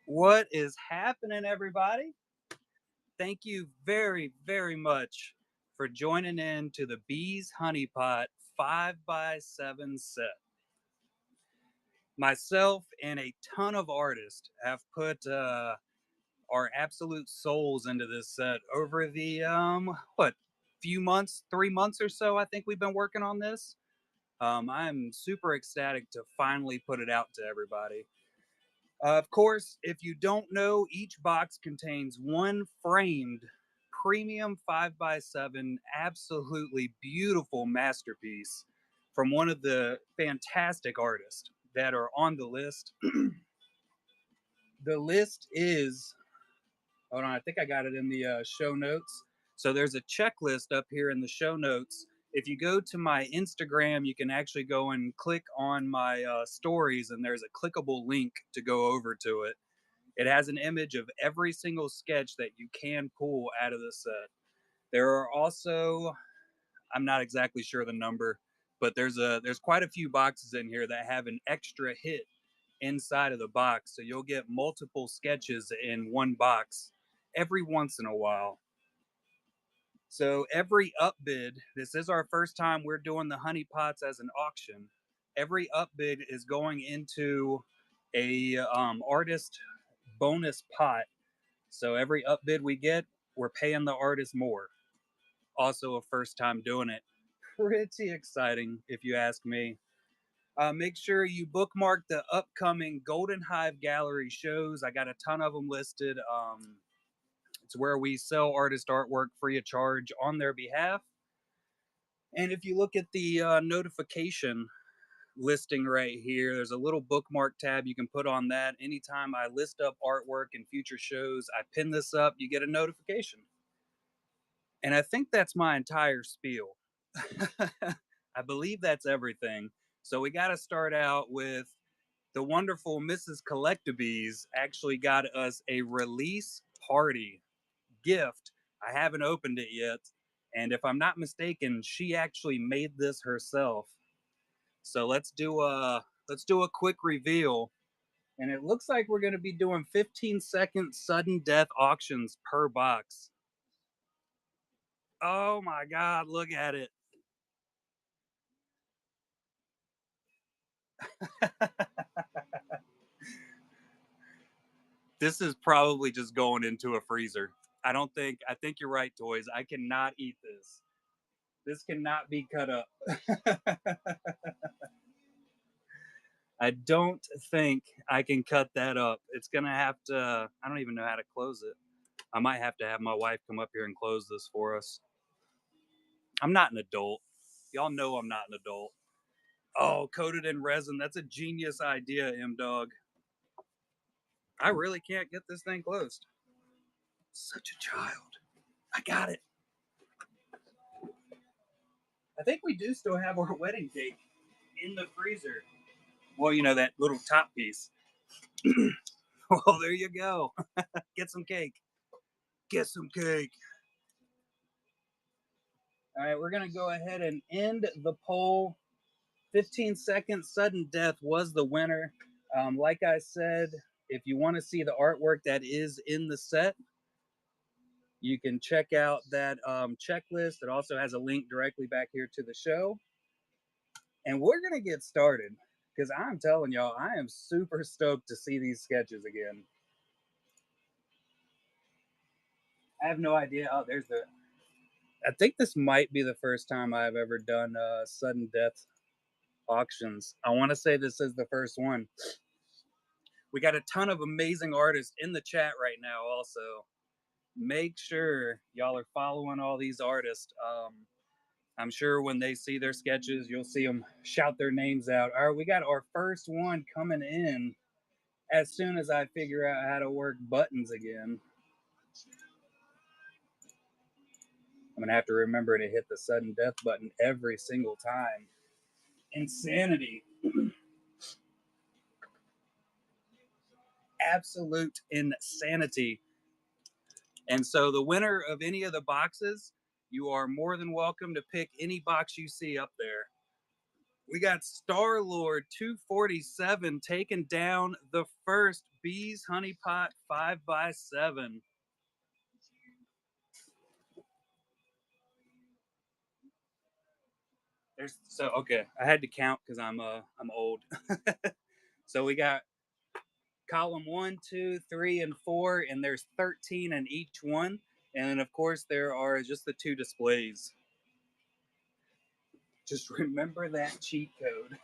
What is happening, everybody? Thank you very, very much for joining in to the Bees Honeypot 5x7 set. Myself and a ton of artists have put our absolute souls into this set over the few months, 3 months or so. I think we've been working on this. I'm super ecstatic to finally put it out to everybody. Of course, if you don't know, each box contains one framed premium 5x7 absolutely beautiful masterpiece from one of the fantastic artists that are on the list. The list is, hold on, I think I got it in the show notes. So there's a checklist up here in the show notes. If you go to my Instagram, you can actually go and click on my stories, and there's a clickable link to go over to it. It has an image of every single sketch that you can pull out of the set. There are also, I'm not exactly sure the number, but there's quite a few boxes in here that have an extra hit inside of the box. So you'll get multiple sketches in one box every once in a while. So every upbid, this is our first time we're doing the honey pots as an auction. Every upbid is going into a artist bonus pot. So every upbid we get, we're paying the artist more. Also, a first time doing it. Pretty exciting, if you ask me. Make sure you bookmark the upcoming Golden Hive Gallery shows. I got a ton of them listed. It's where we sell artist artwork free of charge on their behalf. And if you look at the notification listing right here, there's a little bookmark tab you can put on that. Anytime I list up artwork in future shows, I pin this up, you get a notification. And I think that's my entire spiel. I believe that's everything. So we got to start out with the wonderful Mrs. Collectabees actually got us a release party gift. I haven't opened it yet. And if I'm not mistaken, she actually made this herself. So let's do a quick reveal. And it looks like we're going to be doing 15-second sudden death auctions per box. Oh my god, look at it. This is probably just going into a freezer. I think you're right, Toys. I cannot eat this. This cannot be cut up. I don't think I can cut that up. It's gonna have to, I don't even know how to close it. I might have to have my wife come up here and close this for us. I'm not an adult. Y'all know I'm not an adult. Oh, coated in resin. That's a genius idea, M Dog. I really can't get this thing closed. Such a child. I got it. I think we do still have our wedding cake in the freezer. Well, you know, that little top piece. Well, there you go. Get some cake. Get some cake. All right, we're going to go ahead and end the poll. 15-second sudden death was the winner. Like I said, if you want to see the artwork that is in the set, you can check out that checklist. It also has a link directly back here to the show. And we're going to get started because I'm telling y'all, I am super stoked to see these sketches again. I have no idea. Oh, there's the. I think this might be the first time I've ever done sudden death auctions. I want to say this is the first one. We got a ton of amazing artists in the chat right now, also. Make sure y'all are following all these artists. I'm sure when they see their sketches, you'll see them shout their names out. All right, we got our first one coming in as soon as I figure out how to work buttons again. I'm going to have to remember to hit the sudden death button every single time. Insanity. Absolute insanity. And so the winner of any of the boxes, you are more than welcome to pick any box you see up there. We got Star Lord 247 taking down the first Bees Honeypot 5x7. Okay. I had to count because I'm old. So we got column 1, 2, 3, and 4, and there's 13 in each one. And then of course there are just the 2 displays. Just remember that cheat code.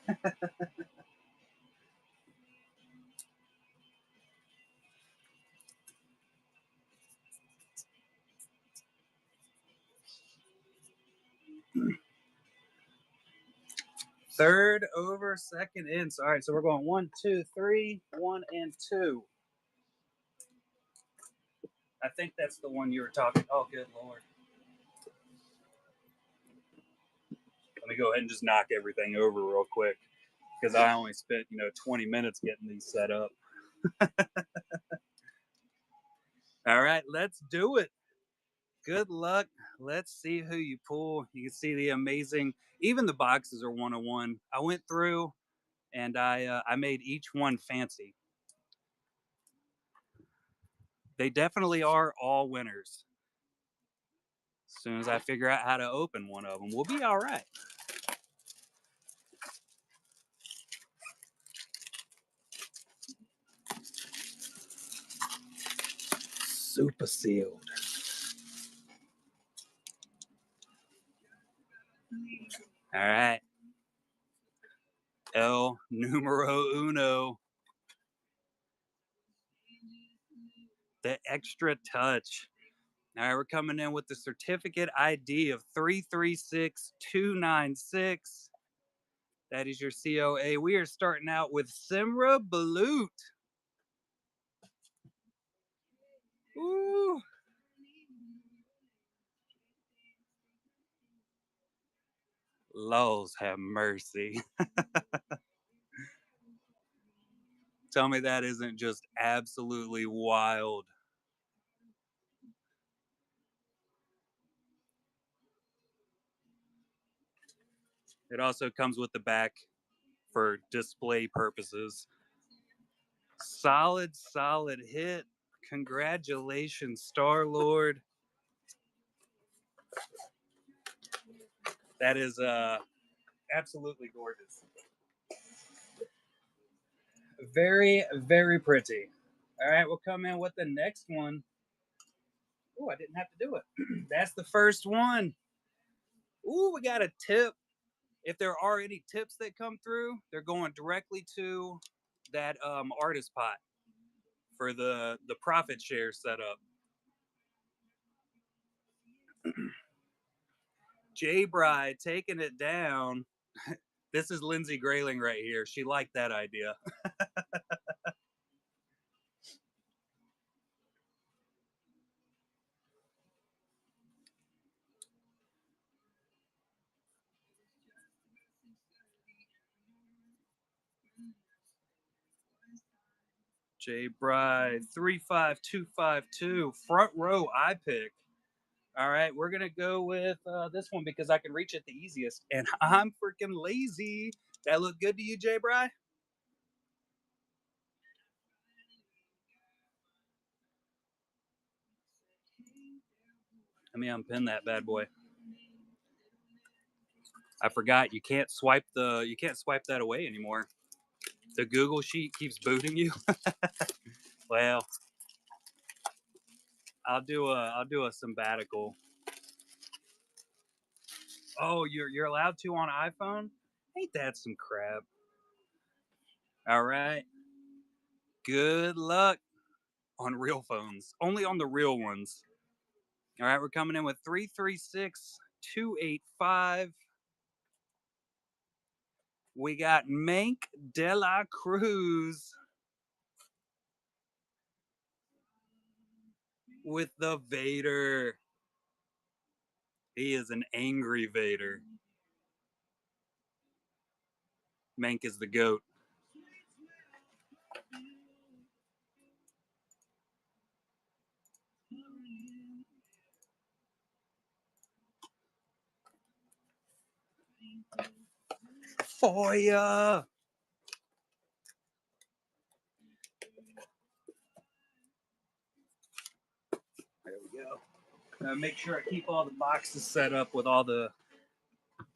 Third over, second in. All right, so we're going 1, 2, 3, 1, and 2. I think that's the one you were talking. Oh, good Lord. Let me go ahead and just knock everything over real quick because I only spent 20 minutes getting these set up. All right, let's do it. Good luck. Let's see who you pull. You can see the amazing. Even the boxes are 101. I went through and I made each one fancy. They definitely are all winners. As soon as I figure out how to open one of them, we'll be all right. Super sealed. All right. El numero uno. The extra touch. All right, we're coming in with the certificate ID of 336296. That is your COA. We are starting out with Simra Balut. Ooh. Laws have mercy. Tell me that isn't just absolutely wild. It also comes with the back for display purposes. Solid hit. Congratulations, Star-Lord. That is absolutely gorgeous. Very, very pretty. All right, we'll come in with the next one. Oh, I didn't have to do it. That's the first one. Ooh, we got a tip. If there are any tips that come through, they're going directly to that artist pot for the profit share setup. J Bride taking it down. This is Lindsay Grayling right here. She liked that idea. J Bride 35252 front row I pick. All right, we're gonna go with this one because I can reach it the easiest, and I'm freaking lazy. That look good to you, J Bride? Let me unpin that bad boy. I forgot you can't swipe that away anymore. The Google sheet keeps booting you. Well, I'll do a sabbatical. Oh, you're allowed to on iPhone? Ain't that some crap? All right. Good luck on real phones. Only on the real ones. All right, we're coming in with 336285. We got Mank de la Cruz with the Vader. He is an angry Vader. Mank is the GOAT. For ya. Make sure I keep all the boxes set up with all the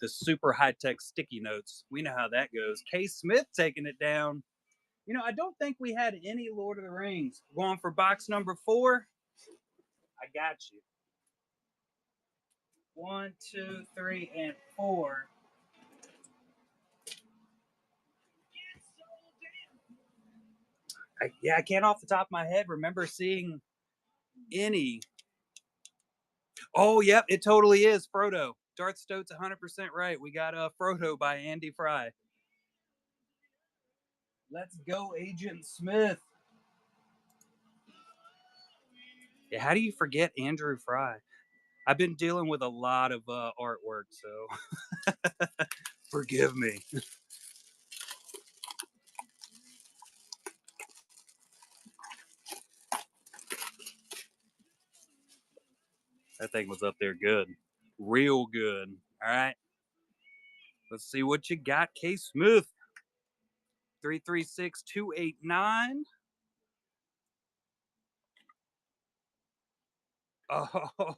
super high-tech sticky notes. We know how that goes. K. Smith taking it down. You know, I don't think we had any Lord of the Rings. Going for box number 4. I got you. 1, 2, 3, and 4. I can't off the top of my head remember seeing any. Oh, yep, it totally is Frodo. Darth Stote's 100% right. We got Frodo by Andy Fry. Let's go, Agent Smith. Yeah, how do you forget Andrew Fry? I've been dealing with a lot of artwork, so forgive me. That thing was up there good. Real good. All right. Let's see what you got, K. Smith. 336289.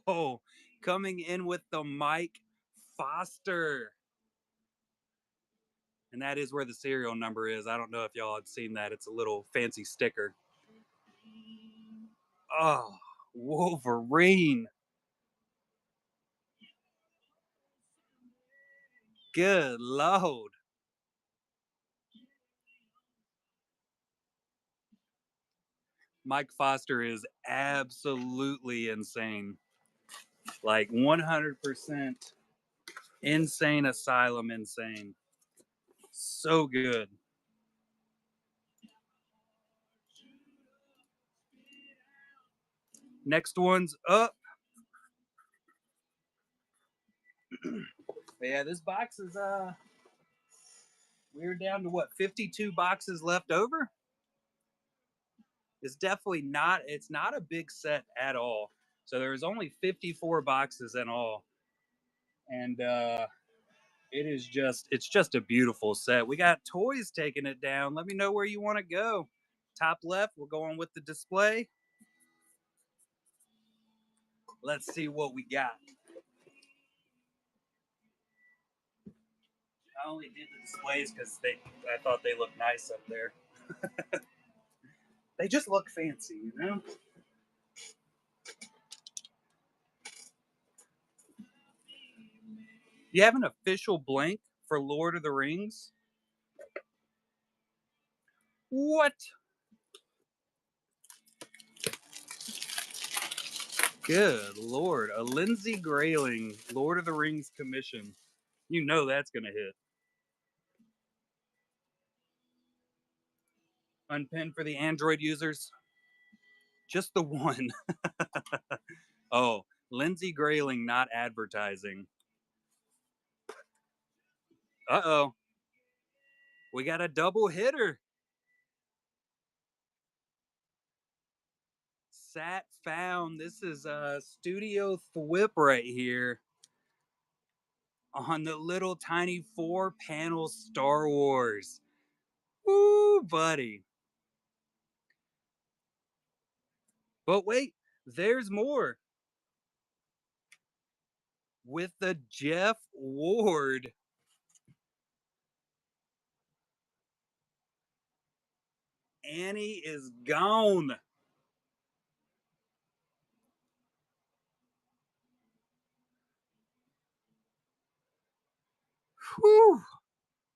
Oh, coming in with the Mike Foster. And that is where the serial number is. I don't know if y'all have seen that. It's a little fancy sticker. Oh, Wolverine. Good Lord. Mike Foster is absolutely insane. Like 100% insane asylum insane. So good. Next one's up. Yeah, this box is we're down to what, 52 boxes left over? It's definitely not, it's not a big set at all. So there's only 54 boxes in all. And it's just a beautiful set. We got toys taking it down. Let me know where you want to go. Top left, we're going with the display. Let's see what we got. I only did the displays because I thought they looked nice up there. They just look fancy, you know? You have an official blank for Lord of the Rings? What? Good Lord. A Lindsay Grayling Lord of the Rings commission. You know that's going to hit. Unpinned for the Android users? Just the one. Oh, Lindsay Grayling not advertising. Uh-oh. We got a double hitter. Sat found. This is Studio Thwip right here on the little tiny 4-panel Star Wars. Woo, buddy. But wait, there's more. With the Jeff Ward. Annie is gone. Whew.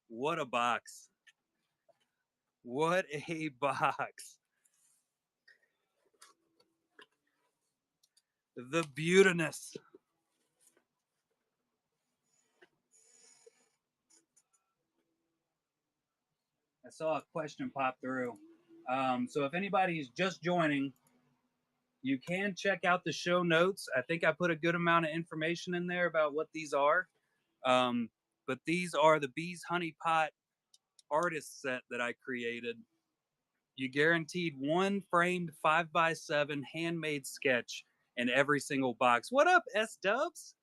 What a box. What a box. The beautiness. I saw a question pop through. So if anybody's just joining, you can check out the show notes. I think I put a good amount of information in there about what these are. Um, but these are the Bees Honeypot artist set that I created. You guaranteed one framed 5x7 handmade sketch in every single box. What up, S Dubs?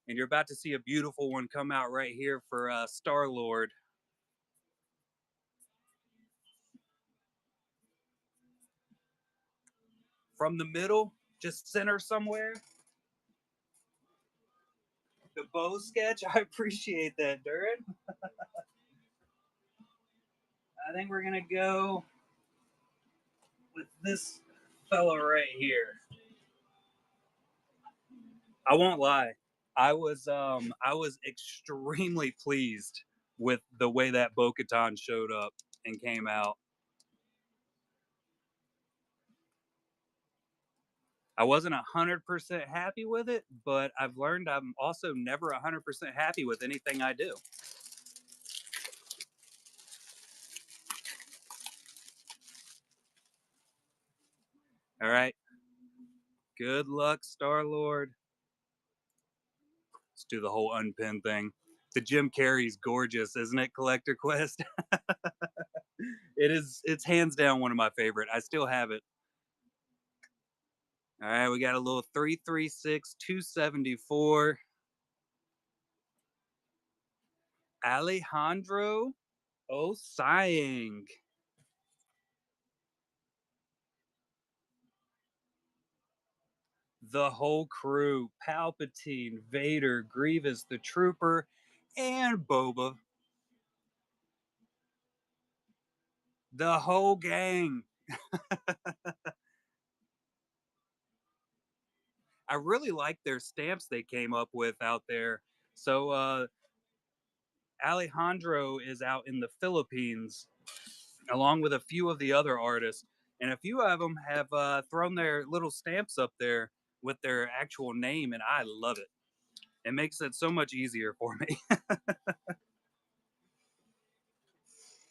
And you're about to see a beautiful one come out right here for Star Lord. From the middle, just center somewhere. The bow sketch, I appreciate that, Durin. I think we're gonna go with this fellow right here. I won't lie. I was extremely pleased with the way that Bo-Katan showed up and came out. I wasn't 100% happy with it, but I've learned I'm also never 100% happy with anything I do. All right. Good luck, Star Lord. Let's do the whole unpin thing. The Jim Carrey's gorgeous, isn't it, Collector Quest? It is, it's hands down one of my favorite. I still have it. All right, we got a little 336 274 Alejandro Osayang. The whole crew: Palpatine, Vader, Grievous, the Trooper, and Boba. The whole gang. I really like their stamps they came up with out there. So Alejandro is out in the Philippines along with a few of the other artists, and a few of them have thrown their little stamps up there with their actual name, and I love it. It makes it so much easier for me.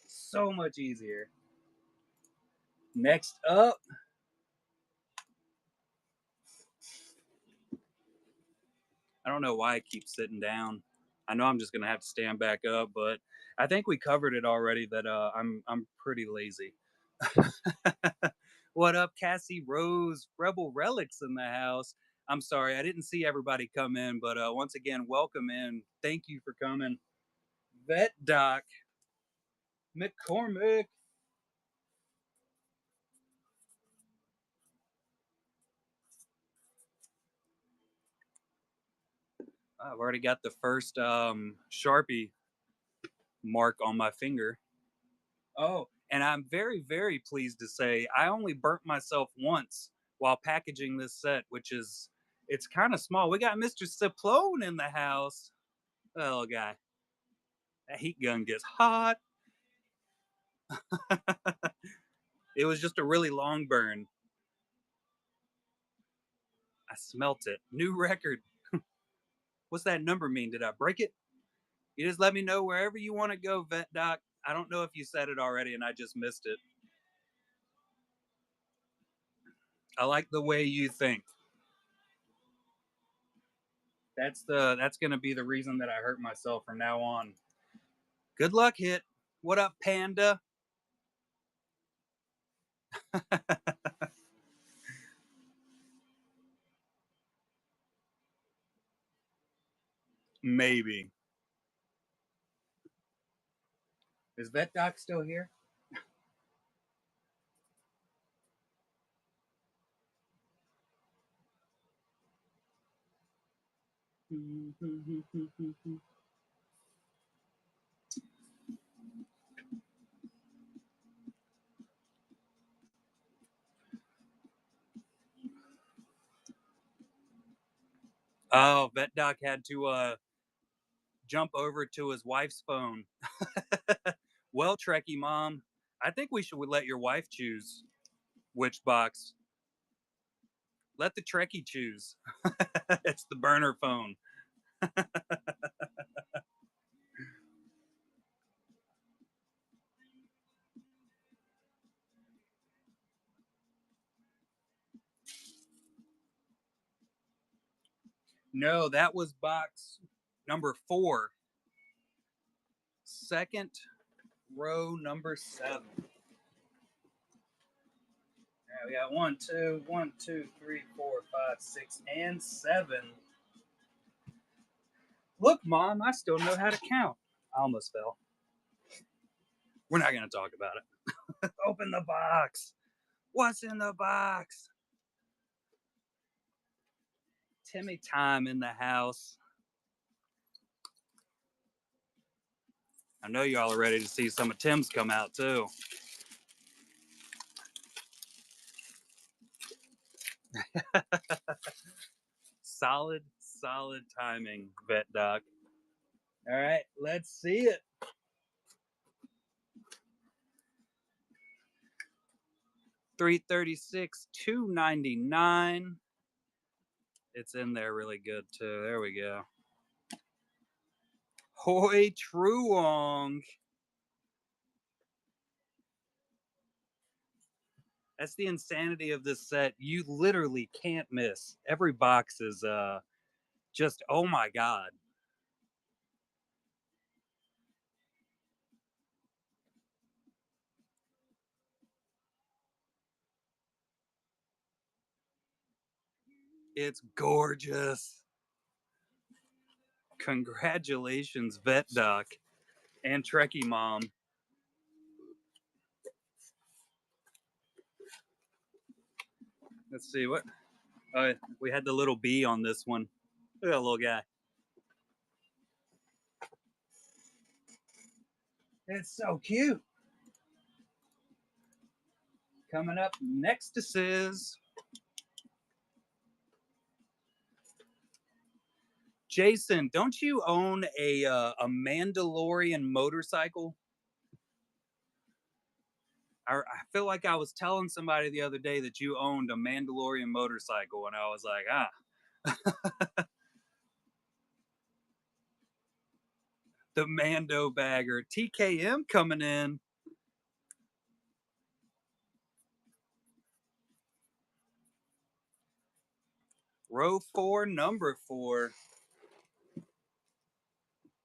So much easier. Next up, I don't know why I keep sitting down. I know I'm just gonna have to stand back up, but I think we covered it already. That I'm pretty lazy. What up, Cassie Rose? Rebel Relics in the house. I'm sorry, I didn't see everybody come in, but once again, welcome in. Thank you for coming. Vet Doc McCormick. I've already got the first Sharpie mark on my finger. Oh, and I'm very, very pleased to say I only burnt myself once while packaging this set, which is, it's kind of small. We got Mr. Ciplone in the house. Oh, guy, that heat gun gets hot. It was just a really long burn. I smelt it. New record. What's that number mean? Did I break it? You just let me know wherever you want to go, Vet Doc. I don't know if you said it already and I just missed it. I like the way you think. That's gonna be the reason that I hurt myself from now on. Good luck, Hit. What up, Panda? Maybe. Is Vet Doc still here? Oh, Vet Doc had to jump over to his wife's phone. Well, Trekkie Mom, I think we should let your wife choose which box. Let the Trekkie choose. It's the burner phone. No, that was box number 4. Second row, number 7. Yeah, we got 1, 2, 1, 2, 3, 4, 5, 6, and 7. Look, Mom, I still know how to count. I almost fell. We're not going to talk about it. Open the box. What's in the box? Timmy Time in the house. I know y'all are ready to see some of Tim's come out too. Solid timing, Vet Doc. All right, let's see it. $336, $299. It's in there really good too. There we go. Hoi Truong. That's the insanity of this set. You literally can't miss. Every box is just, oh my god. It's gorgeous. Congratulations, Vet Doc and Trekkie Mom. Let's see what. We had the little bee on this one. Look at that little guy. It's so cute. Coming up next to Sis. Jason, don't you own a Mandalorian motorcycle? I feel like I was telling somebody the other day that you owned a Mandalorian motorcycle, and I was like, the Mando bagger. TKM coming in. Row 4, number 4.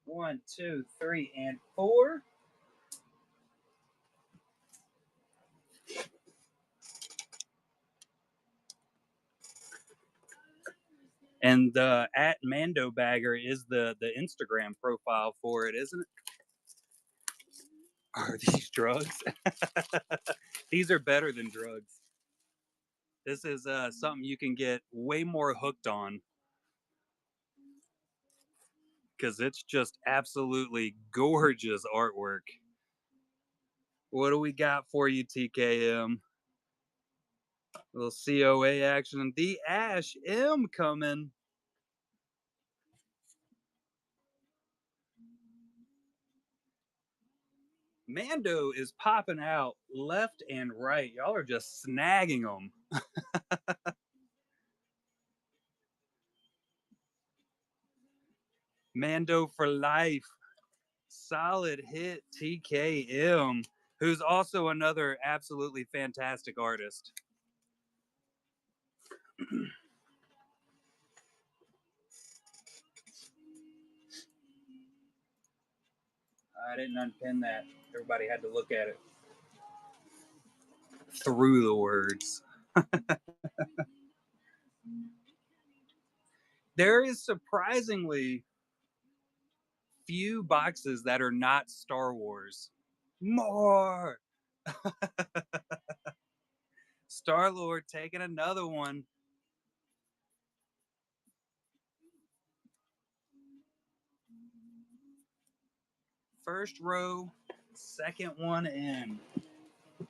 1, 2, 3, and 4. And at Mando Bagger is the Instagram profile for it, isn't it? Are these drugs? These are better than drugs. This is something you can get way more hooked on because it's just absolutely gorgeous artwork. What do we got for you, TKM? A little COA action. The Ash M coming. Mando is popping out left and right. Y'all are just snagging them. Mando for life. Solid hit, TKM, who's also another absolutely fantastic artist. I didn't unpin that. Everybody had to look at it through the words. There is surprisingly few boxes that are not Star Wars. More! Star-Lord taking another one. First row, second one in. All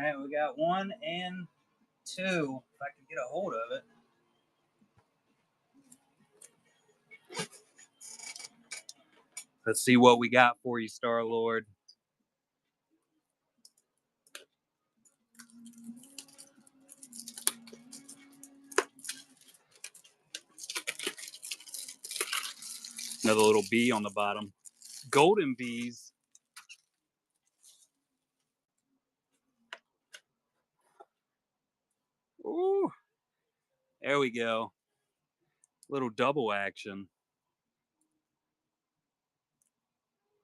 right, we got 1 and 2. If I can get a hold of it. Let's see what we got for you, Star-Lord. Another little bee on the bottom. Golden bees. Ooh. There we go. Little double action.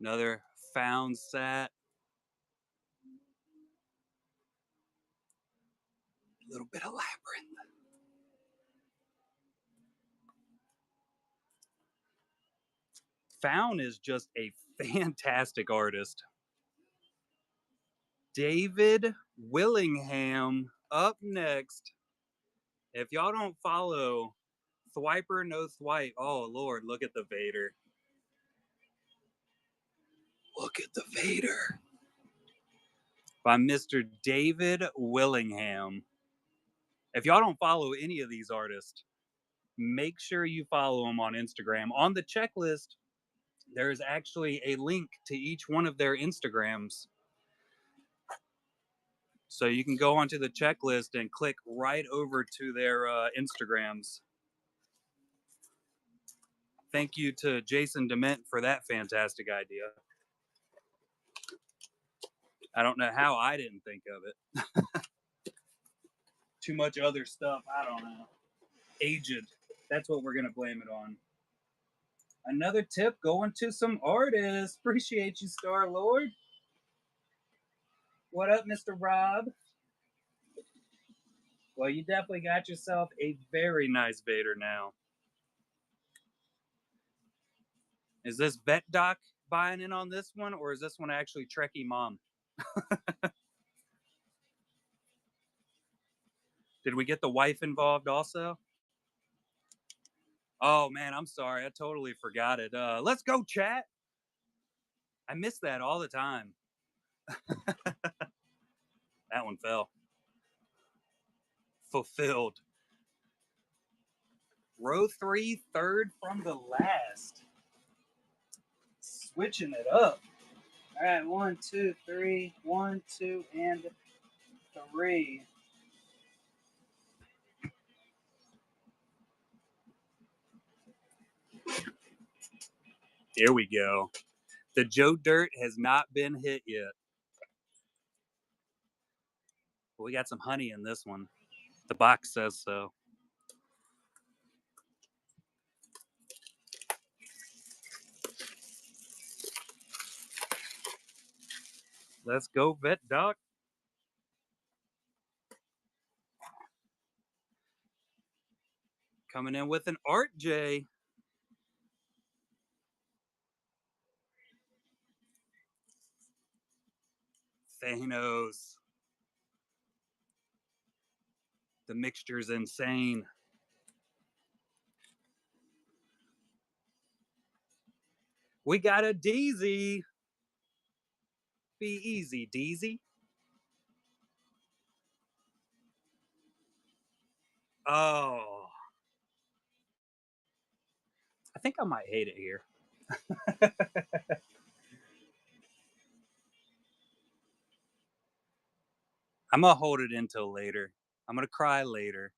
Another found sat. A little bit of labyrinth. Found is just a fantastic artist. David Willingham up next. If y'all don't follow Thwiper No Thwipe, oh Lord, look at the Vader. Look at the Vader. By Mr. David Willingham. If y'all don't follow any of these artists, make sure you follow them on Instagram. On the checklist, there's actually a link to each one of their Instagrams. So you can go onto the checklist and click right over to their Instagrams. Thank you to Jason Dement for that fantastic idea. I don't know how I didn't think of it. Too much other stuff. I don't know. Aged. That's what we're going to blame it on. Another tip going to some artists. Appreciate you, Star Lord. What up, Mr. Rob? Well, you definitely got yourself a very nice Vader now. Is this Vet Doc buying in on this one, or is this one actually Trekkie Mom? Did we get the wife involved also? Oh man, I'm sorry. I totally forgot it. Let's go, chat. I miss that all the time. That one fell. Fulfilled. Row 3, third from the last. Switching it up. All right, 1, 2, 3. 1, 2, and 3. Here we go. The Joe Dirt has not been hit yet. But we got some honey in this one. The box says so. Let's go, Vet Doc. Coming in with an Art J. Thanos. The mixture's insane. We got a Deezy. Be easy, Deezy. Oh. I think I might hate it here. I'm going to hold it until later. I'm going to cry later.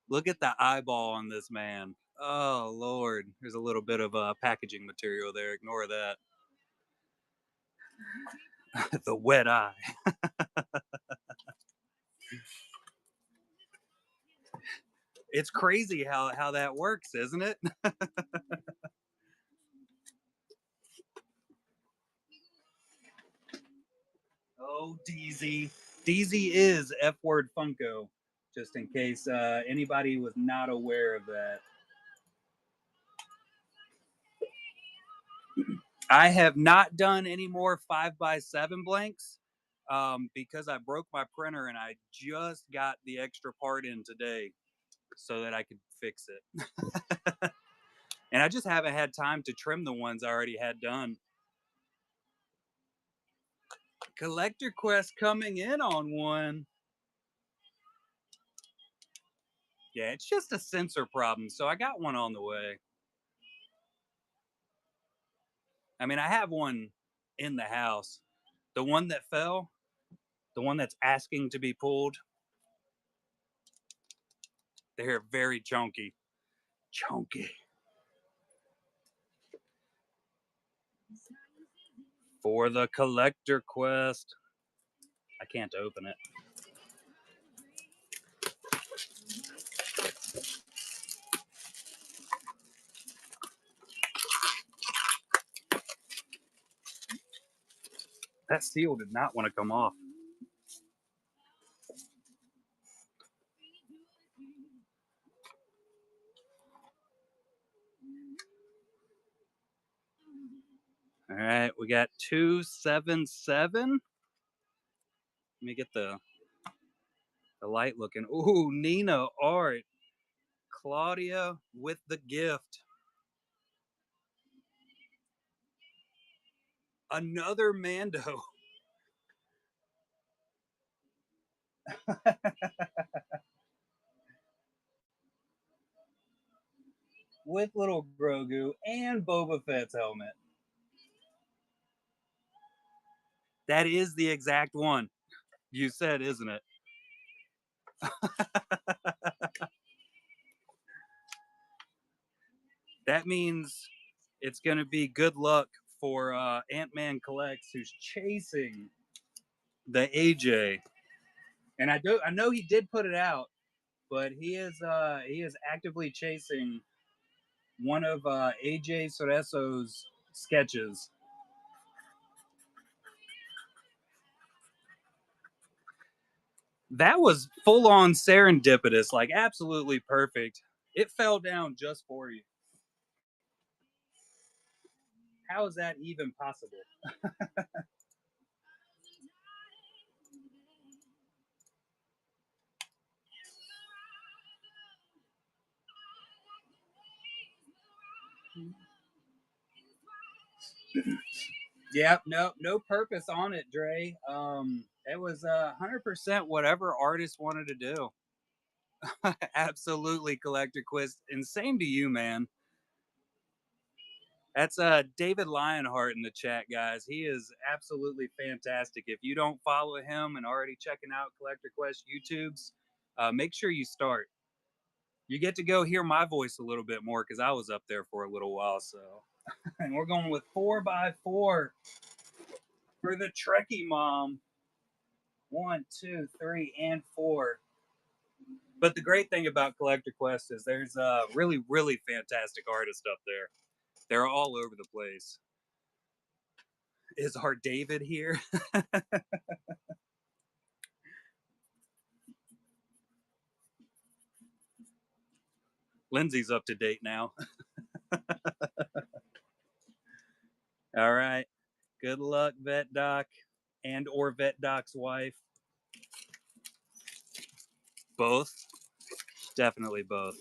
Look at the eyeball on this man. Oh, Lord. There's a little bit of packaging material there. Ignore that. The wet eye. It's crazy how that works, isn't it? Oh, Deezy. Deezy is F Word Funko, just in case anybody was not aware of that. I have not done any more 5x7 blanks because I broke my printer and I just got the extra part in today so that I could fix it. And I just haven't had time to trim the ones I already had done. Collector Quest coming in on one. Yeah, it's just a sensor problem, so I got one on the way. I mean, I have one in the house. The one that fell, the one that's asking to be pulled, they're very chunky. Chunky. For the Collector Quest. I can't open it. That seal did not want to come off. All right, we got 277. Let me get the light looking. Ooh, Nina Art. Claudia with the gift. Another Mando. With little Grogu and Boba Fett's helmet. That is the exact one you said, isn't it? That means it's going to be good luck for Ant-Man Collects, who's chasing the AJ. And I know he did put it out, but he is actively chasing one of AJ Cerezo's sketches. That was full on serendipitous, like absolutely perfect. It fell down just for you. How is that even possible? Yep, no purpose on it, Dre. It was 100% whatever artist wanted to do. Absolutely, Collector Quest, and same to you, man. That's David Lionheart in the chat, guys. He is absolutely fantastic. If you don't follow him and already checking out Collector Quest YouTubes, make sure you start. You get to go hear my voice a little bit more because I was up there for a little while. So, and we're going with 4x4 for the Trekkie Mom. 1, 2, 3, and 4. But the great thing about Collector Quest is there's really, really fantastic artists up there. They're all over the place. Is our David here? Lindsay's up to date now. All right. Good luck, Vet Doc and or Vet Doc's wife. Both. Definitely both.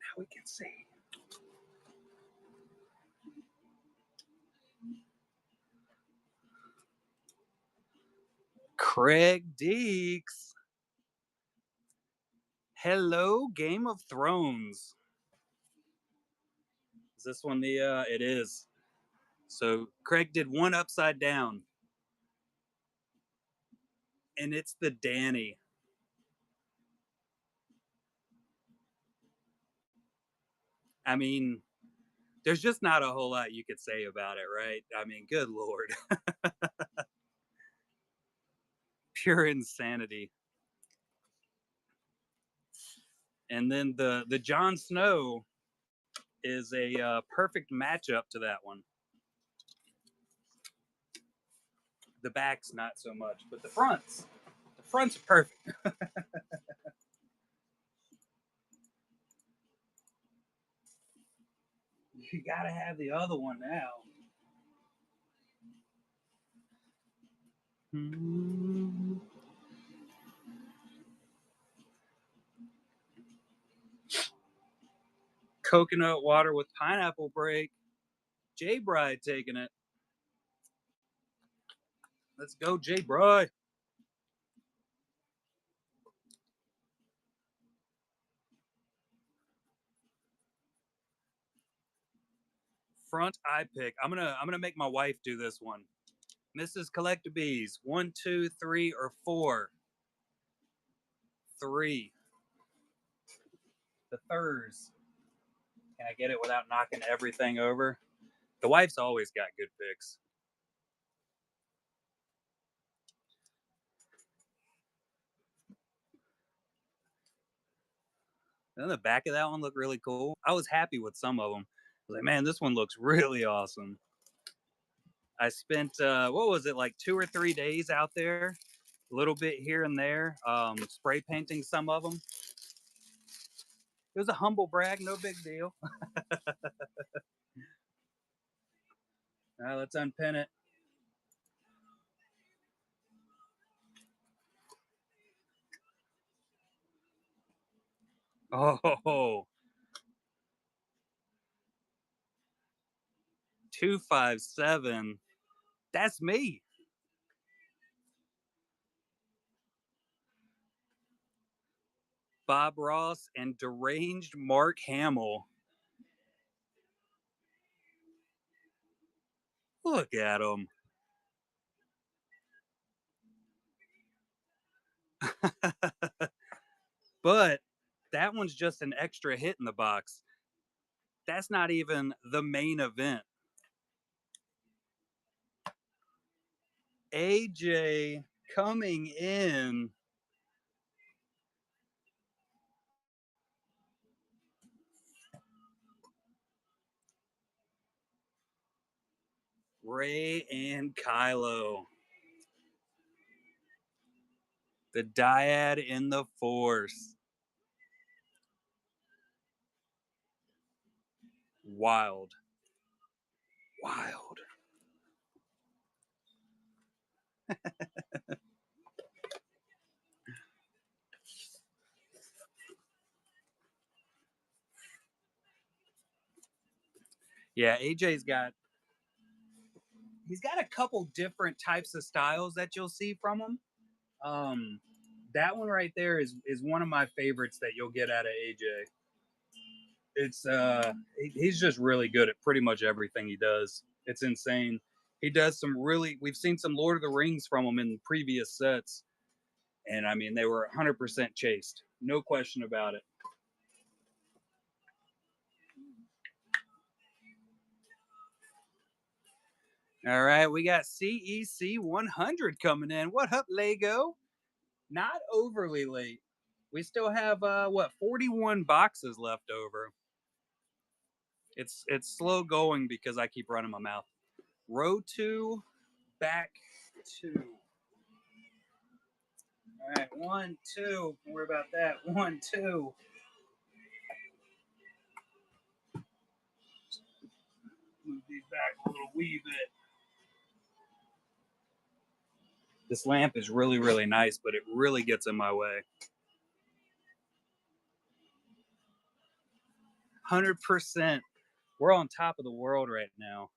Now we can see. Craig Deeks. Hello, Game of Thrones. Is this one the it is. So Craig did one upside down. And it's the Danny. I mean, there's just not a whole lot you could say about it, right? I mean, good Lord. Pure insanity. And then the Jon Snow is a perfect matchup to that one. The back's not so much, but the front's are perfect. You gotta have the other one now. Coconut water with pineapple break. J Bride taking it. Let's go, J Bride. Front eye pick. I'm gonna make my wife do this one. Mrs. Collectabees. 1, 2, 3, or 4. 3. The thirds. Can I get it without knocking everything over? The wife's always got good picks. Doesn't the back of that one look really cool? I was happy with some of them. I was like, man, this one looks really awesome. I spent, what was it, like 2 or 3 days out there, a little bit here and there, spray painting some of them. It was a humble brag, no big deal. Let's unpin it. Oh, 257. That's me. Bob Ross and deranged Mark Hamill. Look at him. But that one's just an extra hit in the box. That's not even the main event. AJ coming in. Ray and Kylo. The dyad in the Force. Wild. Wild. Yeah, AJ's got he's got a couple different types of styles that you'll see from him. That one right there is one of my favorites that you'll get out of AJ. It's he's just really good at pretty much everything he does. It's insane. He does some really we've seen some Lord of the Rings from him in previous sets, and I mean they were 100% chased. No question about it. All right, we got CEC 100 coming in. What up, Lego? Not overly late. We still have what 41 boxes left over. It's slow going because I keep running my mouth. Row 2, back 2. All right, 1, 2. Don't worry about that. 1, 2. Move these back a little wee bit. This lamp is really, really nice, but it really gets in my way. 100%. We're on top of the world right now.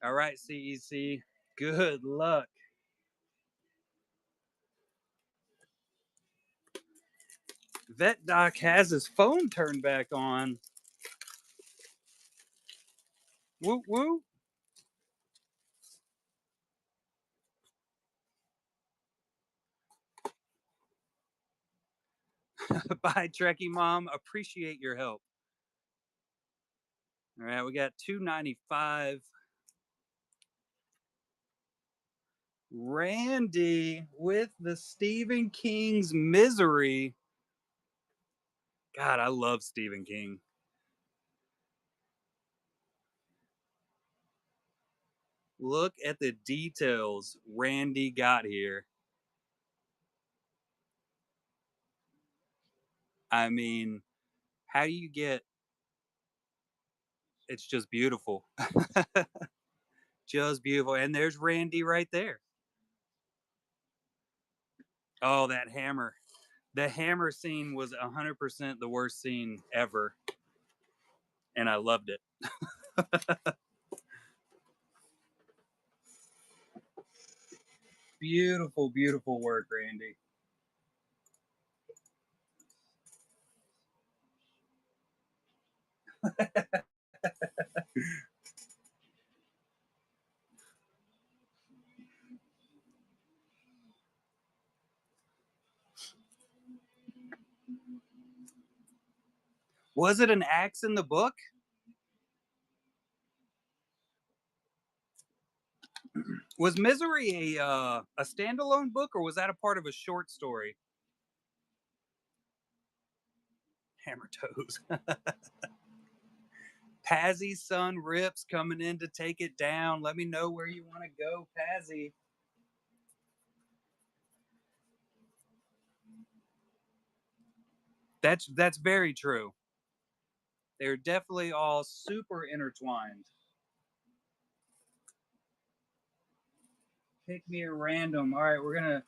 All right, CEC. Good luck. Vet Doc has his phone turned back on. Woo woo. Bye, Trekkie Mom. Appreciate your help. All right, we got 295. Randy with the Stephen King's Misery. God, I love Stephen King. Look at the details Randy got here. I mean, how do you get it's just beautiful. Just beautiful. And there's Randy right there. Oh, that hammer. The hammer scene was 100% the worst scene ever. And I loved it. Beautiful, beautiful work, Randy. Was it an axe in the book? Was Misery a standalone book, or was that a part of a short story? Hammer toes. Pazzy's son Rips coming in to take it down. Let me know where you want to go, Pazzy. That's very true. They're definitely all super intertwined. Pick me a random. All right, we're gonna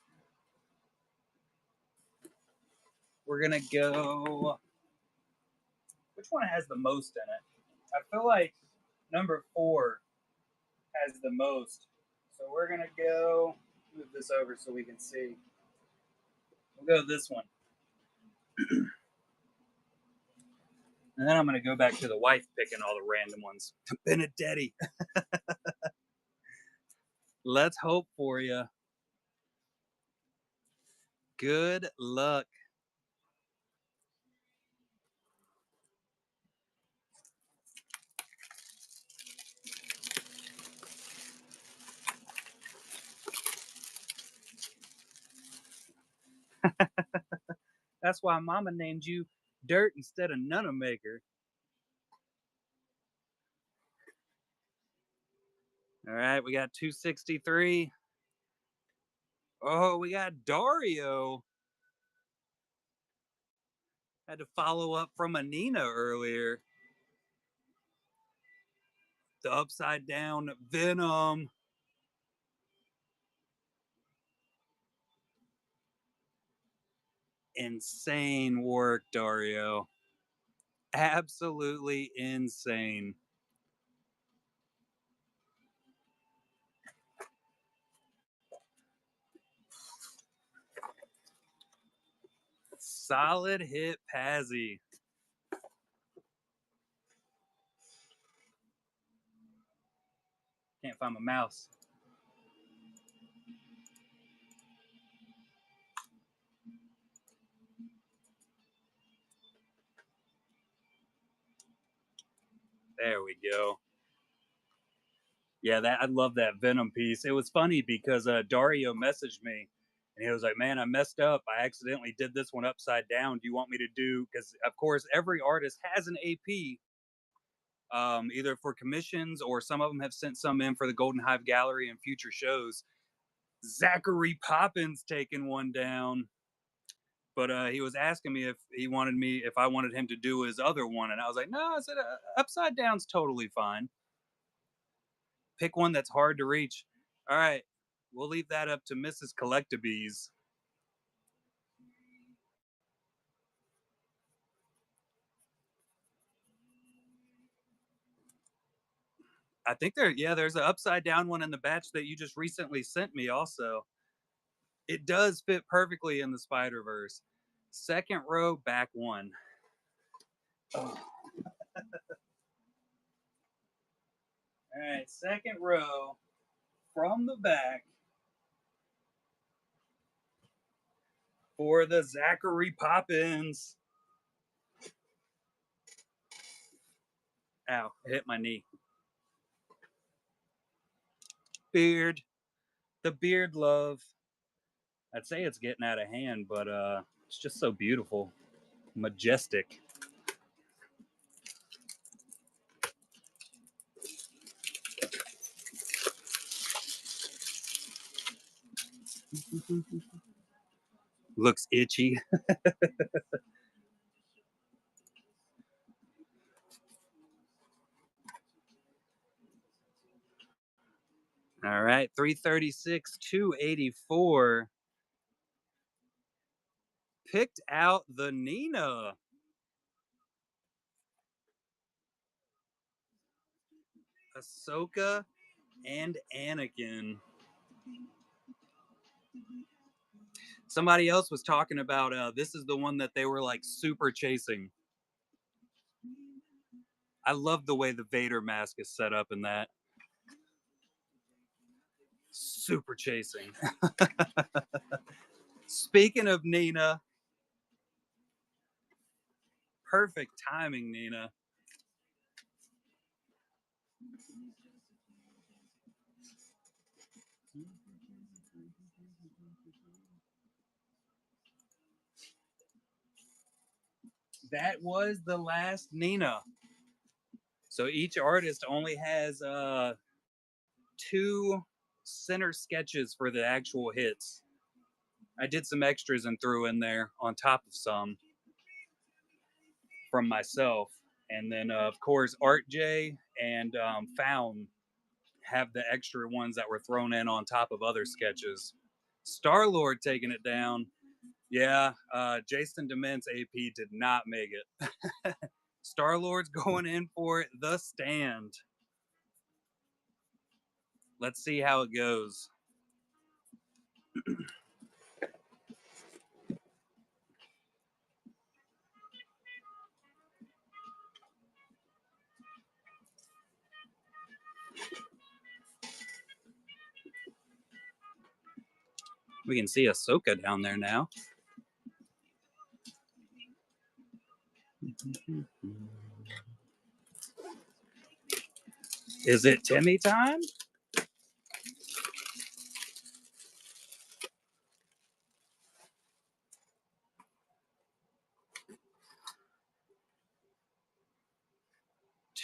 go. Which one has the most in it? I feel like number 4 has the most. So we're gonna go move this over so we can see. We'll go this one. And then I'm gonna go back to the wife picking all the random ones. Benedetti. Let's hope for you. Good luck. That's why mama named you Dirt instead of Nunamaker. All right, we got 263. Oh, we got Dario. Had to follow up from a Nina earlier. The upside down Venom. Insane work, Dario. Absolutely insane. Solid hit, Pazzy. Can't find my mouse. There we go. Yeah, that I love that Venom piece. It was funny because Dario messaged me and he was like, "Man, I messed up. I accidentally did this one upside down. Do you want me to do?" Because of course, every artist has an AP, either for commissions or some of them have sent some in for the Golden Hive Gallery and future shows. Zachary Poppins taking one down, but he was asking me if I wanted him to do his other one, and I was like, "No," I said, "Upside down's totally fine. Pick one that's hard to reach." All right, we'll leave that up to Mrs. Collectabees. I think there's an upside down one in the batch that you just recently sent me also. It does fit perfectly in the Spider Verse. Second row, back one. Oh. All right, second row from the back for the Zachary Poppins. Ow, it hit my knee. Beard, the beard love. I'd say it's getting out of hand, but it's just so beautiful, majestic. Looks itchy. All right, 336, 284. Picked out the Nina. Ahsoka and Anakin. Somebody else was talking about this is the one that they were like super chasing. I love the way the Vader mask is set up in that. Super chasing. Speaking of Nina, perfect timing, Nina. That was the last Nina. So each artist only has 2 center sketches for the actual hits. I did some extras and threw in there on top of some from myself. And then, of course, Art J and Found have the extra ones that were thrown in on top of other sketches. Star-Lord taking it down. Yeah, Jason DeMint's AP did not make it. Star-Lord's going in for the stand. Let's see how it goes. We can see Ahsoka down there now. Is it Timmy time?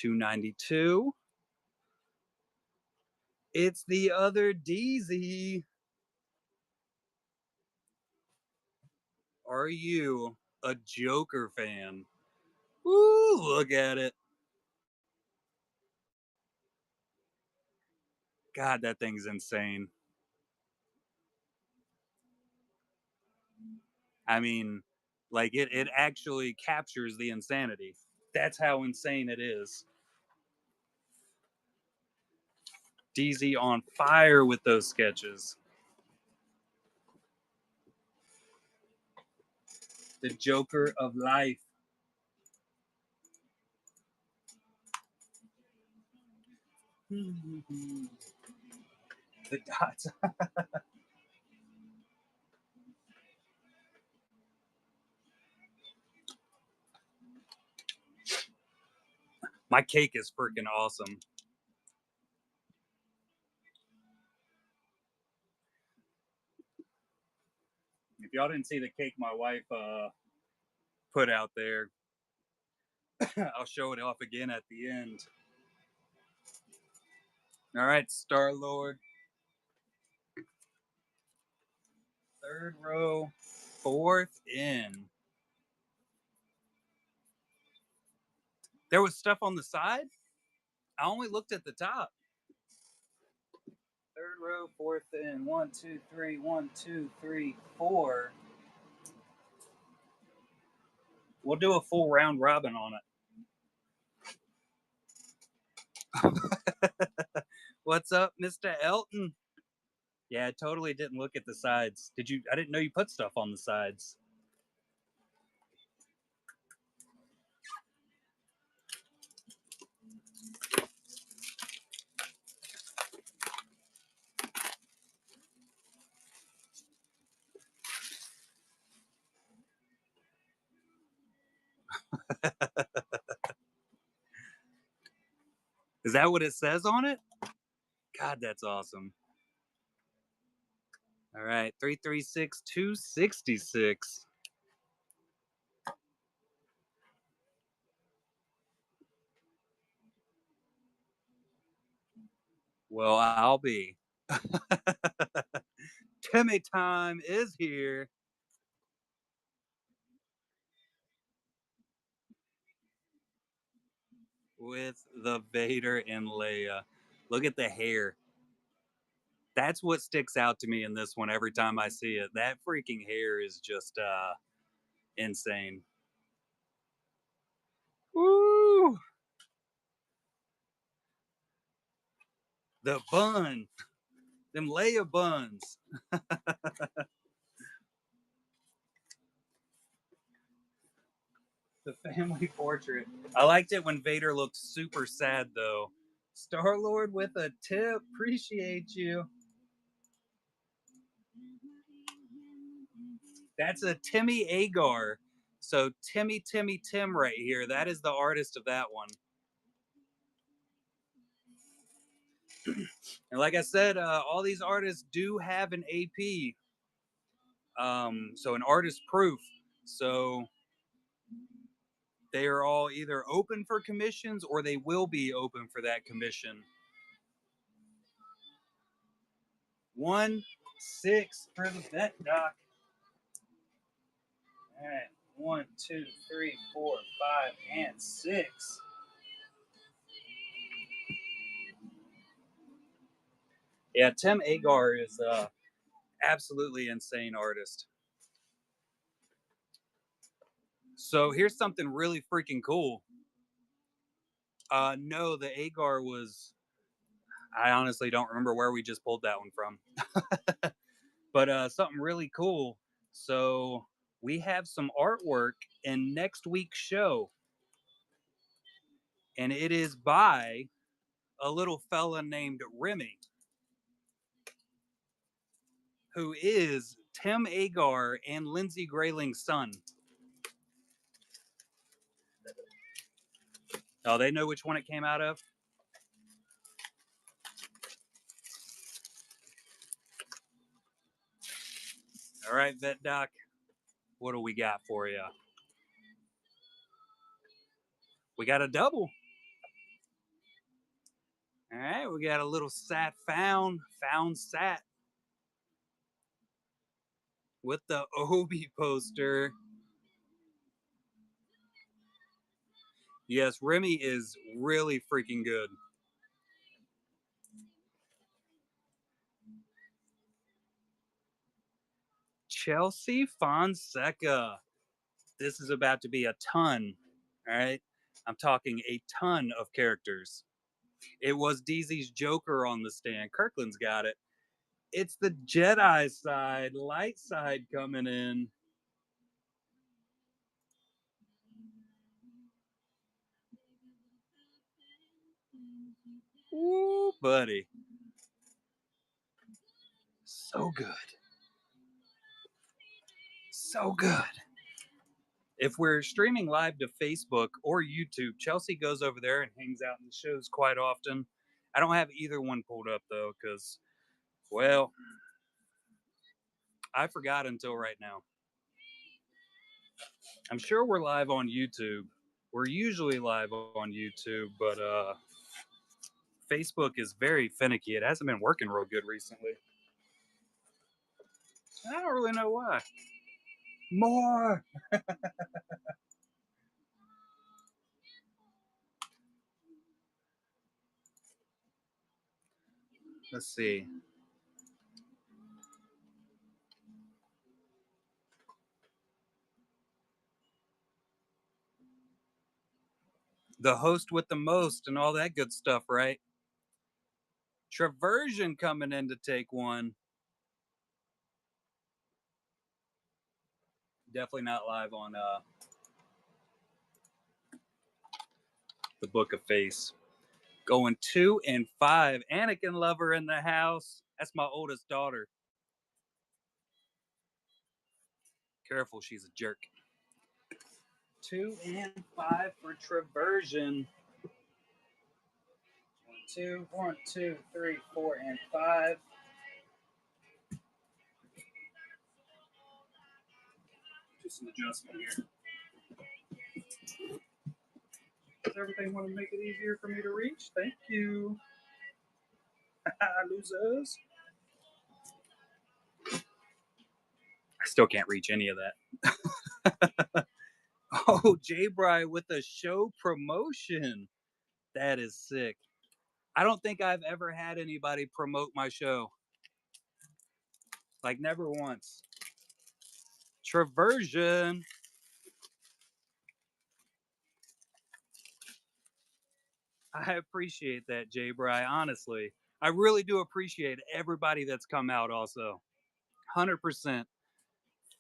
$292. It's the other DZ. Are you a Joker fan? Ooh, look at it. God, that thing's insane. I mean, like it actually captures the insanity. That's how insane it is. DZ on fire with those sketches. The Joker of life. The dots. My cake is freaking awesome. If y'all didn't see the cake my wife put out there, I'll show it off again at the end. All right, Star-Lord. Third row, fourth in. There was stuff on the side? I only looked at the top. Third row, fourth in. 1, 2, 3, 1, 2, 3, 4. We'll do a full round robin on it. What's up, Mr. Elton? Yeah, I totally didn't look at the sides. Did you? I didn't know you put stuff on the sides. Is that what it says on it? God, that's awesome. All right, 336, 266. Well, I'll be. Timmy time is here. With the Vader and Leia. Look at the hair. That's what sticks out to me in this one every time I see it. That freaking hair is just insane. Woo! The bun. Them Leia buns. The family portrait. I liked it when Vader looked super sad, though. Star-Lord with a tip. Appreciate you. That's a Timmy Agar. So Tim right here. That is the artist of that one. And like I said, all these artists do have an AP. So an artist proof. So they are all either open for commissions or they will be open for that commission. 1, 6 for the bet, Doc. All right, 1, 2, 3, 4, 5, and 6. Yeah, Tim Agar is absolutely insane artist. So here's something really freaking cool. No, the Agar was. I honestly don't remember where we just pulled that one from. But something really cool. So we have some artwork in next week's show, and it is by a little fella named Remy, who is Tim Agar and Lindsay Grayling's son. Oh, they know which one it came out of? All right, Vet Doc, what do we got for you? We got a double. All right, we got a little sat found sat with the Obi poster. Yes, Remy is really freaking good. Chelsea Fonseca. This is about to be a ton. All right. I'm talking a ton of characters. It was DZ's Joker on the stand. Kirkland's got it. It's the Jedi side, light side coming in. Ooh, buddy. So good. So good. If we're streaming live to Facebook or YouTube, Chelsea goes over there and hangs out in the shows quite often. I don't have either one pulled up though, because, well, I forgot until right now. I'm sure we're live on YouTube. We're usually live on YouTube, but Facebook is very finicky. It hasn't been working real good recently. I don't really know why. More. Let's see. The host with the most and all that good stuff, right? Traversion coming in to take one. Definitely not live on the Book of Face. Going 2 and 5. Anakin lover in the house. That's my oldest daughter. Careful, she's a jerk. 2 and 5 for Traversion. 1, 2, 3, 4, and 5. Just an adjustment here. Does everything want to make it easier for me to reach? Thank you. Losers. I still can't reach any of that. Oh, J Bry with a show promotion. That is sick. I don't think I've ever had anybody promote my show. Like, never once. Traversion. I appreciate that, J Bry, honestly. I really do appreciate everybody that's come out also. 100%.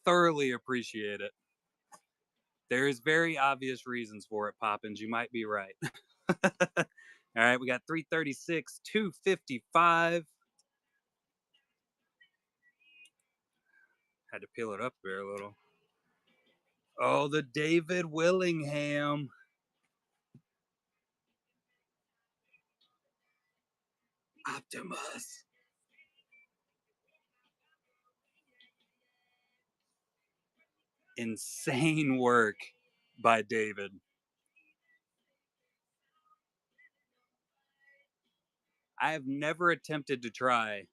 Thoroughly appreciate it. There's very obvious reasons for it, Poppins. You might be right. All right, we got 336, 255. Had to peel it up there a little. Oh, the David Willingham. Optimus. Insane work by David. I have never attempted to try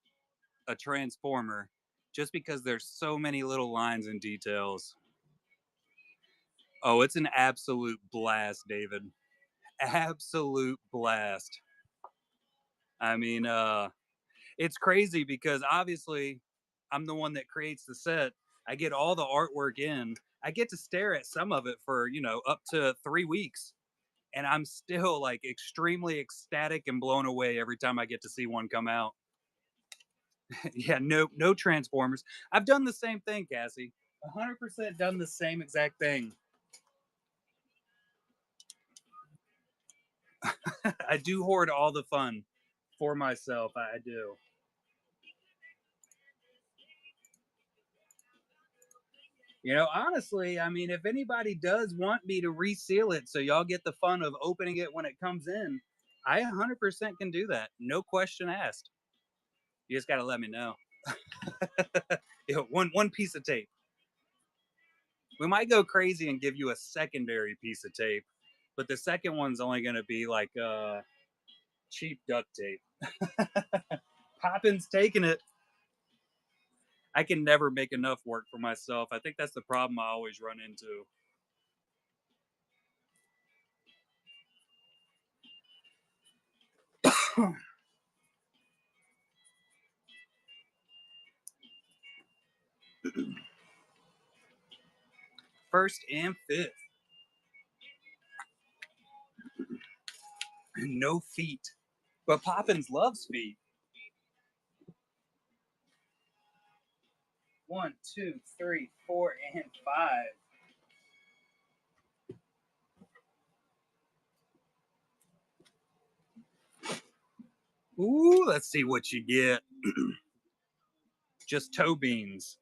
a Transformer just because there's so many little lines and details. Oh, it's an absolute blast, David. Absolute blast. I mean, It's crazy because obviously I'm the one that creates the set. I get all the artwork in. I get to stare at some of it for, up to 3 weeks. And I'm still like extremely ecstatic and blown away every time I get to see one come out. Yeah, no Transformers. I've done the same thing, Cassie. 100% done the same exact thing. I do hoard all the fun for myself. I do. Honestly, I mean, if anybody does want me to reseal it so y'all get the fun of opening it when it comes in, I 100% can do that. No question asked. You just got to let me know. One piece of tape. We might go crazy and give you a secondary piece of tape, but the second one's only going to be like cheap duct tape. Poppin's taking it. I can never make enough work for myself. I think that's the problem I always run into. First and fifth. No feet. But Poppins loves feet. 1, 2, 3, 4, and 5. Ooh, let's see what you get. Just toe beans.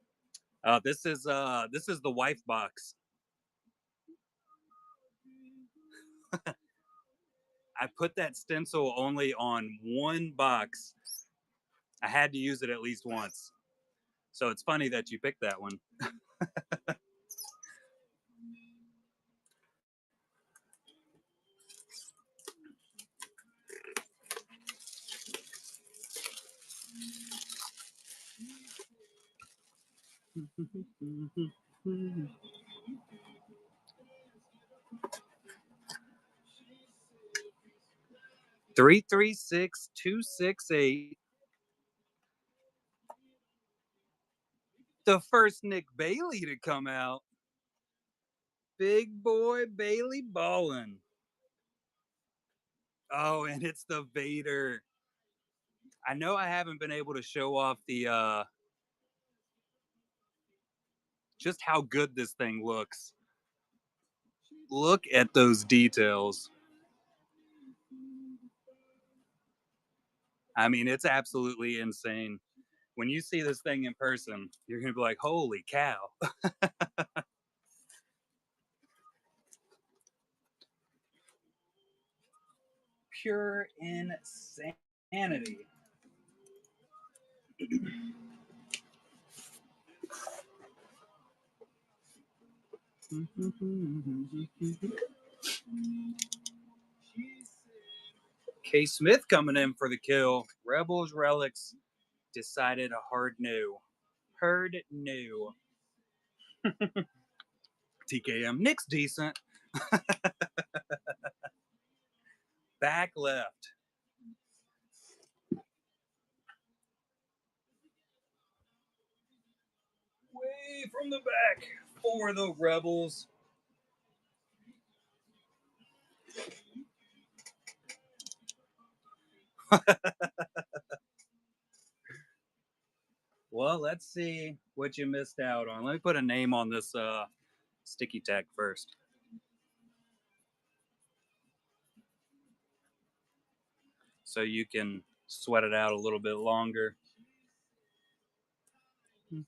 This is the wife box. I put that stencil only on one box. I had to use it at least once. So it's funny that you picked that one. 336268. The first Nick Bailey to come out. Big boy Bailey ballin'. Oh, and it's the Vader. I know I haven't been able to show off the just how good this thing looks. Look at those details. I mean, it's absolutely insane. When you see this thing in person, you're going to be like, holy cow. Pure insanity. K. Smith coming in for the kill. Rebels Relics decided a hard no. Heard no. TKM. Nick's decent. Back left. Way from the back for the Rebels. Well, let's see what you missed out on. Let me put a name on this sticky tack first. So you can sweat it out a little bit longer. That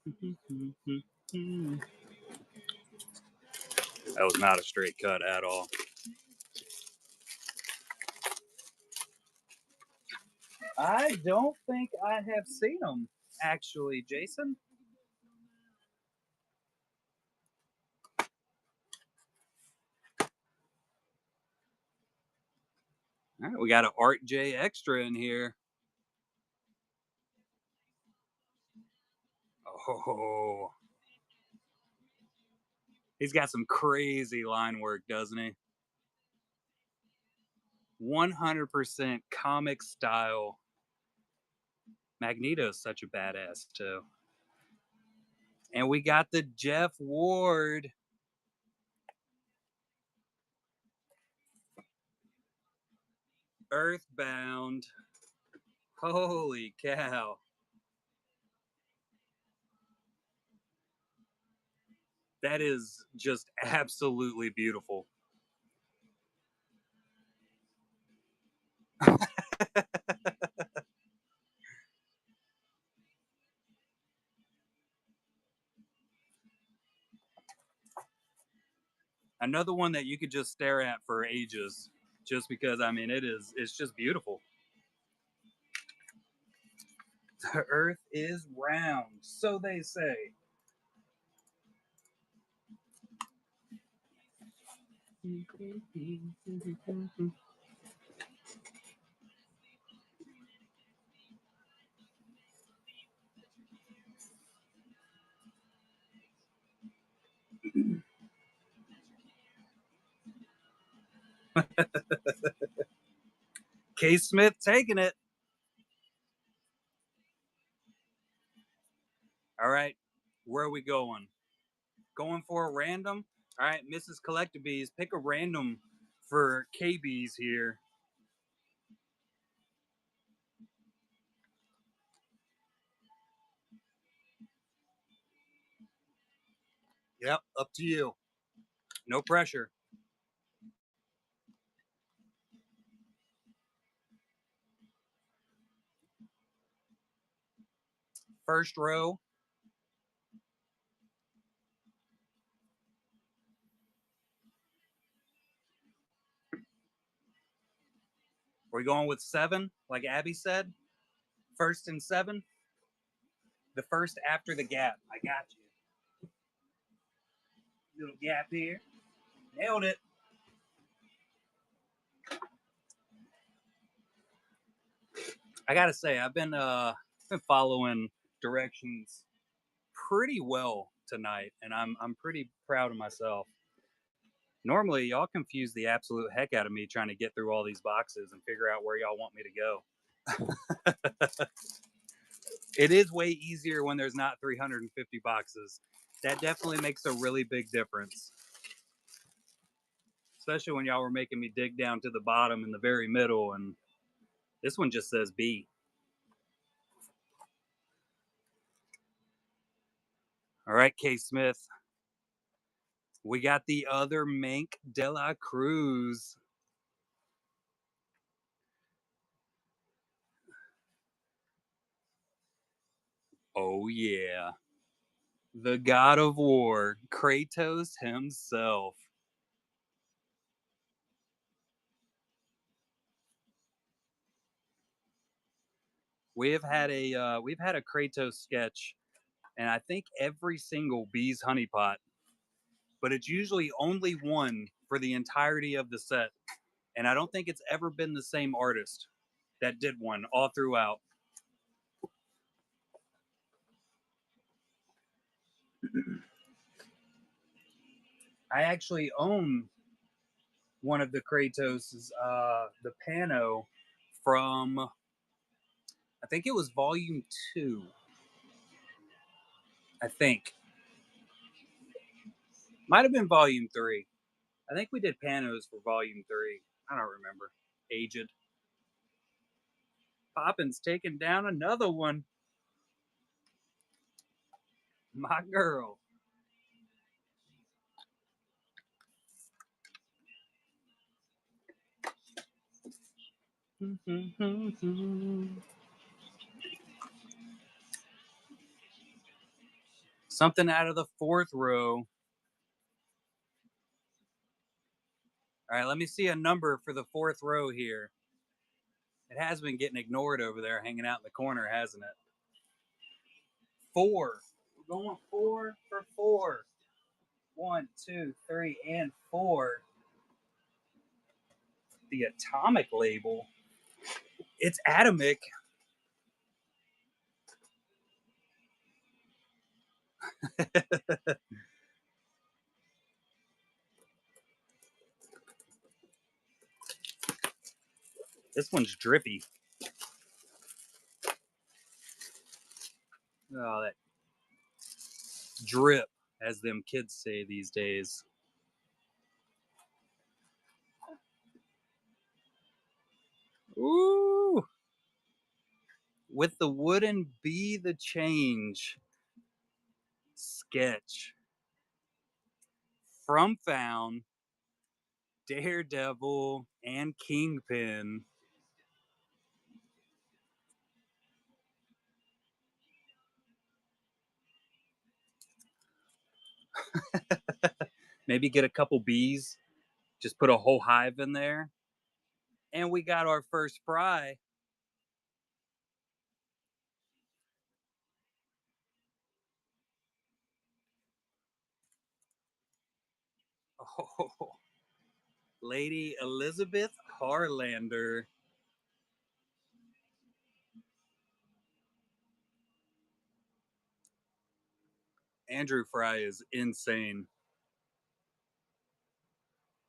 was not a straight cut at all. I don't think I have seen them, actually, Jason. All right, we got an Art J extra in here. Oh, he's got some crazy line work, doesn't he? 100% comic style. Magneto's such a badass too. And we got the Jeff Ward. Earthbound. Holy cow. That is just absolutely beautiful. Another one that you could just stare at for ages, just because, I mean, it's just beautiful. The earth is round, so they say. K. Smith taking it. All right, where are we going? Going for a random? All right, Mrs. Collectabees, pick a random for KBs here. Yep, up to you. No pressure. First row. We're going with 7, like Abby said. First and 7. The first after the gap. I got you. Little gap here. Nailed it. I gotta say, I've been following directions pretty well tonight, and I'm pretty proud of myself. Normally, y'all confuse the absolute heck out of me trying to get through all these boxes and figure out where y'all want me to go. It is way easier when there's not 350 boxes. That definitely makes a really big difference. Especially when y'all were making me dig down to the bottom in the very middle, and this one just says B. All right, K. Smith. We got the other Mank de la Cruz. Oh, yeah. The God of War, Kratos himself. We've had a Kratos sketch, and I think every single Bees Honeypot, but it's usually only one for the entirety of the set, and I don't think it's ever been the same artist that did one all throughout. I actually own one of the Kratos, the Pano from, I think it was Volume 2. I think. Might have been Volume 3. I think we did Panos for Volume 3. I don't remember. Aged. Poppin's taking down another one. My girl. Something out of the 4th row. All right, let me see a number for the 4th row here. It has been getting ignored over there, hanging out in the corner, hasn't it? 4. We're going 4 for 4. 1, 2, 3, and 4. The atomic label. It's atomic. This one's drippy. Oh, that drip, as them kids say these days. Ooh, with the wouldn't be the change sketch from Found, Daredevil, and Kingpin. Maybe get a couple bees, just put a whole hive in there, and we got our first fry. Oh, Lady Elizabeth Harlander. Andrew Fry is insane.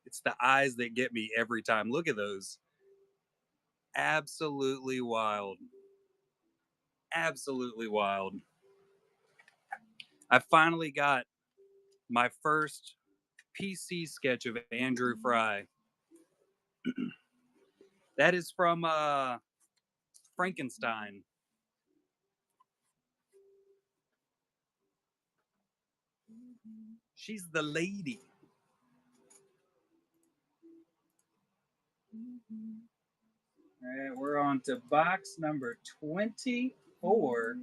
It's the eyes that get me every time. Look at those. Absolutely wild. Absolutely wild. I finally got my first PC sketch of Andrew Fry. That is from Frankenstein. She's the lady. All right, we're on to box number 24.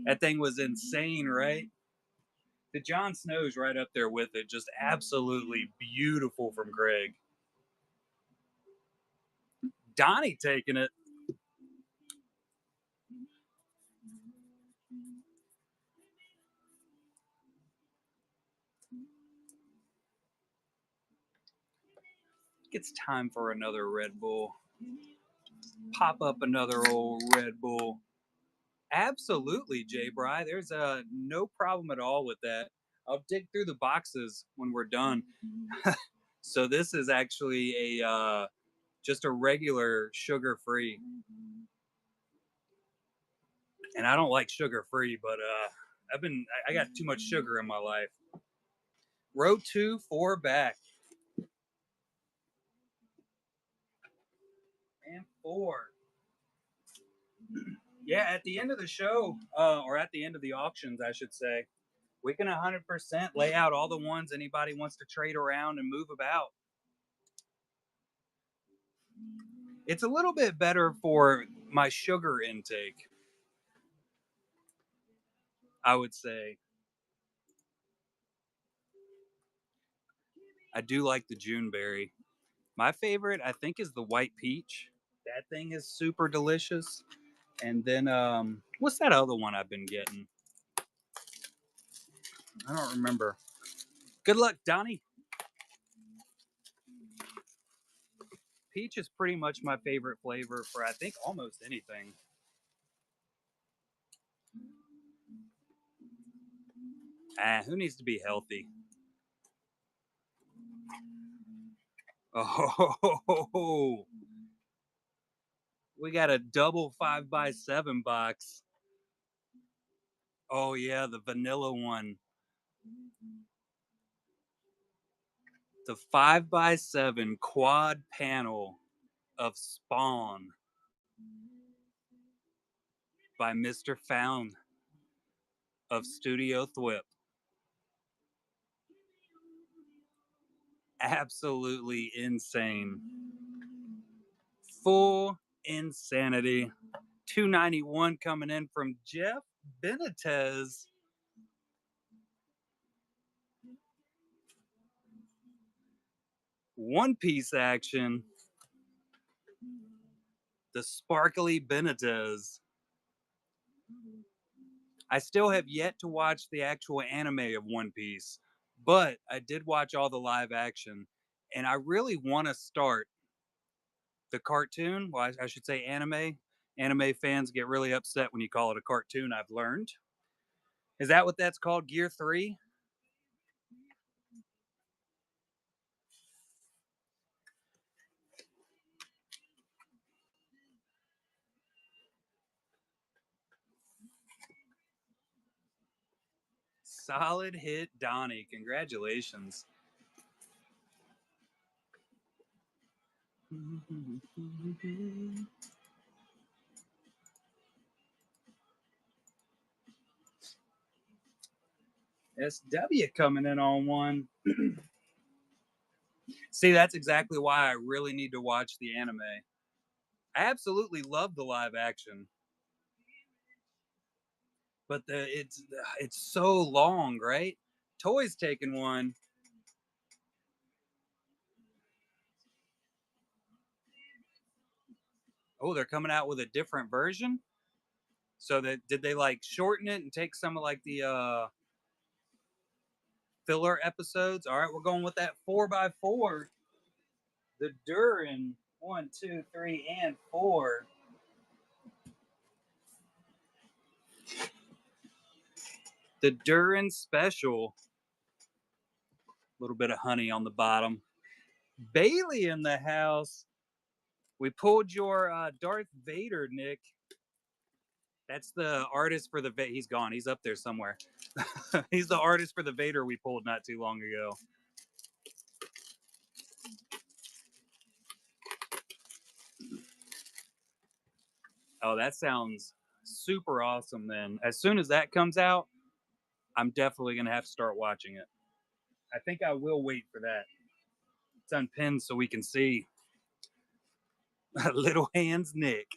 That thing was insane, right? The Jon Snow's right up there with it. Just absolutely beautiful from Greg. Donnie taking it. It's time for another Red Bull. Pop up another old Red Bull. Absolutely, Jay Bry. There's no problem at all with that. I'll dig through the boxes when we're done. So this is actually a just a regular sugar free, and I don't like sugar free, but I got too much sugar in my life. Row 2, 4 back, and 4. Yeah, at the end of the show, or at the end of the auctions, I should say, we can 100% lay out all the ones anybody wants to trade around and move about. It's a little bit better for my sugar intake, I would say. I do like the Juneberry. My favorite, I think, is the white peach. That thing is super delicious. And then, what's that other one I've been getting? I don't remember. Good luck, Donnie. Peach is pretty much my favorite flavor for, I think, almost anything. Who needs to be healthy? Oh, we got a double 5x7 box. Oh, yeah, the vanilla one. The 5x7 quad panel of Spawn by Mr. Found of Studio Thwip. Absolutely insane. Full insanity. 291 coming in from Jeff Benitez. One Piece action. The sparkly Benitez. I still have yet to watch the actual anime of One Piece, but I did watch all the live action, and I really want to start the cartoon. Well, I should say anime. Anime fans get really upset when you call it a cartoon, I've learned. Is that what that's called? Gear 3? Solid hit, Donnie. Congratulations. SW coming in on one. See, that's exactly why I really need to watch the anime. I absolutely love the live action, but it's so long, right? Toy's taking one. Oh, they're coming out with a different version. So that did they like shorten it and take some of like the filler episodes? All right, we're going with that 4x4. The Durin 1, 2, 3, and 4. The Durin special. A little bit of honey on the bottom. Bailey in the house. We pulled your Darth Vader, Nick. That's the artist for the he's gone. He's up there somewhere. He's the artist for the Vader we pulled not too long ago. Oh, that sounds super awesome then. As soon as that comes out, I'm definitely going to have to start watching it. I think I will wait for that. It's unpinned so we can see. Little Hands Nick.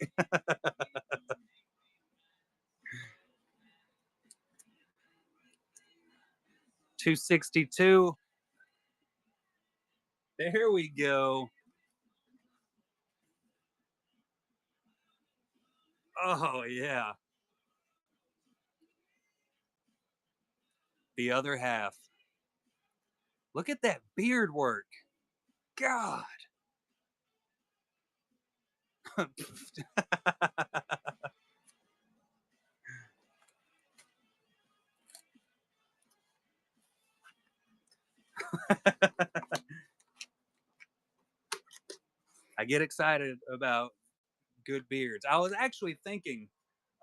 262. There we go. Oh, yeah. The other half. Look at that beard work. God. I get excited about good beards. I was actually thinking,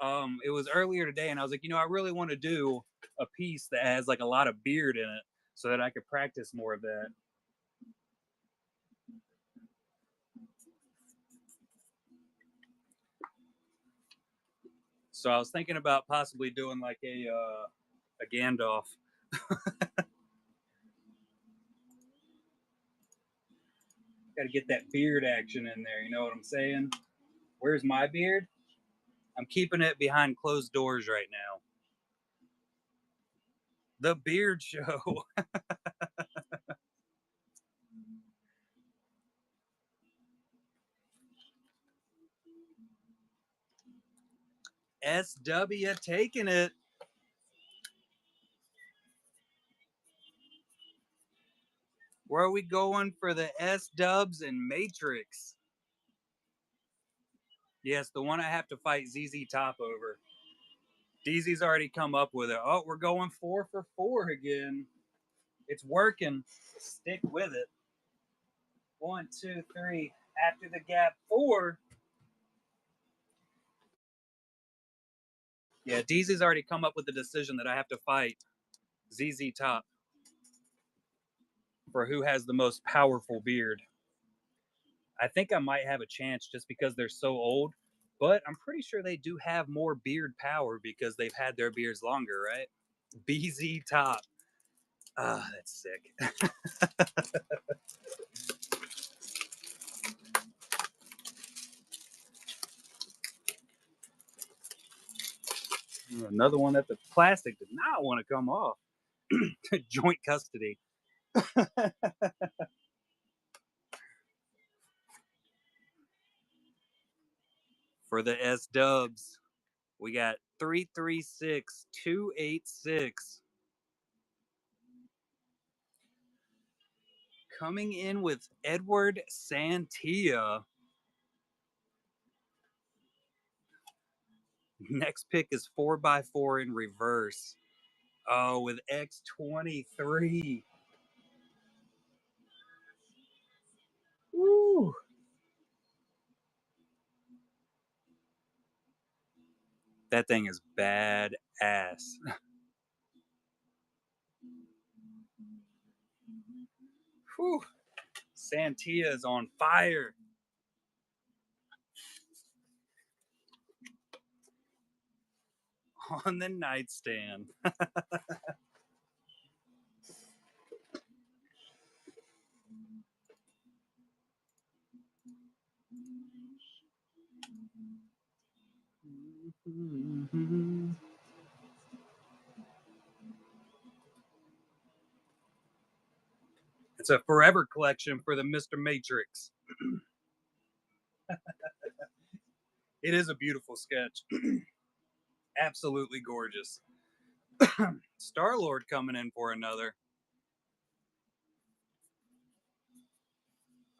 it was earlier today, and I was like, I really want to do a piece that has like a lot of beard in it so that I could practice more of that. So I was thinking about possibly doing like a Gandalf. Got to get that beard action in there. You know what I'm saying? Where's my beard? I'm keeping it behind closed doors right now. The Beard Show. SW taking it. Where are we going for the S Dubs and Matrix? Yes, the one I have to fight ZZ Top over. DZ's already come up with it. Oh, we're going 4 for 4 again. It's working. Stick with it. 1, 2, 3. After the gap, 4. Yeah, DZ's already come up with the decision that I have to fight ZZ Top for who has the most powerful beard. I think I might have a chance just because they're so old, but I'm pretty sure they do have more beard power because they've had their beards longer, right? BZ Top. Ah, that's sick. Another one that the plastic did not want to come off. Joint custody. For the S Dubs, we got 336286. Coming in with Edward Santia. Next pick is 4x4 in reverse. Oh, with X23. Woo. That thing is badass. Whew. Santia is on fire. On the nightstand. It's a forever collection for the Mr. Matrix. It is a beautiful sketch. Absolutely gorgeous. Star-Lord coming in for another.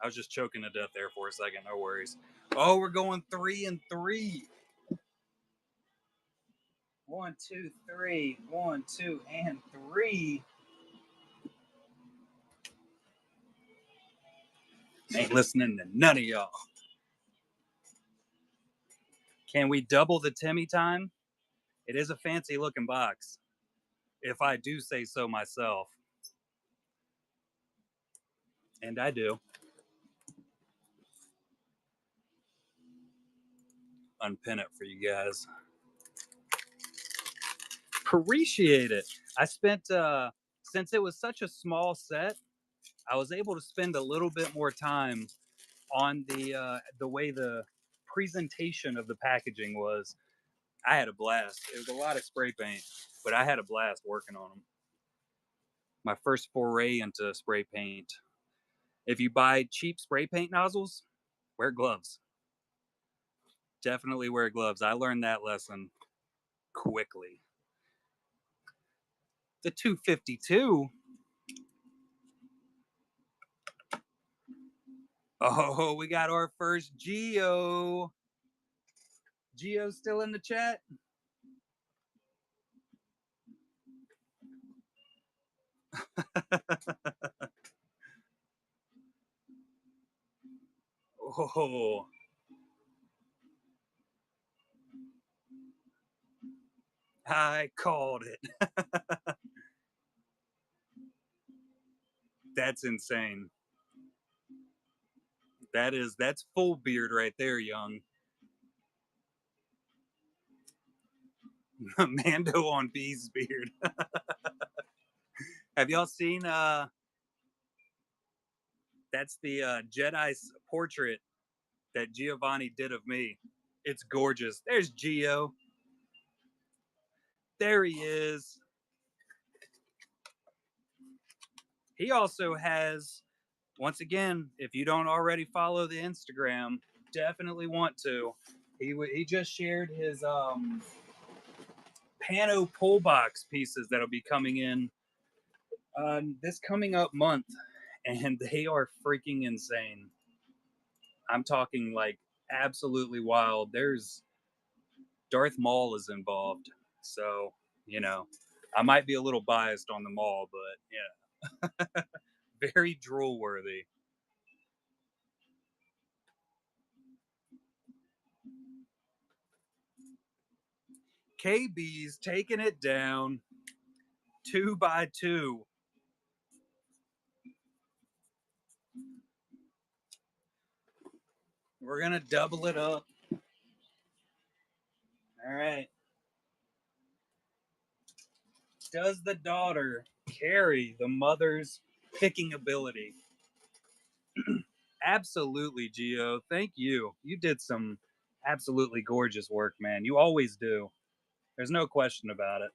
I was just choking to death there for a second. No worries. Oh, we're going 3 and 3. 1, 2, 3. 1, 2, and 3. Ain't listening to none of y'all. Can we double the Timmy time? It is a fancy looking box, if I do say so myself. And I do. Unpin it for you guys. Appreciate it. I spent, since it was such a small set, I was able to spend a little bit more time on the way the presentation of the packaging was. I had a blast. It was a lot of spray paint, but I had a blast working on them. My first foray into spray paint. If you buy cheap spray paint nozzles, wear gloves. Definitely wear gloves. I learned that lesson quickly. The 252. Oh, we got our first Geo. Geo's still in the chat? Oh. I called it. That's insane. That's full beard right there, young. Mando on B's beard. Have y'all seen that's the Jedi's portrait that Giovanni did of me. It's gorgeous. There's Geo. There he is. He also has, once again, if you don't already follow the Instagram, definitely want to. He just shared his Pano pull box pieces that'll be coming in this coming up month, and they are freaking insane. I'm talking like absolutely wild. There's Darth Maul is involved, so you know I might be a little biased on the Maul, but yeah, very drool worthy. KB's taking it down 2 by 2. We're gonna double it up. All right. Does the daughter carry the mother's picking ability? Absolutely, Geo. Thank you. You did some absolutely gorgeous work, man. You always do. There's no question about it.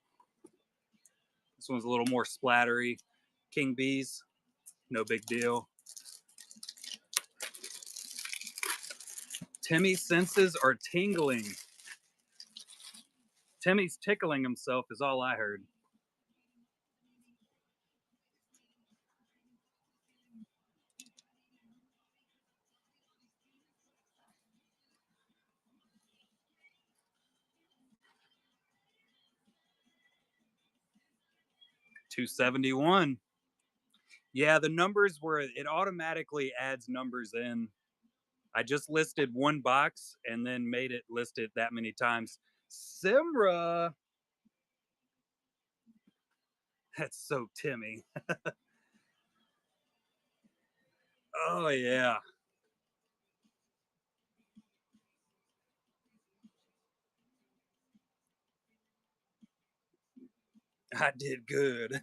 This one's a little more splattery. King Bees, no big deal. Timmy's senses are tingling. Timmy's tickling himself is all I heard. $271. Yeah, the numbers were, it automatically adds numbers in. I just listed one box and then made it listed that many times. Simra. That's so Timmy. Oh yeah. I did good.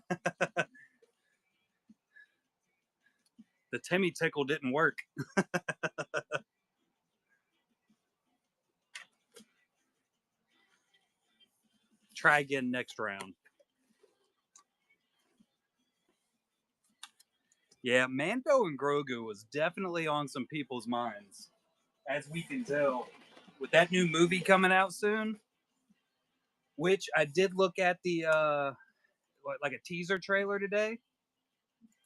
The Timmy tickle didn't work. Try again next round. Yeah, Mando and Grogu was definitely on some people's minds, as we can tell, with that new movie coming out soon. Which I did look at the like a teaser trailer today,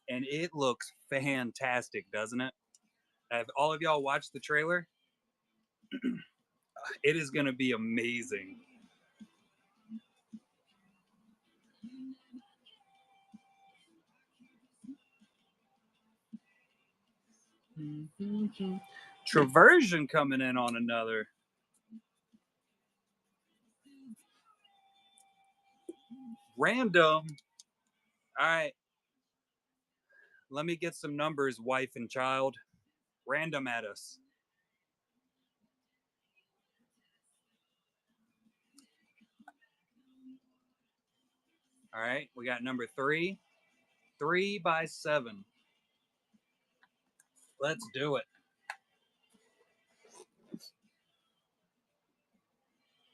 and it looks fantastic, doesn't it? Have all of y'all watched the trailer? It is going to be amazing. Traversion coming in on another. Random. All right, let me get some numbers, wife and child. Random at us. All right, we got number three. 3 by 7. Let's do it.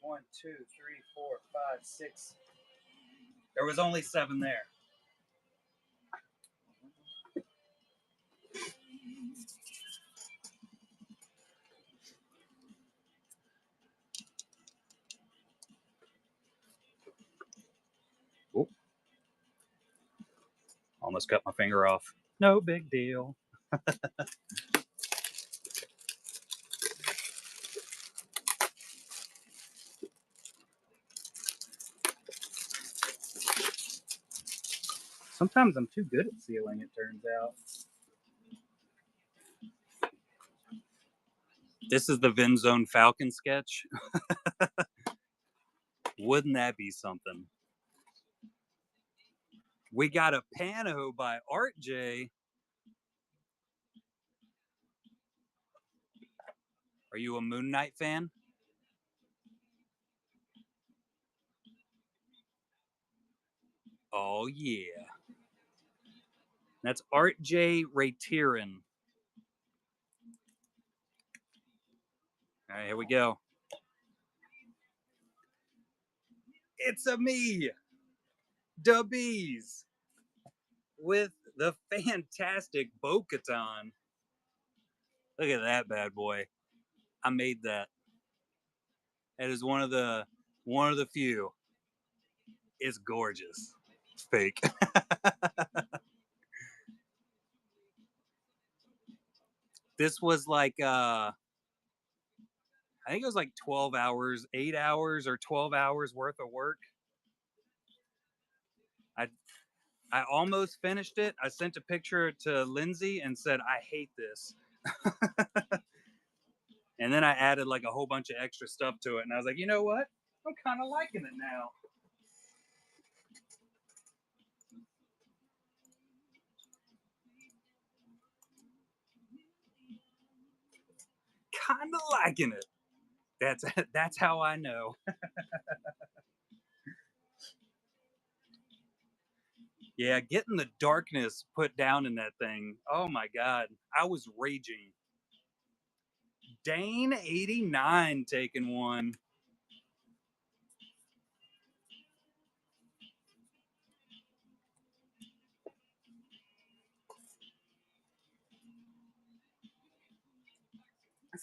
1, 2, 3, 4, 5, 6. There was only 7 there. Oop, almost cut my finger off. No big deal. Sometimes I'm too good at sealing, it turns out. This is the Vin Falcon sketch. Wouldn't that be something? We got a Pano by Art J. Are you a Moon Knight fan? Oh, yeah. That's Art J. Raytirin. All right, here we go. It's a me, Da Bees, with the fantastic Bo-Katan. Look at that bad boy. I made that. That is one of the few. It's gorgeous. It's fake. This was like I think it was like 12 hours, 8 hours or 12 hours worth of work. I I almost finished it. I sent a picture to Lindsay and said I hate this. And then I added like a whole bunch of extra stuff to it and I was like, "You know what? I'm kind of liking it now." Kind of liking it. That's that's how I know. Yeah, getting the darkness put down in that thing. Oh my god, I was raging. Dane 89 taking one.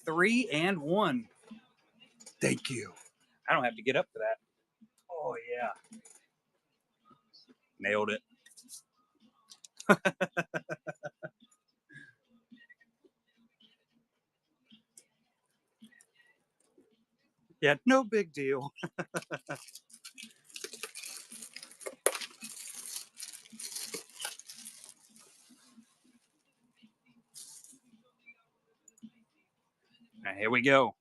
Three and one. Thank you. I don't have to get up for that. Oh yeah, nailed it. Yeah, no big deal. All right, here we go.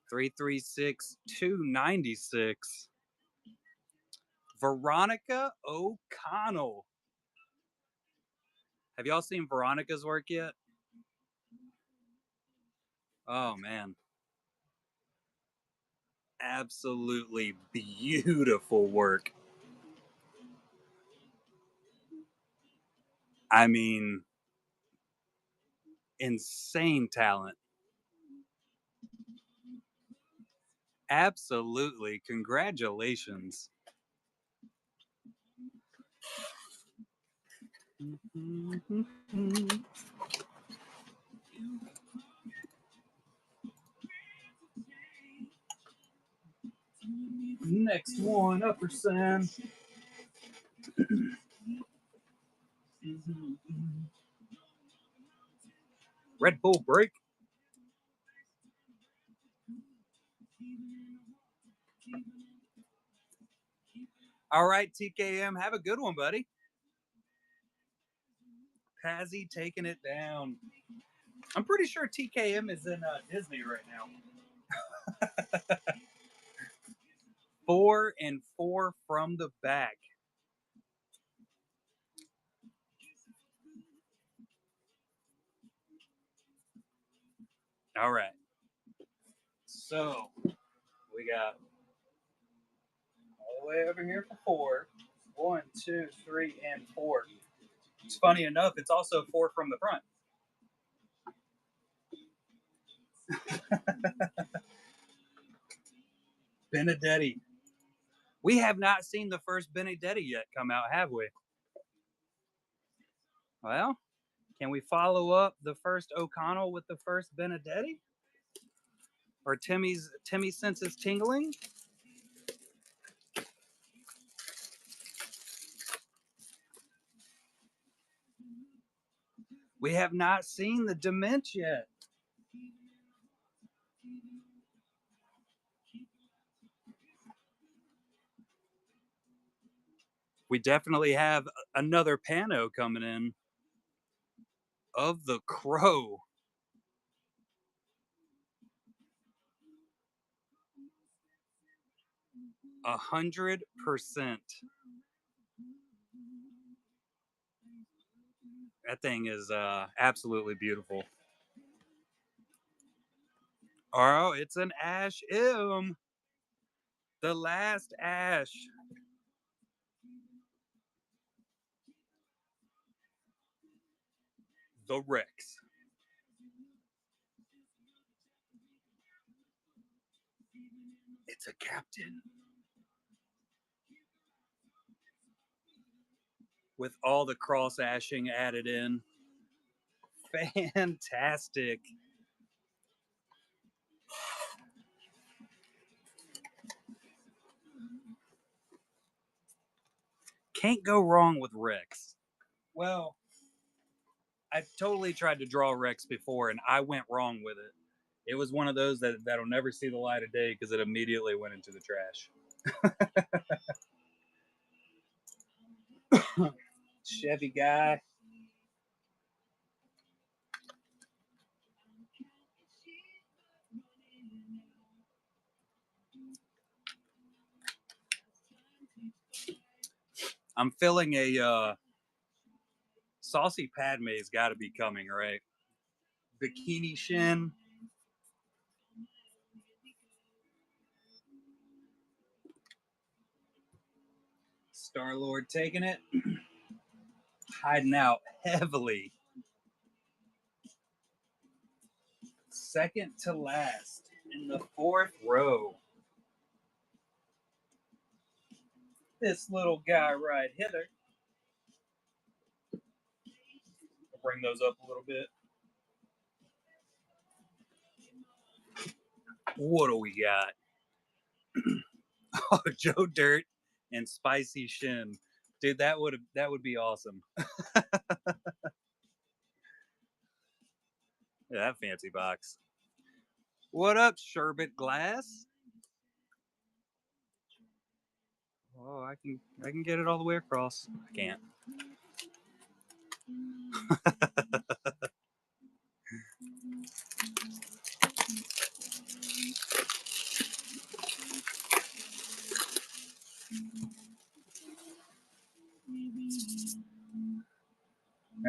336 296. Veronica O'Connell. Have y'all seen Veronica's work yet? Oh man, absolutely beautiful work. I mean, insane talent. Absolutely. Congratulations. Next one, upper Sam. Red Bull break. All right, TKM, have a good one, buddy. Pazzy taking it down. I'm pretty sure TKM is in Disney right now. 4-4 from the back. All right. So we got all the way over here for 4. 1, 2, 3, and 4. It's funny enough, it's also 4 from the front. Benedetti. We have not seen the first Benedetti yet come out, have we? Well, can we follow up the first O'Connell with the first Benedetti? Or Timmy senses tingling? We have not seen the Demence yet. We definitely have another Pano coming in of the Crow. 100%. That thing is absolutely beautiful. Oh, it's an Ash M. The last Ash. The Rex. It's a captain. With all the cross ashing added in. Fantastic. Can't go wrong with Rex. Well, I totally tried to draw Rex before and I went wrong with it. It was one of those that'll never see the light of day because it immediately went into the trash. Chevy guy. I'm feeling a saucy Padme's got to be coming, right? Bikini Shin. Star Lord taking it. Hiding out heavily. Second to last in the 4th row. This little guy right here. I'll bring those up a little bit. What do we got? Oh, Joe Dirt and Spicy Shin. Dude, that would be awesome. Yeah, that fancy box. What up, Sherbet Glass? Oh, I can get it all the way across. I can't.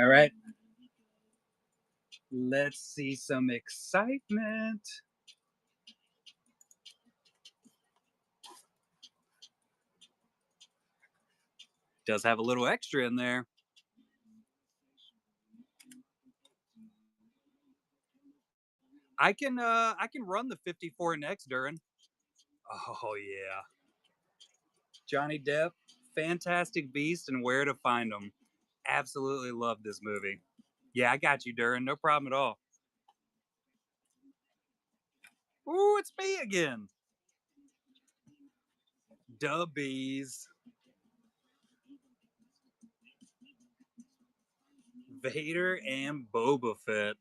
All right. Let's see some excitement. Does have a little extra in there. I can run the 54 next, Durin. Oh yeah. Johnny Depp, fantastic beast and where to find him. Absolutely love this movie. Yeah, I got you, Durin. No problem at all. Ooh, it's me again. Dubbies. Vader and Boba Fett.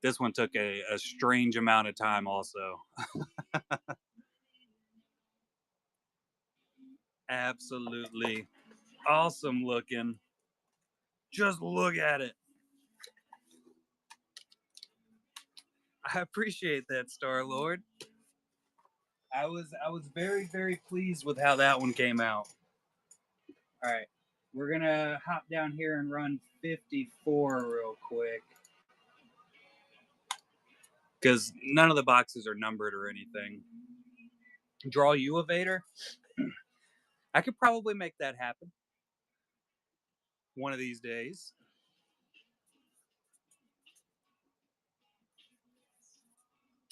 This one took a strange amount of time, also. Absolutely awesome looking. Just look at it. I appreciate that, Star Lord. I was very pleased with how that one came out. All right, we're gonna hop down here and run 54 real quick because none of the boxes are numbered or anything. Draw you a Vader. I could probably make that happen one of these days.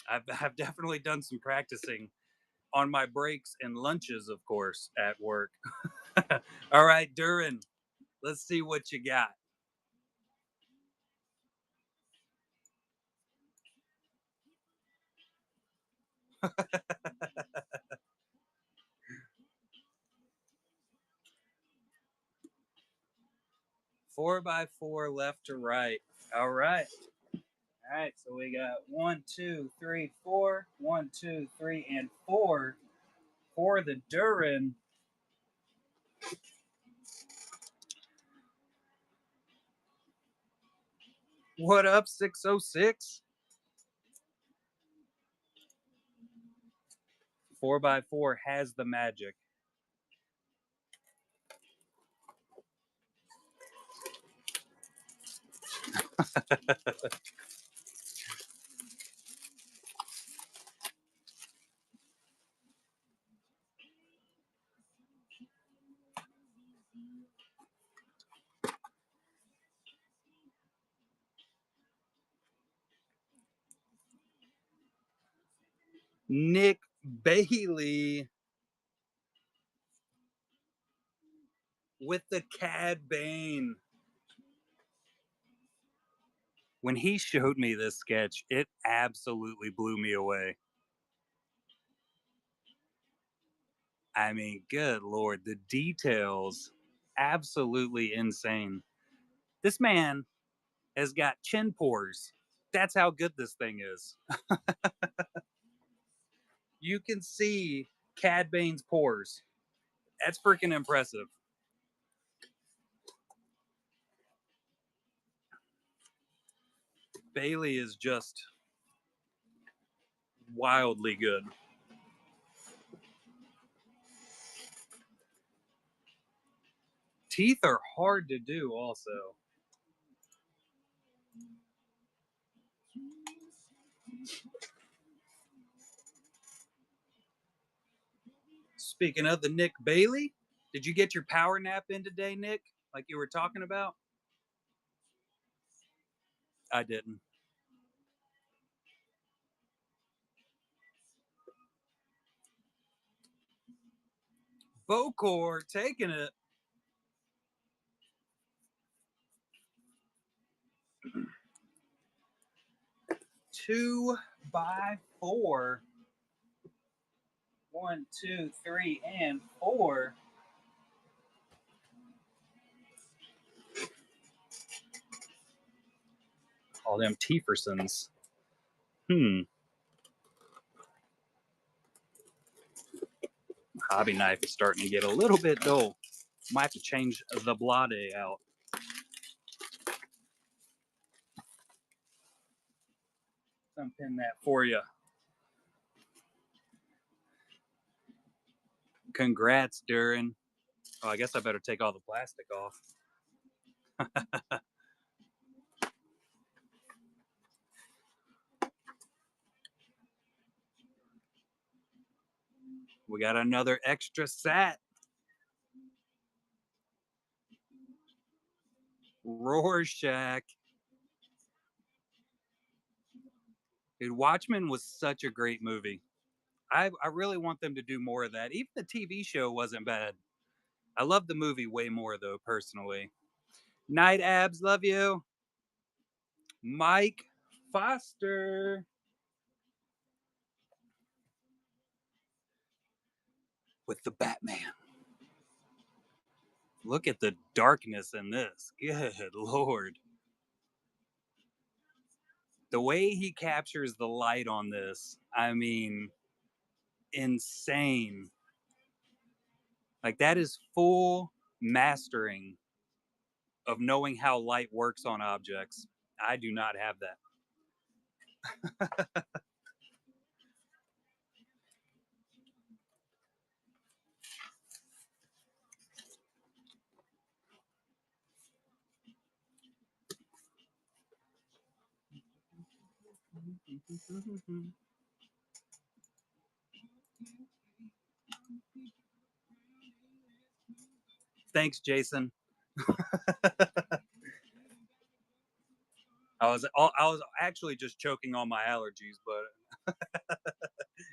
I've definitely done some practicing on my breaks and lunches, of course, at work. All right, Durin, let's see what you got. 4x4 left to right. All right. All right. So we got 1, 2, 3, 4. 1, 2, 3, and 4 for the Durin. What up, 606? 4x4 has the magic. Nick Bailey with the Cad Bane. When he showed me this sketch, it absolutely blew me away. I mean, good Lord, the details, absolutely insane. This man has got chin pores. That's how good this thing is. You can see Cad Bane's pores. That's freaking impressive. Bailey is just wildly good. Teeth are hard to do, also. Speaking of the Nick Bailey, did you get your power nap in today, Nick? Like you were talking about? I didn't. Bocor taking it. 2x4. 1, 2, 3, and 4. All them Tiefersons. Hobby knife is starting to get a little bit dull. Might have to change the blade out. Unpin that for you. Congrats, Durin. Oh, I guess I better take all the plastic off. We got another extra sat. Rorschach. Dude, Watchmen was such a great movie. I really want them to do more of that. Even the TV show wasn't bad. I love the movie way more, though, personally. Night Abs, love you. Mike Foster. With the Batman. Look at the darkness in this. Good Lord. The way he captures the light on this, I mean, insane. Like, that is full mastering of knowing how light works on objects. I do not have that. 'Thanks, Jason. I was actually just choking on my allergies, but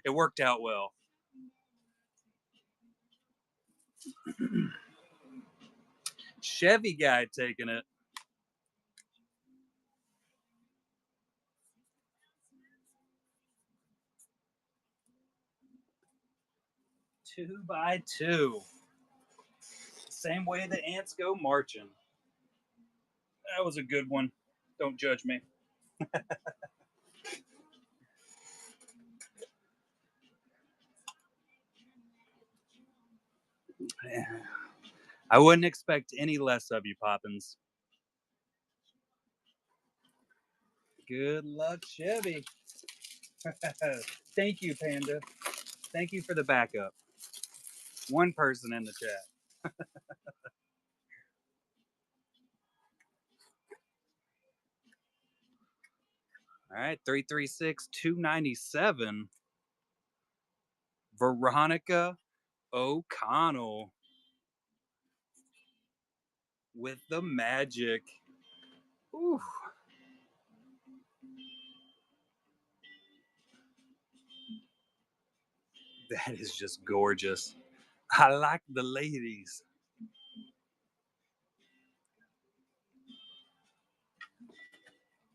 it worked out well. Chevy guy taking it. Two by two. Same way the ants go marching. That was a good one. Don't judge me. I wouldn't expect any less of you, Poppins. Good luck, Chevy. Thank you, Panda. Thank you for the backup. One person in the chat. All right, 336-297. Veronica O'Connell with the magic. Ooh. That is just gorgeous. I like the ladies.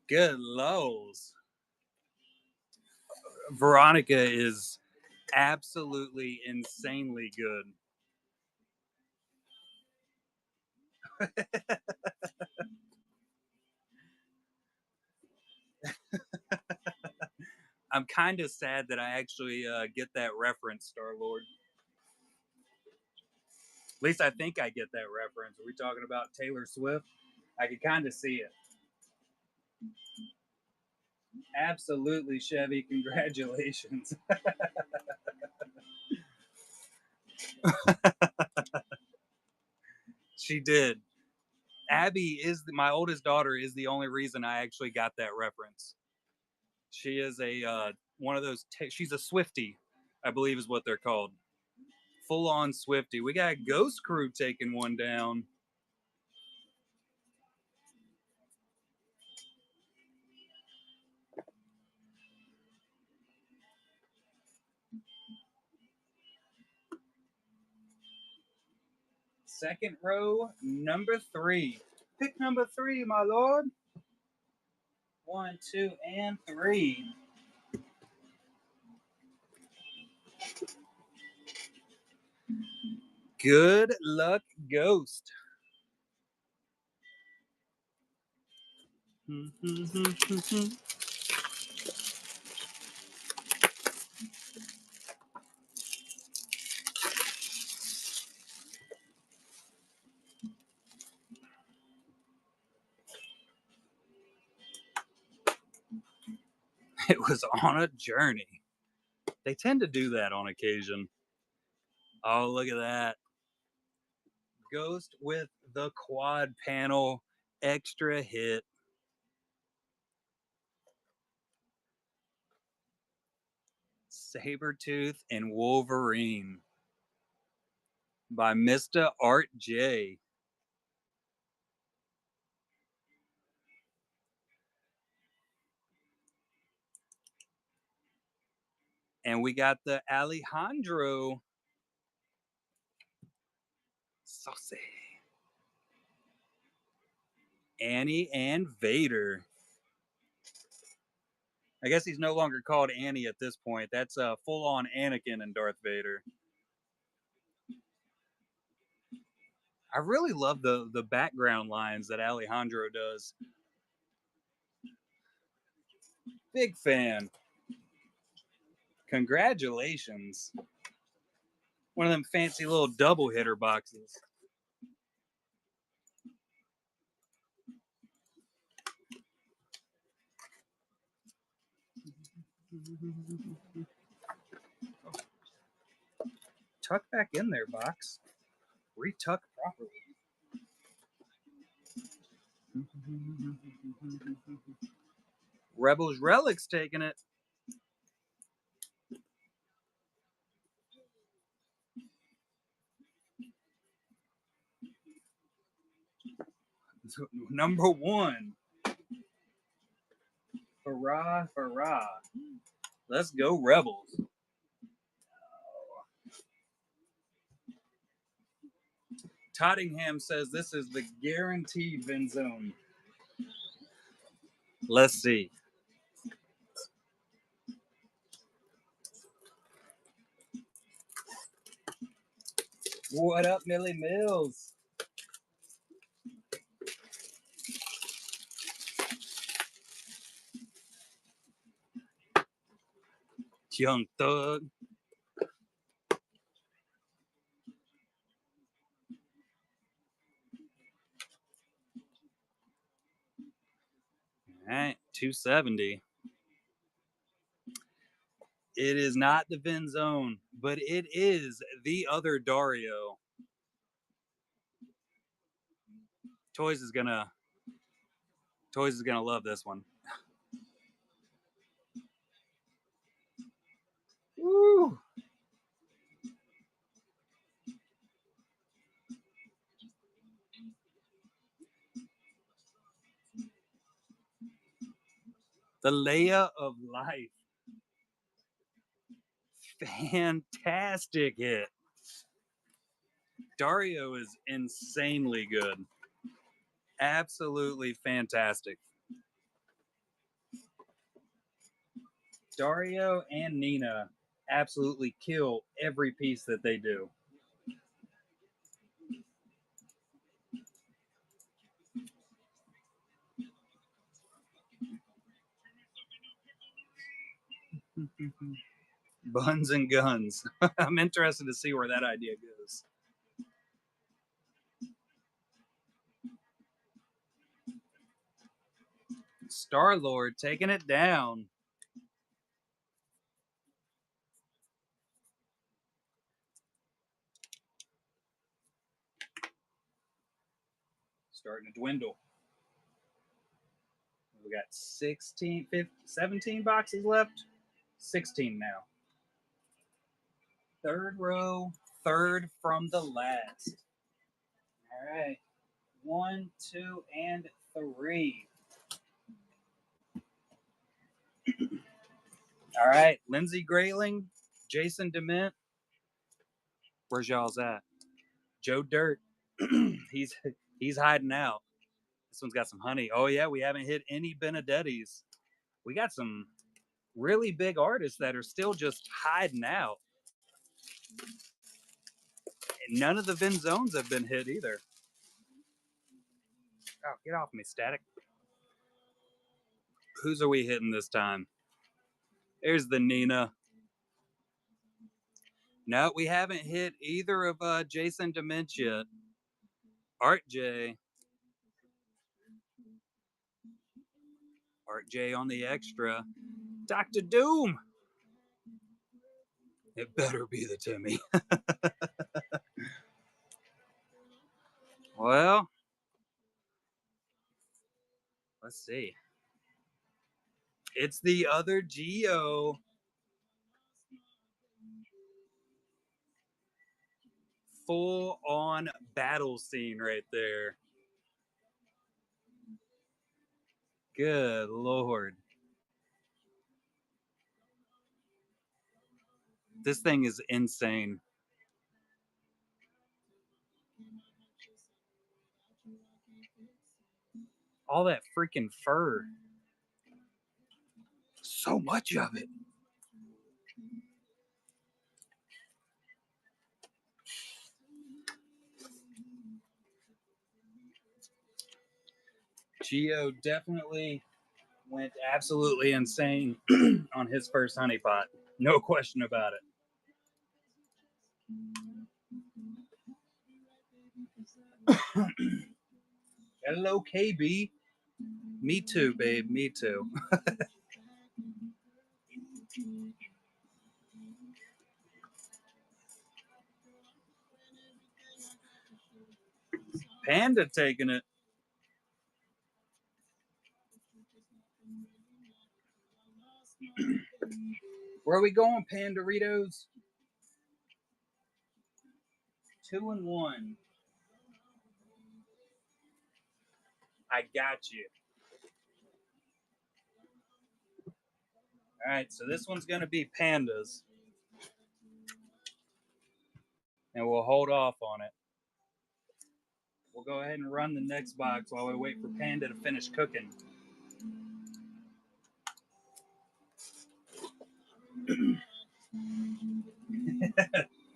Good lows. Veronica is absolutely insanely good. I'm kind of sad that I actually get that reference, Star-Lord. At least I think I get that reference. Are we talking about Taylor Swift? I can kind of see it. Absolutely, Chevy. Congratulations. She did. Abby is my oldest daughter. Is the only reason I actually got that reference. She is a one of those. She's a Swiftie, I believe is what they're called. Full on Swiftie. We got Ghost Crew taking one down. Second row, number 3. Pick number 3, my lord. 1, 2, and 3. Good luck, Ghost. It was on a journey. They tend to do that on occasion. Oh, look at that. Ghost with the quad panel extra hit. Sabretooth and Wolverine by Mr. Art J. And we got the Alejandro Sauce. Annie and Vader. I guess he's no longer called Annie at this point. That's full on Anakin and Darth Vader. I really love the background lines that Alejandro does. Big fan. Congratulations. One of them fancy little double hitter boxes. Tuck back in there, box. Retuck properly. Rebels Relics taking it. Number one. Hurrah, hurrah. Let's go, Rebels. Tottingham says this is the guaranteed Vin Zone. Let's see. What up, Millie Mills? Young Thug. All right, 270. It is not the Vin Zone, but it is the other Dario. Toys is gonna love this one. Woo! The Leia of Life. Fantastic hit. Dario is insanely good. Absolutely fantastic. Dario and Nina absolutely kill every piece that they do. Buns and guns. I'm interested to see where that idea goes. Star-Lord taking it down. Starting to dwindle. We got 16, 15, 17 boxes left. 16 now. Third row, third from the last. All right. 1, 2, and 3. All right. Lindsey Grayling, Jason DeMint. Where's y'all's at? Joe Dirt. he's hiding out. This one's got some honey. Oh yeah, we haven't hit any Benedettis. We got some really big artists that are still just hiding out. And none of the Vin Zones have been hit either. Oh, get off me, Static. Whose are we hitting this time? There's the Nina. No, we haven't hit either of Jason DeMint yet. Art J. Art J on the extra. Dr. Doom. It better be the Timmy. Well, let's see. It's the other Geo. Full on battle scene right there. Good Lord. This thing is insane. All that freaking fur. So much of it. Geo definitely went absolutely insane on his first honeypot. No question about it. Hello, KB. Me too, babe. Me too. Panda taking it. Where are we going, Pandoritos? 2-1. I got you. All right, so this one's going to be pandas. And we'll hold off on it. We'll go ahead and run the next box while we wait for Panda to finish cooking.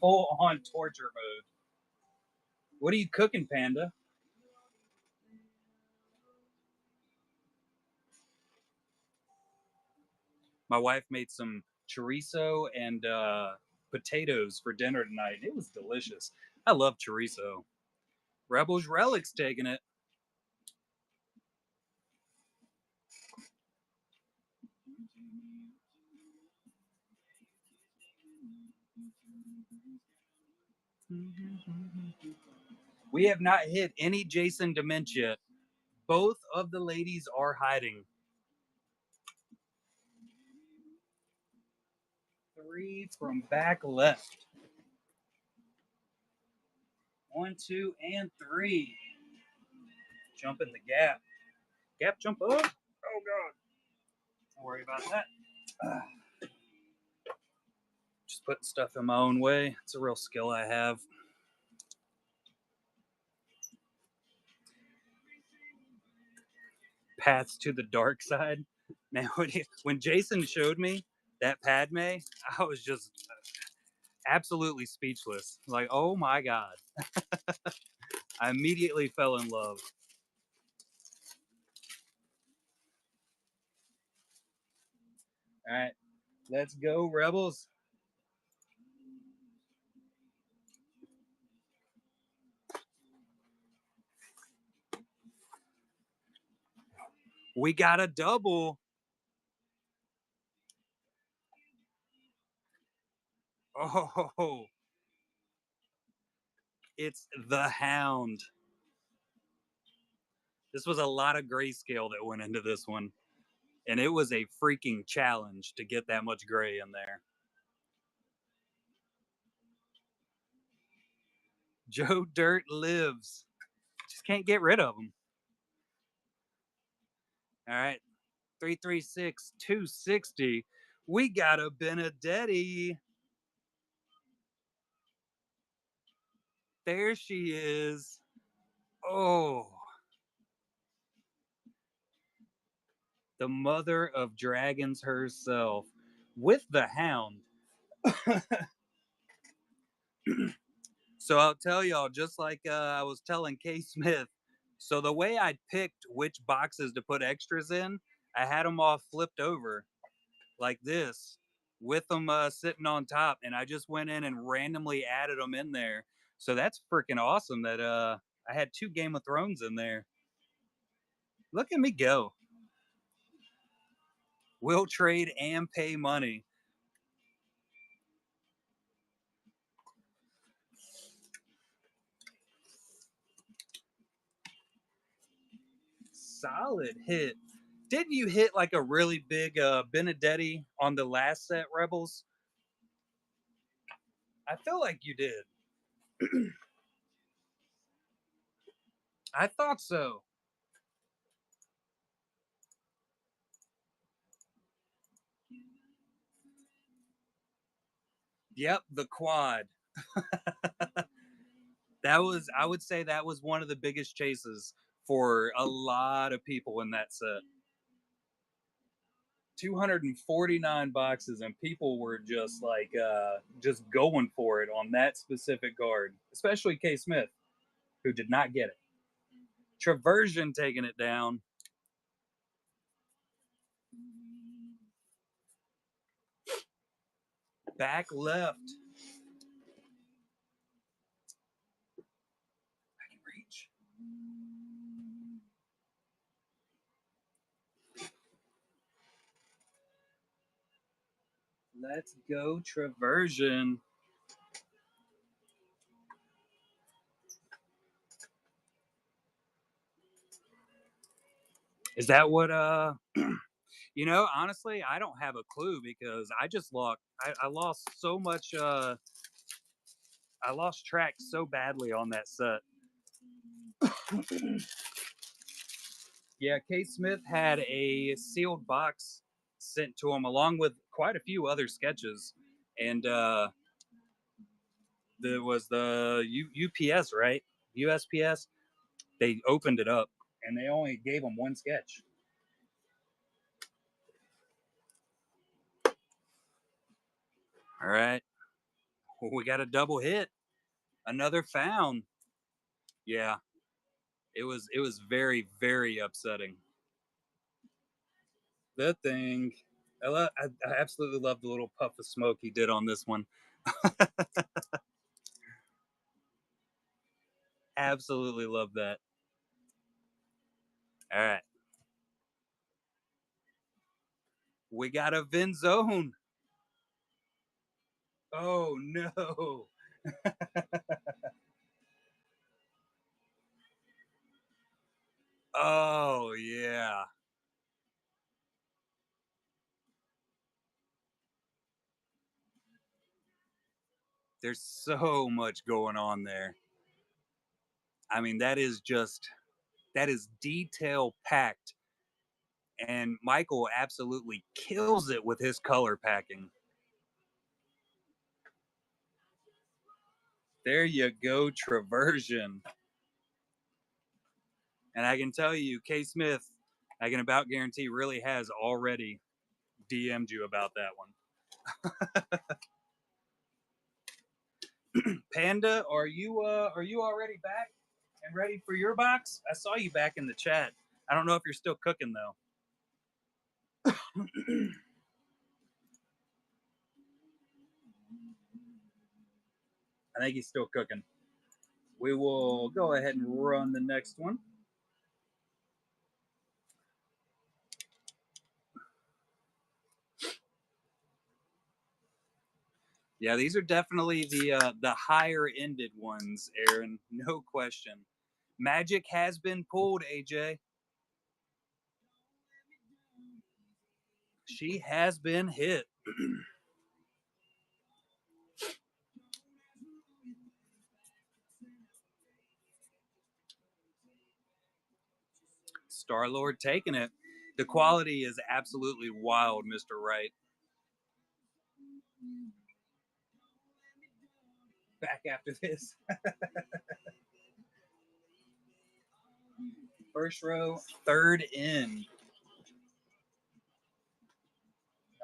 Full on torture mode. What are you cooking, Panda? My wife made some chorizo and potatoes for dinner tonight. It was delicious. I love chorizo. Rebels Relics taking it. We have not hit any Jason Dementia. Both of the ladies are hiding. 3 from back left. 1, 2, and 3. Jump in the gap. Gap jump up. Oh, God. Don't worry about that. Just putting stuff in my own way. It's a real skill I have. Paths to the dark side. Man, when Jason showed me that Padme, I was just absolutely speechless. Like, oh my God. I immediately fell in love. All right, let's go, Rebels. We got a double. Oh, it's the Hound. This was a lot of grayscale that went into this one. And it was a freaking challenge to get that much gray in there. Joe Dirt lives. Just can't get rid of him. All right. 336, 260. We got a Benedetti. There she is. Oh. The mother of dragons herself with the Hound. So I'll tell y'all, just like I was telling K Smith, so the way I picked which boxes to put extras in, I had them all flipped over like this with them sitting on top, and I just went in and randomly added them in there. So that's freaking awesome that I had 2 Game of Thrones in there. Look at me go. Will trade and pay money. solid hit. Didn't you hit like a really big Benedetti on the last set, Rebels? I feel like you did. I thought so. Yep, the quad. That was, I would say that was one of the biggest chases for a lot of people in that set. 249 boxes, and people were just going for it on that specific guard, especially K Smith, who did not get it. Traversion taking it down. Back left. I can reach. Let's go Traversion. Is that what you know, honestly, I don't have a clue because I just lost I lost so much I lost track so badly on that set. Yeah, Kate Smith had a sealed box sent to him along with quite a few other sketches. And there was the UPS, right? USPS. They opened it up and they only gave him one sketch. All right. Well, we got a double hit. Another found. Yeah. It was very, very upsetting. The thing. I absolutely love the little puff of smoke he did on this one. Absolutely love that. All right. We got a Venzone. Oh no. Oh yeah. There's so much going on there. I mean, that is detail packed. And Michael absolutely kills it with his color packing. There you go, Traversion. And I can tell you, K Smith, I can about guarantee, really has already DM'd you about that one. Panda, are you already back and ready for your box? I saw you back in the chat. I don't know if you're still cooking though. I think he's still cooking. We will go ahead and run the next one. Yeah, these are definitely the higher ended ones, Aaron. No question. Magic has been pulled, AJ. She has been hit. Star Lord taking it. The quality is absolutely wild, Mr. Wright. Back after this. First row, third in.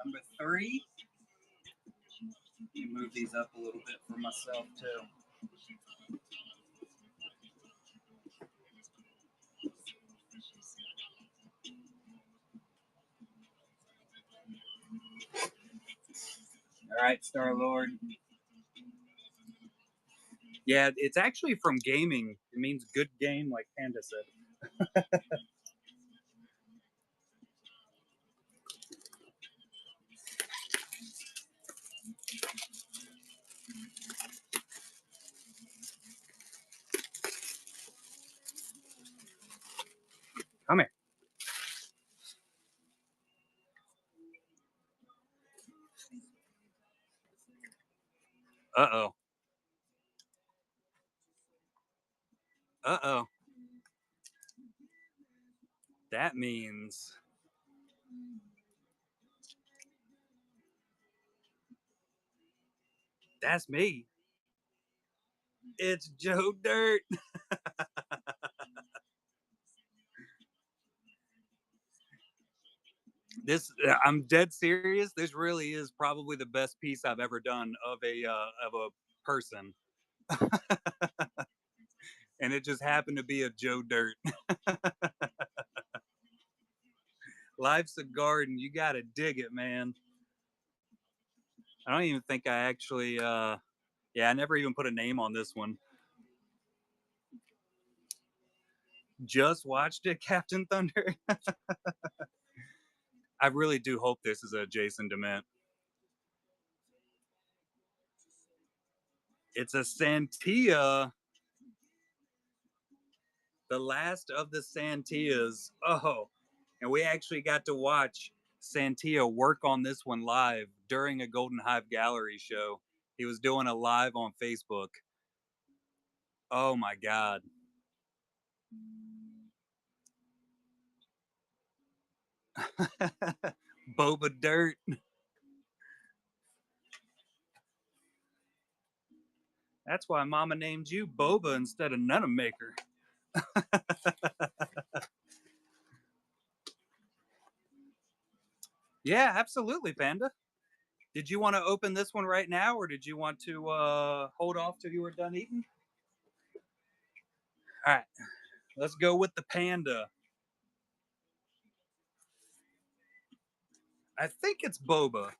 Number 3. Let me move these up a little bit for myself, too. All right, Star Lord. Yeah, it's actually from gaming. It means good game, like Panda said. Come here. Uh-oh. Uh-oh. That means that's me. It's Joe Dirt. This I'm dead serious. This really is probably the best piece I've ever done of a person, and it just happened to be a Joe Dirt. Life's a garden. You gotta dig it, man. I don't even think I actually. Yeah, I never even put a name on this one. Just watched it, Captain Thunder. I really do hope this is a Jason Dement. It's a Santia, the last of the Santias. Oh, and we actually got to watch Santia work on this one live during a Golden Hive Gallery show. He was doing a live on Facebook. Oh my God. Boba Dirt. That's why Mama named you Boba instead of Nunamaker. Yeah, absolutely, Panda. Did you want to open this one right now, or did you want to hold off till you were done eating? All right, let's go with the Panda. I think it's Boba.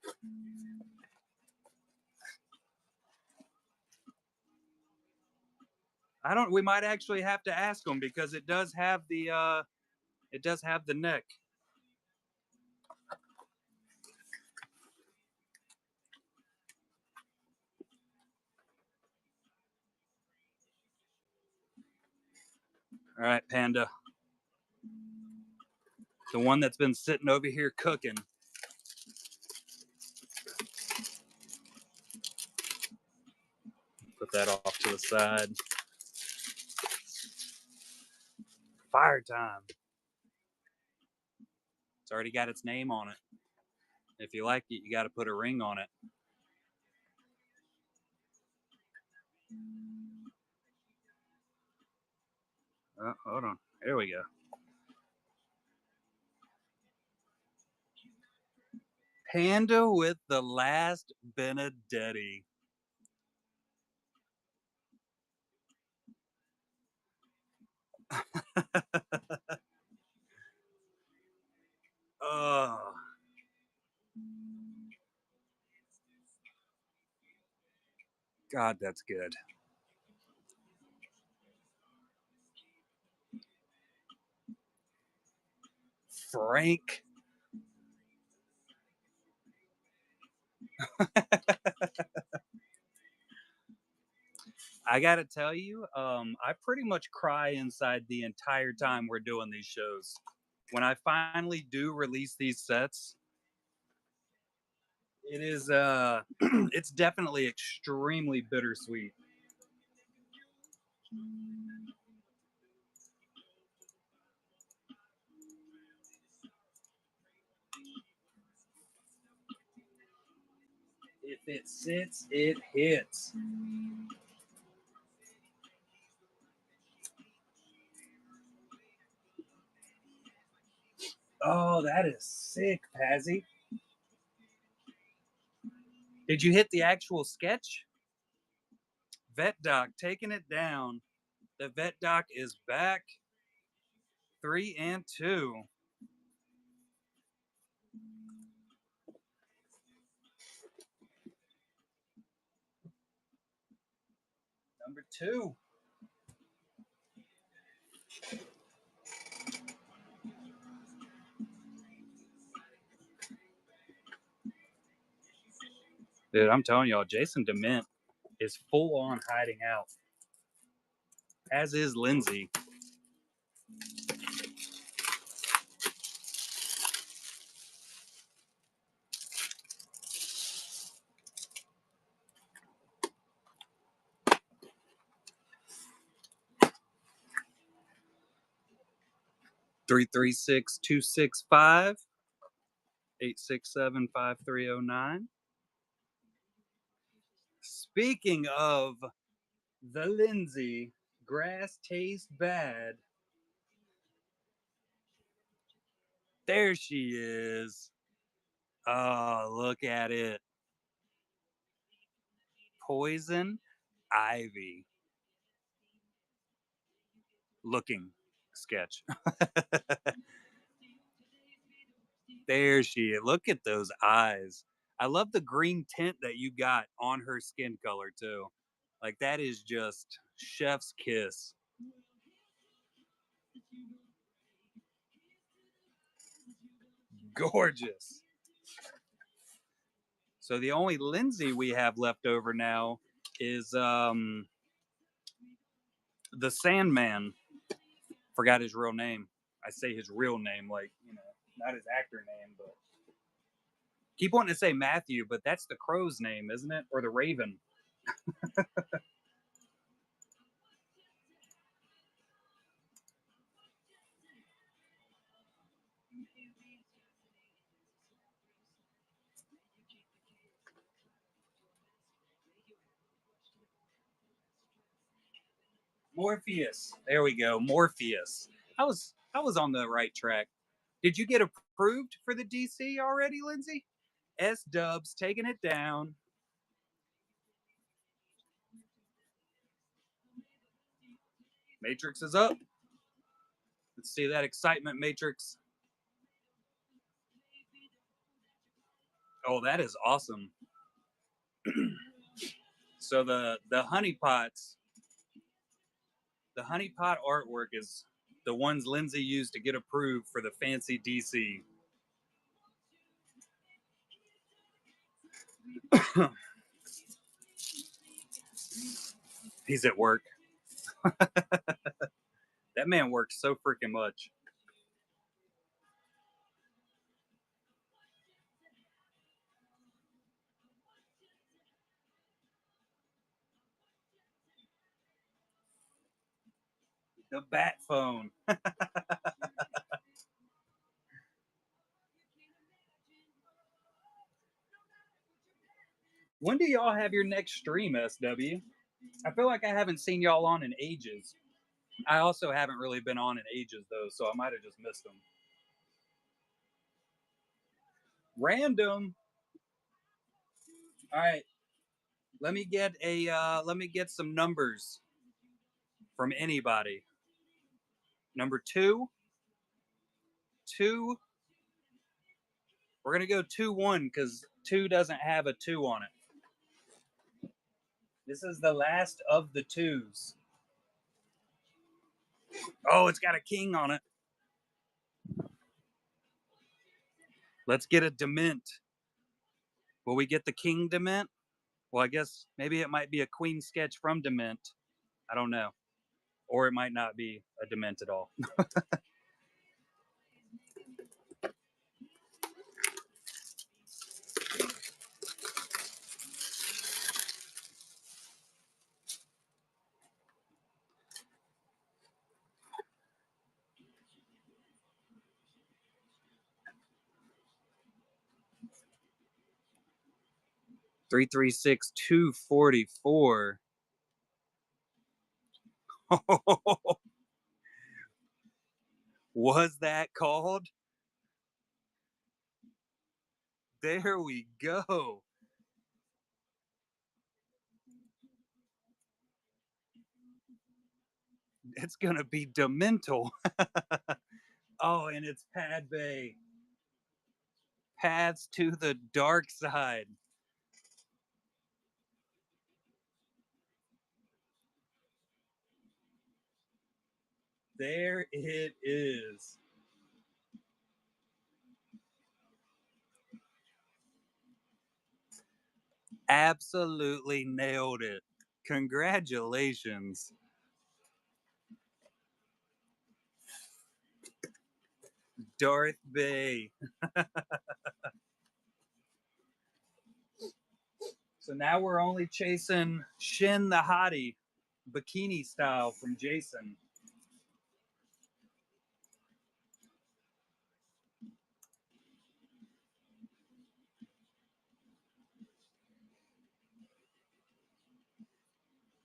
I don't. We might actually have to ask him because it does have the neck. All right, Panda. The one that's been sitting over here cooking. Put that off to the side. Fire time. It's already got its name on it. If you like it, you got to put a ring on it. Oh, hold on. There we go. Panda with the last Benedetti. Oh, God, that's good. Frank. I gotta tell you, I pretty much cry inside the entire time we're doing these shows. When I finally do release these sets, it is it's definitely extremely bittersweet. If it sits, it hits. Oh, that is sick, Pazzy. Did you hit the actual sketch? Vet Doc taking it down. The Vet Doc is back. 3-2. Number 2. Dude, I'm telling y'all, Jason Dement is full on hiding out, as is Lindsay. 336-265-867-5309. Speaking of the Lindsay, grass tastes bad. There she is. Oh, look at it. Poison ivy. Looking sketch. There she is. Look at those eyes. I love the green tint that you got on her skin color too. Like that is just chef's kiss. Gorgeous. So the only Lindsay we have left over now is the Sandman. Forgot his real name. I say his real name, like, you know, not his actor name, but keep wanting to say Matthew, but that's the crow's name, isn't it? Or the raven. Morpheus. There we go. Morpheus. I was on the right track. Did you get approved for the DC already, Lindsay? S Dubs taking it down. Matrix is up. Let's see that excitement, Matrix. Oh, that is awesome. So the honeypots, the honeypot artwork is the ones Lindsay used to get approved for the fancy DC. He's at work. That man works so freaking much. The bat phone. When do y'all have your next stream, SW? I feel like I haven't seen y'all on in ages. I also haven't really been on in ages though, so I might have just missed them. Random. All right, let me get some numbers from anybody. Number two, two. We're gonna go 2-1 because two doesn't have a two on it. This is the last of the twos. Oh, it's got a king on it. Let's get a dement. Will we get the king dement? Well, I guess maybe it might be a queen sketch from dement. I don't know. Or it might not be a dement at all. 336-244. Was that called? There we go. It's gonna be demental. Oh, and it's Pad Bay. Paths to the dark side. There it is. Absolutely nailed it. Congratulations. Darth Bay. So now we're only chasing Shin the Hottie, bikini style from Jason.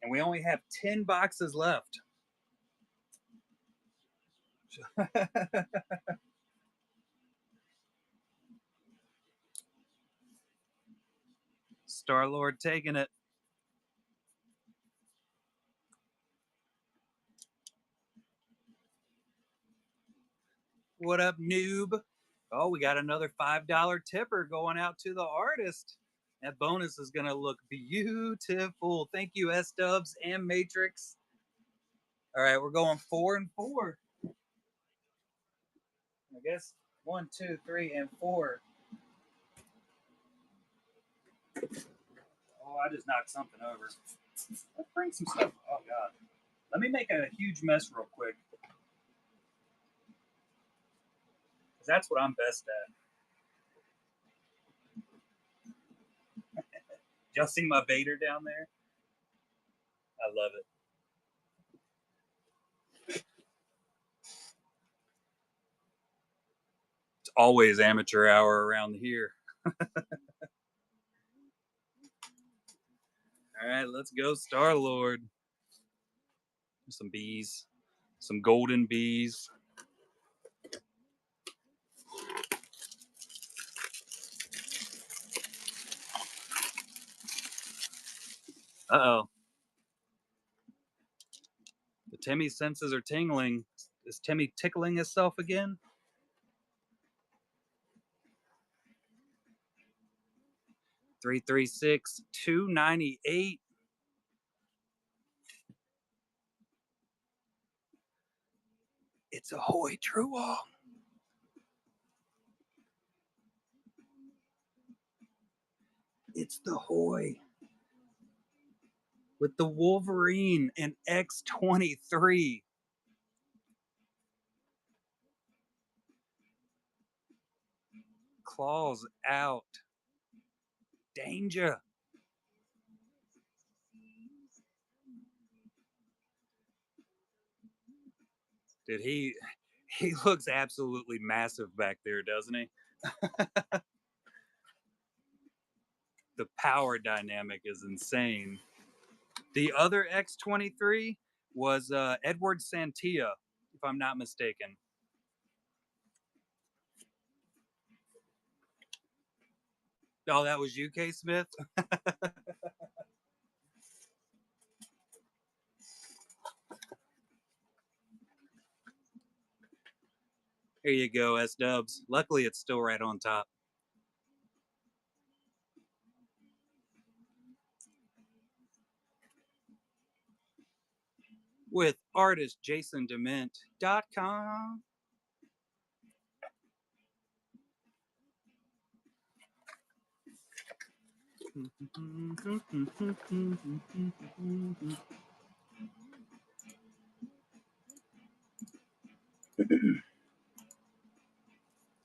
And we only have 10 boxes left. Star-Lord taking it. What up, noob? Oh, we got another $5 tipper going out to the artist. That bonus is going to look beautiful. Thank you, S-Dubs and Matrix. All right, we're going 4 and 4. I guess 1, 2, 3, and 4. Oh, I just knocked something over. Let's bring some stuff. Oh, God. Let me make a huge mess real quick. Because that's what I'm best at. Y'all see my Vader down there? I love it. It's always amateur hour around here. All right, let's go, Star-Lord. Some bees. Some golden bees. Uh-oh. The Timmy senses are tingling. Is Timmy tickling himself again? $336, $298. It's a Hoy Truwall. It's the Hoy with the Wolverine and X-23. Claws out. Danger. Dude, he looks absolutely massive back there, doesn't he? The power dynamic is insane. The other X-23 was Edward Santilla, if I'm not mistaken. Oh, that was you, K. Smith? Here you go, S-Dubs. Luckily, it's still right on top. With artistjasondement.com.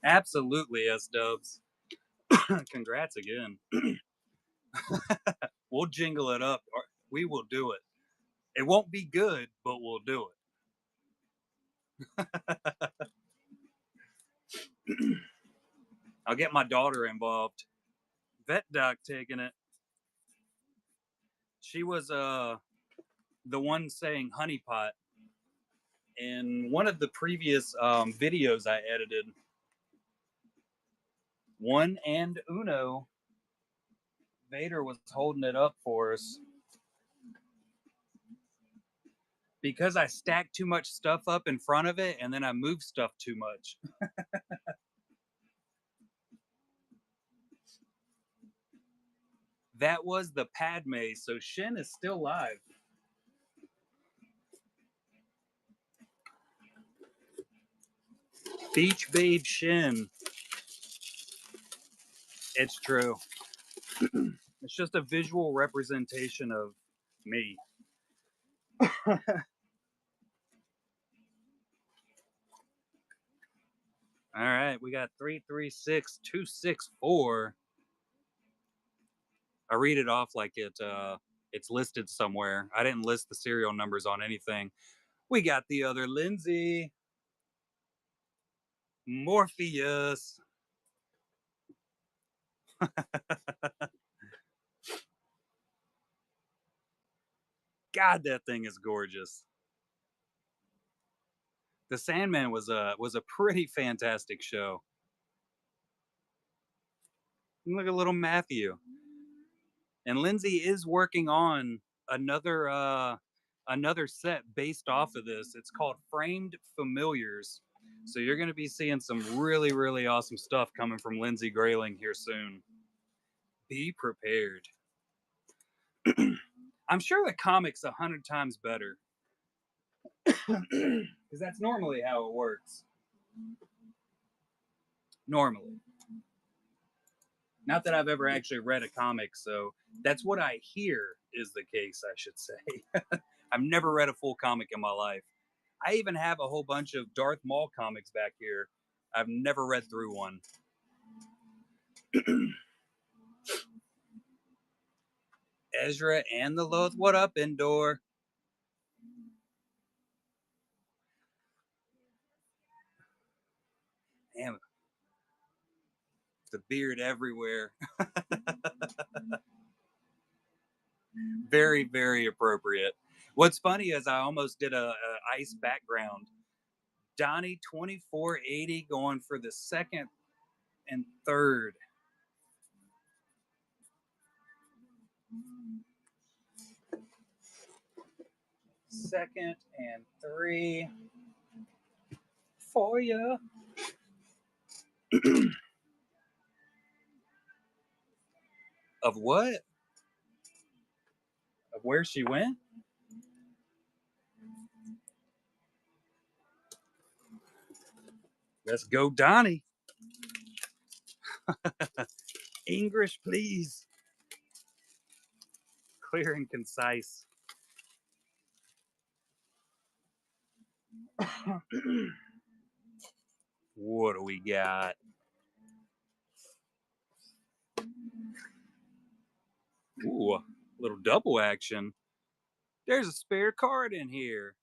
Absolutely, S-Dubs. Congrats again. We'll jingle it up. We will do it. It won't be good, but we'll do it. I'll get my daughter involved. Vet Doc taking it. She was the one saying Honeypot in one of the previous videos I edited. One and Uno. Vader was holding it up for us. Because I stacked too much stuff up in front of it and then I moved stuff too much. That was the Padme, so Shin is still live. Beach Babe Shin. It's true. It's just a visual representation of me. All right, we got 336264. I read it off like it's listed somewhere. I didn't list the serial numbers on anything. We got the other Lindsay. Morpheus. God, that thing is gorgeous. The Sandman was a pretty fantastic show. Look at little Matthew. And Lindsay is working on another another set based off of this. It's called Framed Familiars. So you're going to be seeing some really really awesome stuff coming from Lindsay Grayling here soon. Be prepared. I'm sure the comic's 100 times better because that's normally how it works. Normally, not that I've ever actually read a comic, so that's what I hear is the case, I should say. I've never read a full comic in my life. I even have a whole bunch of Darth Maul comics back here. I've never read through one. Ezra and the Loth, what up, Endor? Damn, the beard everywhere. Very, very appropriate. What's funny is I almost did a ice background. Donnie 2480 going for the second and third. Second and 3 for you. Of what? Of where she went? Let's go, Donnie. English, please. Clear and concise. What do we got? Ooh, a little double action. There's a spare card in here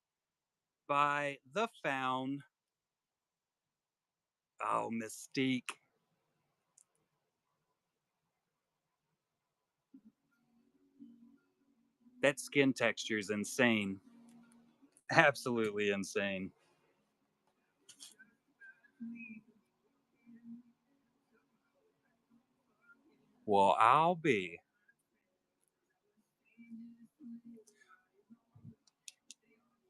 by The Found. Oh, Mystique. That skin texture is insane. Absolutely insane. Well, I'll be.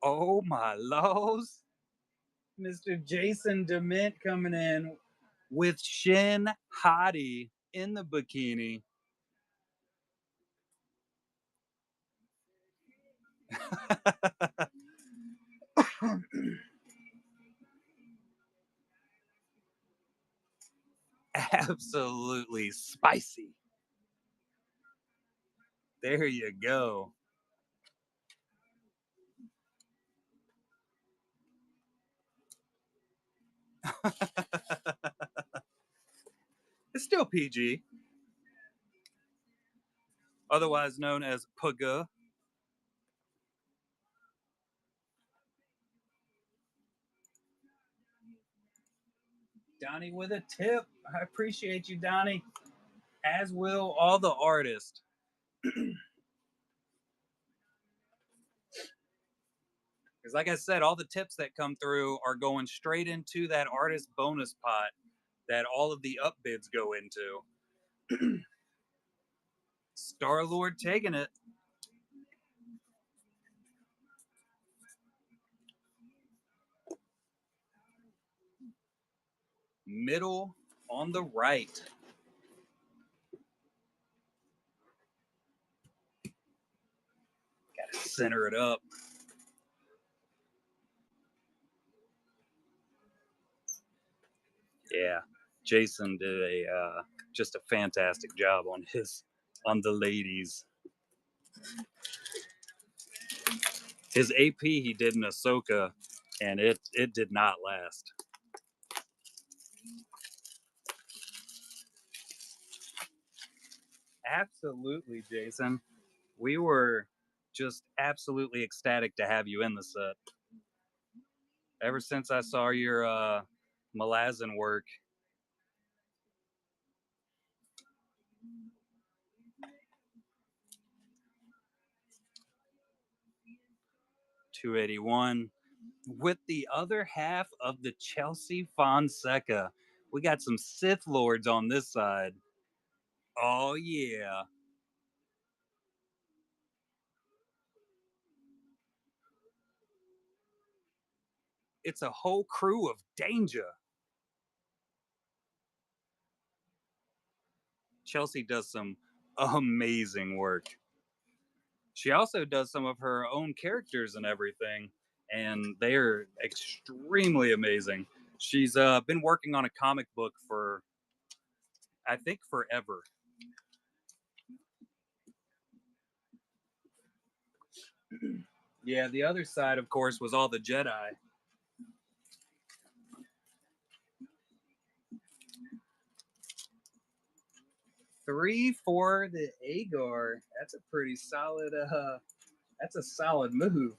Oh, my laws. Mr. Jason DeMint coming in with Shin Hottie in the bikini. Absolutely spicy. There you go. It's still PG, otherwise known as Puga. Donnie with a tip. I appreciate you, Donnie. As will all the artists. Because, like I said, all the tips that come through are going straight into that artist bonus pot that all of the up bids go into. Star Lord taking it. Middle on the right. Gotta center it up. Yeah, Jason did a just a fantastic job on the ladies. His AP he did in Ahsoka, and it did not last. Absolutely, Jason. We were just absolutely ecstatic to have you in the set. Ever since I saw your Malazan work. 281. With the other half of the Chelsea Fonseca. We got some Sith Lords on this side. Oh, yeah. It's a whole crew of danger. Chelsea does some amazing work. She also does some of her own characters and everything, and they're extremely amazing. She's been working on a comic book for, I think, forever. Yeah, the other side, of course, was all the Jedi. Three for the Agar. That's a pretty solid. That's a solid move.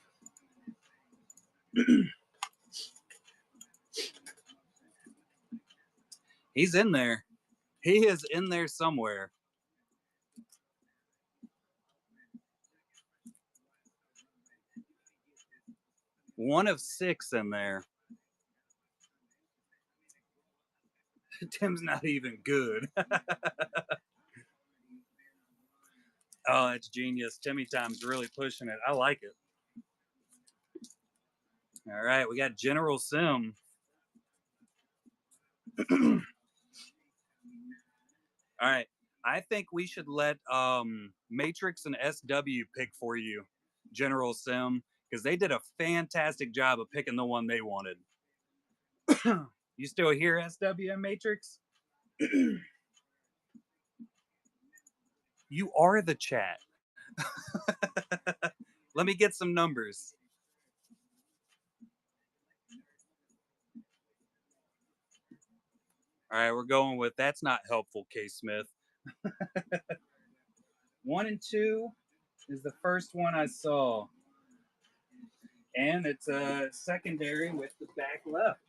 He's in there. He is in there somewhere. One of six in there. Tim's not even good. Oh, it's genius. Timmy Time's really pushing it. I like it. All right, we got General Sim. All right. I think we should let Matrix and SW pick for you, General Sim, because they did a fantastic job of picking the one they wanted. You still hear SW and Matrix? You are the chat. Let me get some numbers. All right, we're going with that's not helpful, K. Smith. 1 and 2 is the first one I saw. And it's a secondary with the back left.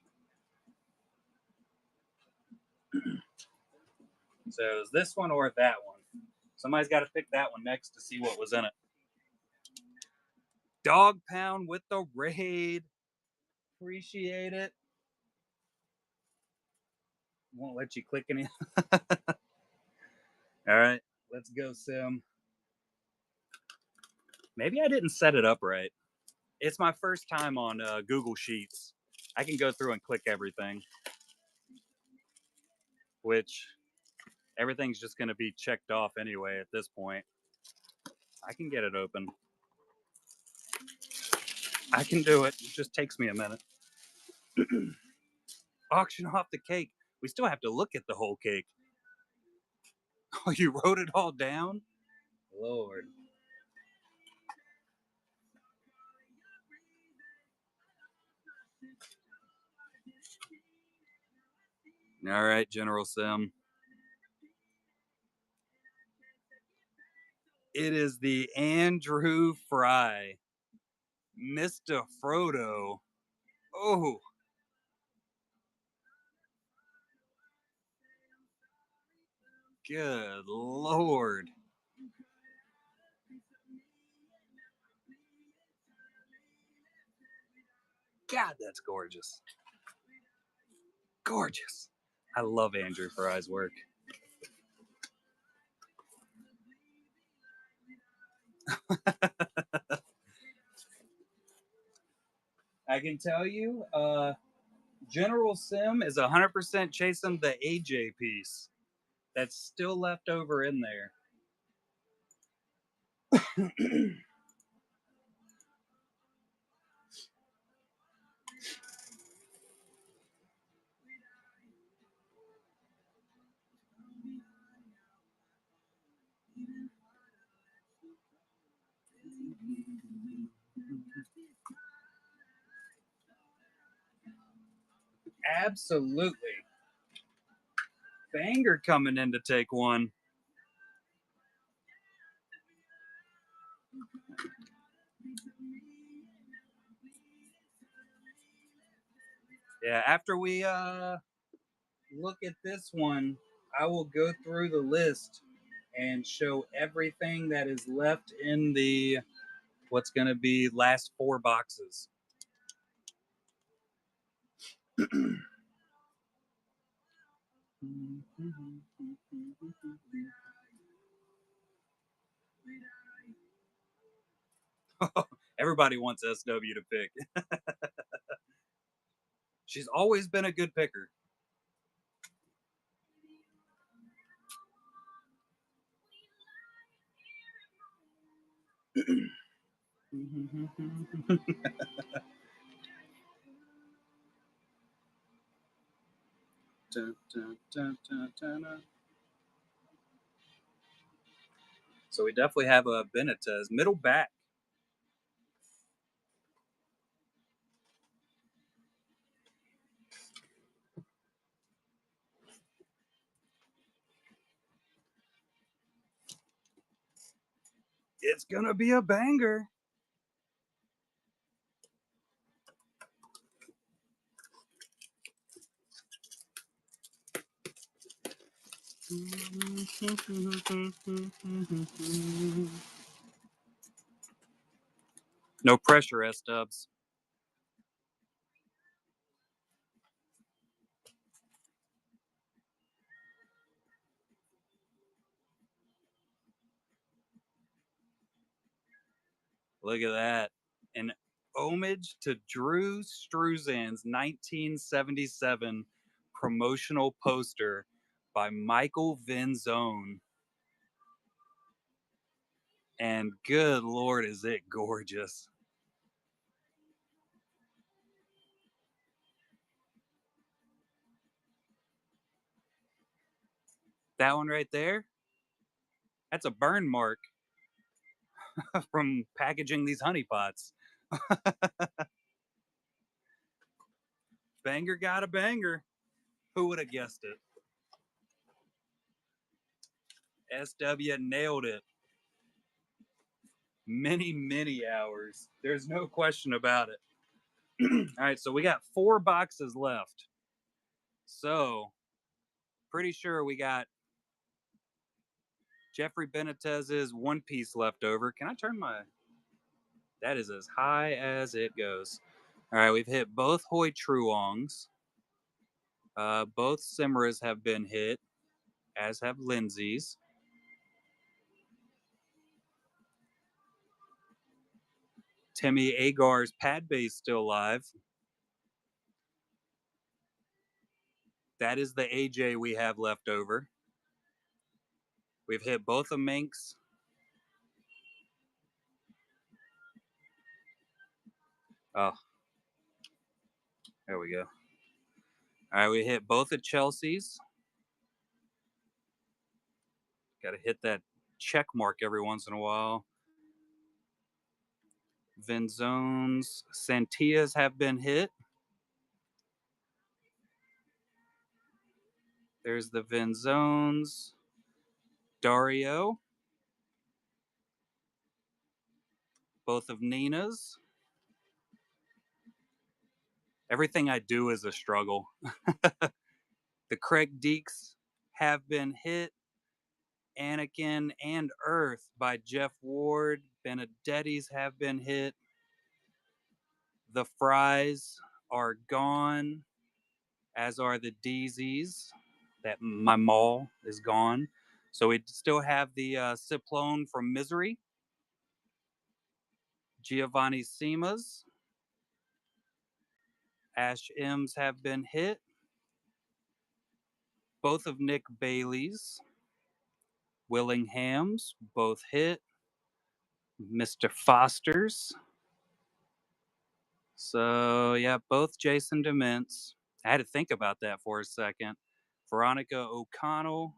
So is this one or that one? Somebody's got to pick that one next to see what was in it. Dog Pound with the raid. Appreciate it. Won't let you click any. All right, let's go, Sim. Maybe I didn't set it up right. It's my first time on Google Sheets. I can go through and click everything, which everything's just going to be checked off anyway at this point. I can get it open. I can do it. It just takes me a minute. Auction off the cake. We still have to look at the whole cake. Oh, you wrote it all down? Lord. All right, General Sim. It is the Andrew Fry. Mr. Frodo. Oh. Good Lord. God, that's gorgeous. Gorgeous. I love Andrew Fry's work. I can tell you, General Sim is 100% chasing the AJ piece that's still left over in there. Absolutely. Banger coming in to take one. Yeah, after we look at this one, I will go through the list and show everything that is left in the what's going to be last 4 boxes. Everybody wants SW to pick. She's always been a good picker. So we definitely have a Benitez middle back. It's gonna be a banger. No pressure, S-Dubs. Look at that. An homage to Drew Struzan's 1977 promotional poster by Michael Venzone. And good Lord, is it gorgeous. That one right there, that's a burn mark from packaging these Honeypots. Banger got a banger. Who would have guessed it? SW nailed it. Many hours. There's no question about it. All right, so we got 4 boxes left. So, pretty sure we got Jeffrey Benitez's one piece left over. Can I turn my... That is as high as it goes. All right, we've hit both Hoi Truongs. Both Simras have been hit, as have Lindsay's. Timmy Agar's pad base still alive. That is the AJ we have left over. We've hit both of Minks. Oh, there we go. All right, we hit both of Chelsea's. Got to hit that check mark every once in a while. Venzone's, Santias have been hit. There's the Venzones. Dario. Both of Nina's. Everything I do is a struggle. The Craig Deeks have been hit. Anakin and Earth by Jeff Ward. Benedetti's have been hit. The Fries are gone, as are the Deezies. That my mall is gone. So we still have the Ciplone from Misery. Giovanni Simas. Ash M's have been hit. Both of Nick Bailey's. Willingham's, both hit. Mr. Foster's. So, yeah, both Jason Dements. I had to think about that for a second. Veronica O'Connell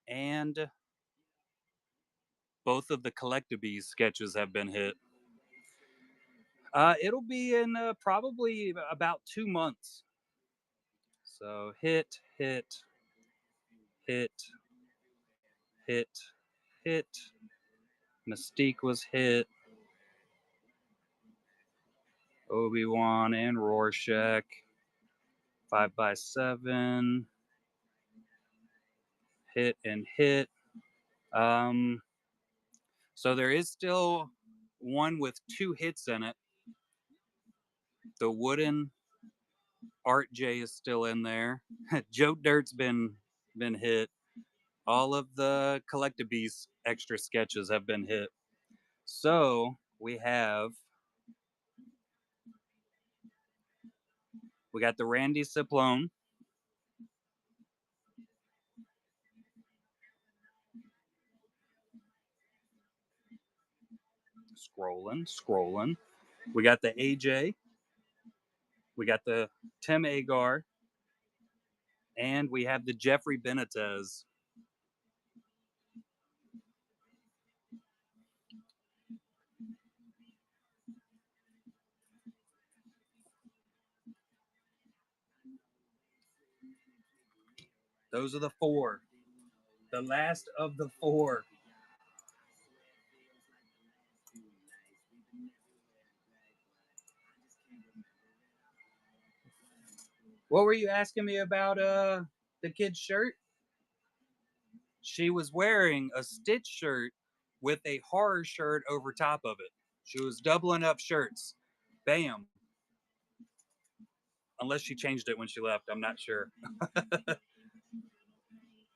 and both of the Collectabees sketches have been hit. It'll be in probably about 2 months. So hit, hit, hit, hit, hit. Mystique was hit. Obi-Wan and Rorschach. 5x7. Hit and hit. So there is still one with 2 hits in it. The wooden Art J is still in there. Joe Dirt's been hit. All of the Collectabees extra sketches have been hit. So we got the Randy Ciplone. Scrolling. We got the AJ. We got the Tim Agar. And we have the Jeffrey Benitez. Those are the 4. The last of the 4. What were you asking me about the kid's shirt? She was wearing a Stitch shirt with a horror shirt over top of it. She was doubling up shirts. Bam. Unless she changed it when she left, I'm not sure.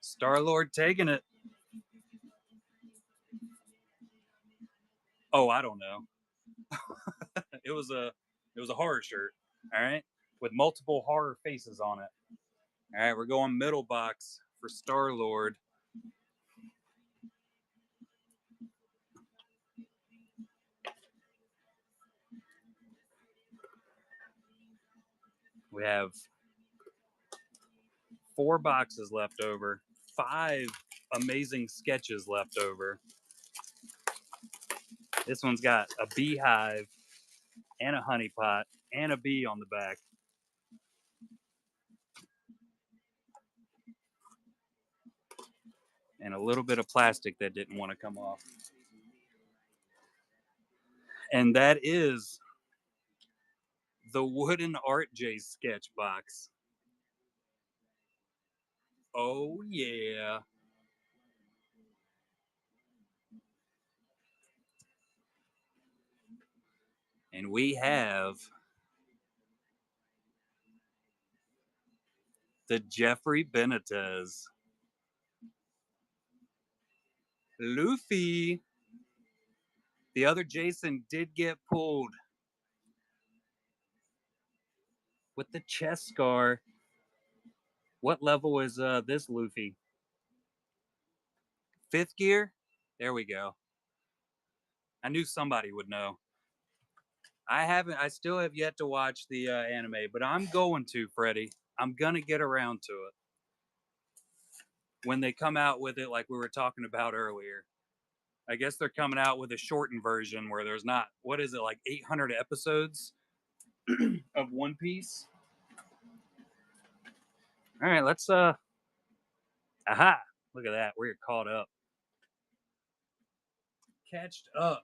Star-Lord taking it. Oh, I don't know. It was a horror shirt, all right, with multiple horror faces on it. All right, we're going middle box for Star-Lord. We have 4 boxes left over, 5 amazing sketches left over. This one's got a beehive and a honeypot and a bee on the back. And a little bit of plastic that didn't want to come off. And that is the wooden Art J sketch box. Oh, yeah. And we have the Jeffrey Benitez. Luffy. The other Jason did get pulled with the chest scar. What level is this Luffy? 5th gear? There we go. I knew somebody would know. I still have yet to watch the anime, but I'm going to, Freddie. I'm going to get around to it. When they come out with it, like we were talking about earlier. I guess they're coming out with a shortened version where there's not, what is it, like 800 episodes of One Piece? All right, let's, aha, look at that. We're caught up. Catched up.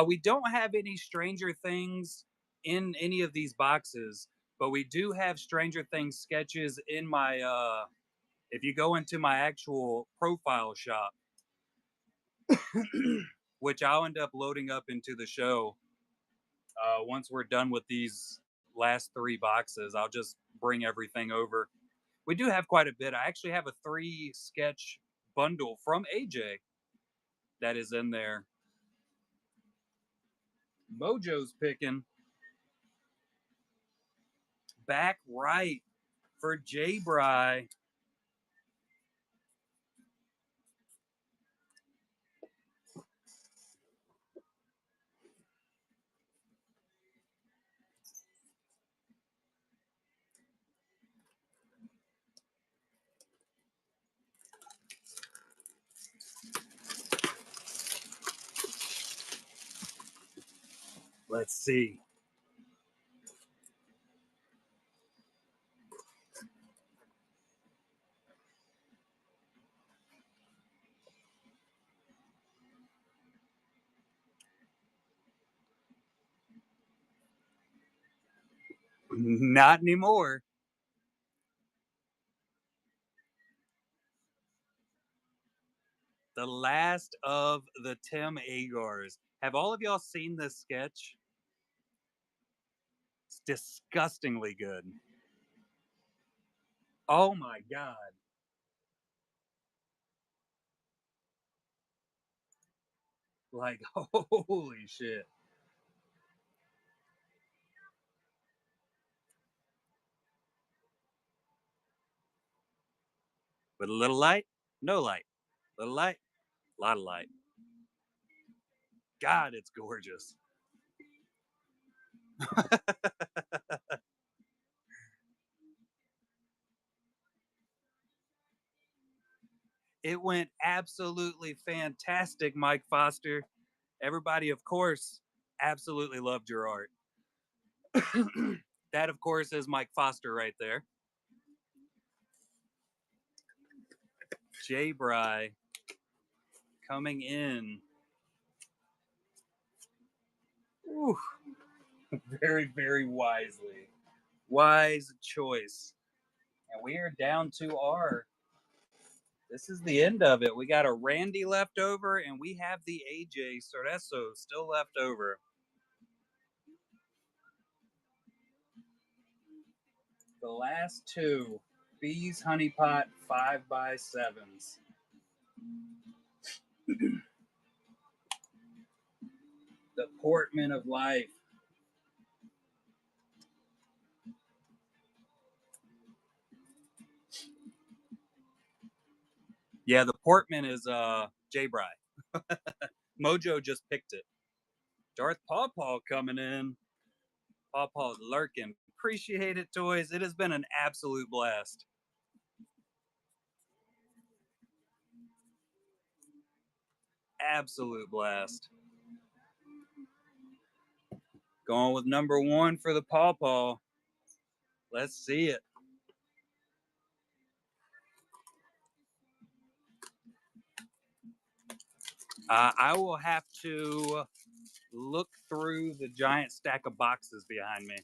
We don't have any Stranger Things in any of these boxes, but we do have Stranger Things sketches in my, if you go into my actual profile shop, which I'll end up loading up into the show once we're done with these last 3 boxes. I'll just bring everything over. We do have quite a bit. I actually have a 3 sketch bundle from AJ that is in there. Mojo's picking. Back right for J Bry. Let's see. Not anymore. The last of the Tim Agars. Have all of y'all seen this sketch? It's disgustingly good. Oh my god. Like, holy shit. With a little light, no light. Little light, a lot of light. God, it's gorgeous. It went absolutely fantastic, Mike Foster. Everybody, of course, absolutely loved your art. That, of course, is Mike Foster right there. Jay Bry coming in. Ooh, very, very wisely. Wise choice. And we are down to our. This is the end of it. We got a Randy left over, and we have the AJ Sorreso still left over. The last two Bees Honeypot 5x7s. The Portman of Life. Yeah, the Portman is J Bry. Mojo just picked it. Darth Paw coming in. Paw's lurking. Appreciate it, toys. It has been an absolute blast. Absolute blast. Going with number one for the Paw. Let's see it. I will have to look through the giant stack of boxes behind me.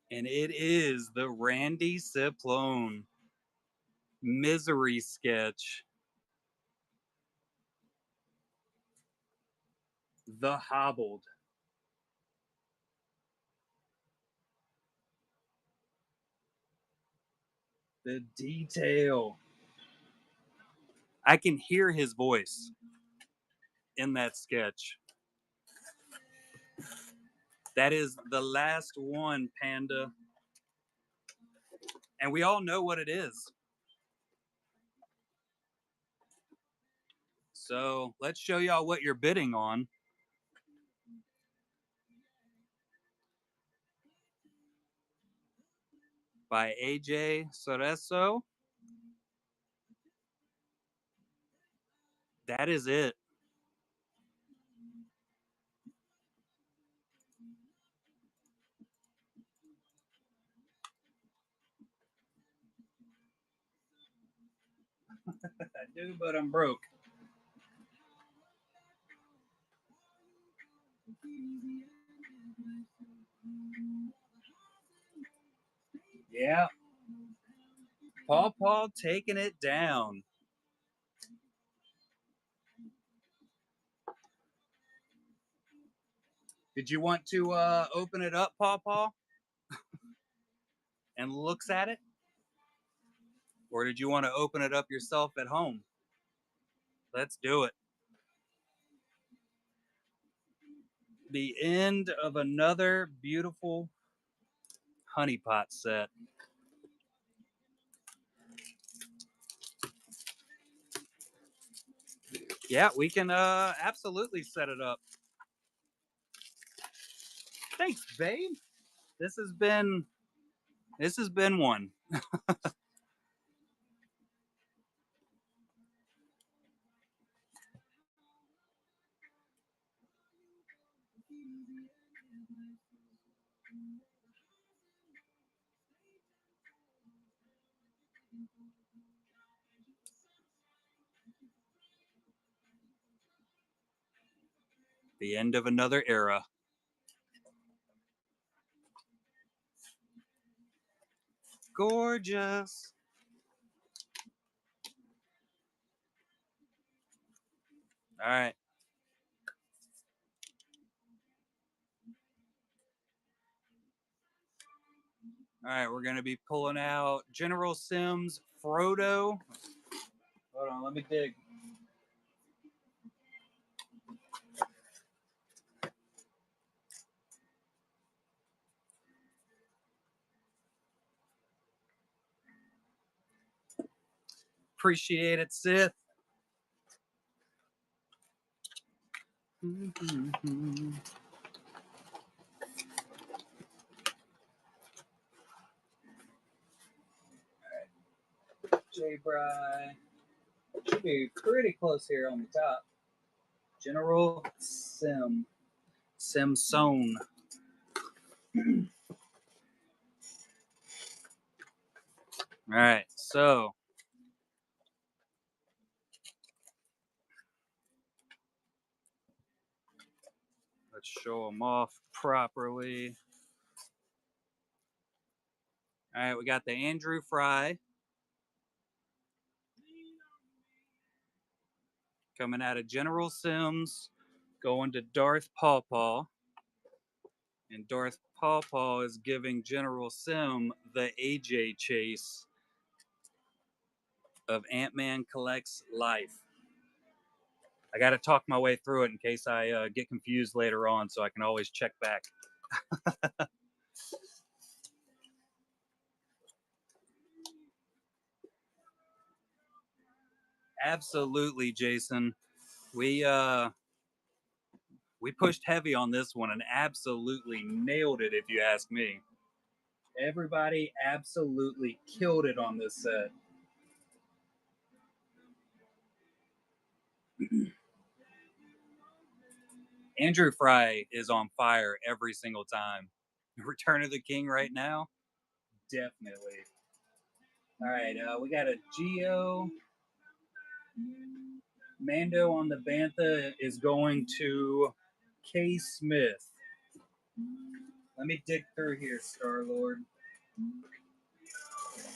And it is the Randy Ciplone Misery sketch. The Hobbled. The detail. I can hear his voice in that sketch. That is the last one, Panda. And we all know what it is. So let's show y'all what you're bidding on. By AJ Sorreso. That is it. I do, but I'm broke. Yeah. Paw taking it down. Did you want to open it up, Paw, and looks at it? Or did you want to open it up yourself at home? Let's do it. The end of another beautiful Honeypot set. Yeah, we can absolutely set it up. Thanks, babe. This has been one. The end of another era. Gorgeous. All right. All right, we're going to be pulling out General Sims, Frodo. Hold on, let me dig. Appreciate it, Sith. J-Bry. Should be pretty close here on the top. General Sim. Simson. All right, so let's show them off properly. All right, we got the Andrew Fry coming out of General Sims, going to Darth Pawpaw. And Darth Pawpaw is giving General Sim the AJ chase of Ant-Man Collects Life. I got to talk my way through it in case I get confused later on, so I can always check back. Absolutely, Jason. We pushed heavy on this one and absolutely nailed it, if you ask me. Everybody absolutely killed it on this set. Andrew Fry is on fire every single time. Return of the King right now? Definitely. All right, we got a Geo. Mando on the Bantha is going to K. Smith. Let me dig through here, Star-Lord.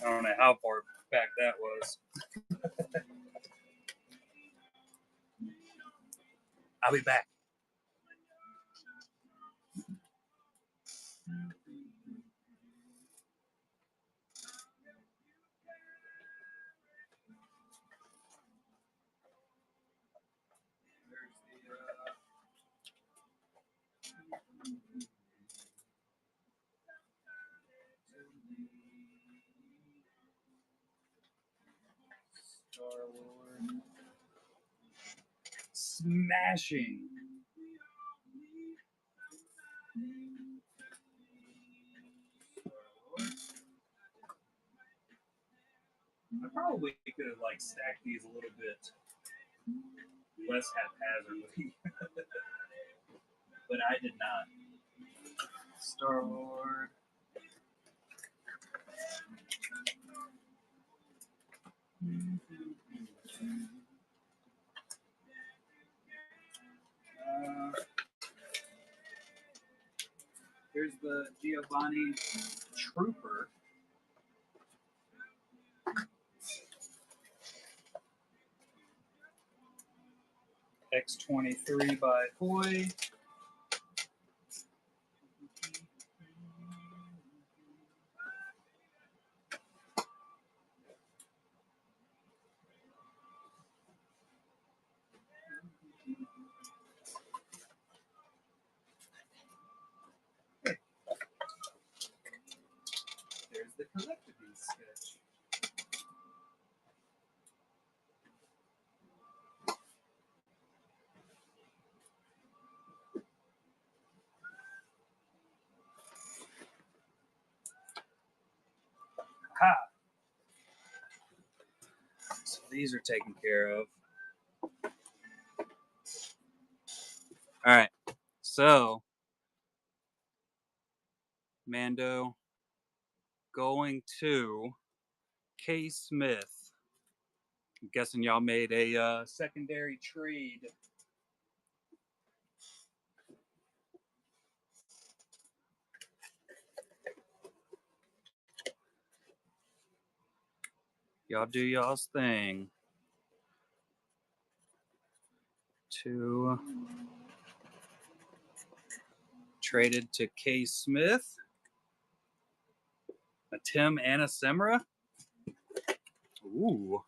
I don't know how far back that was. I'll be back. Star-Lord. Smashing. I probably could have like stacked these a little bit less haphazardly, but I did not. Star-Lord. Here's the Giovanni Trooper. X-23 by Hoy. There's the collectibles sketch. Ha! So these are taken care of. All right. So Mando going to K. Smith. I'm guessing y'all made a secondary trade. Y'all do y'all's thing. 2 traded to K. Smith. A Tim and a Semra. Ooh.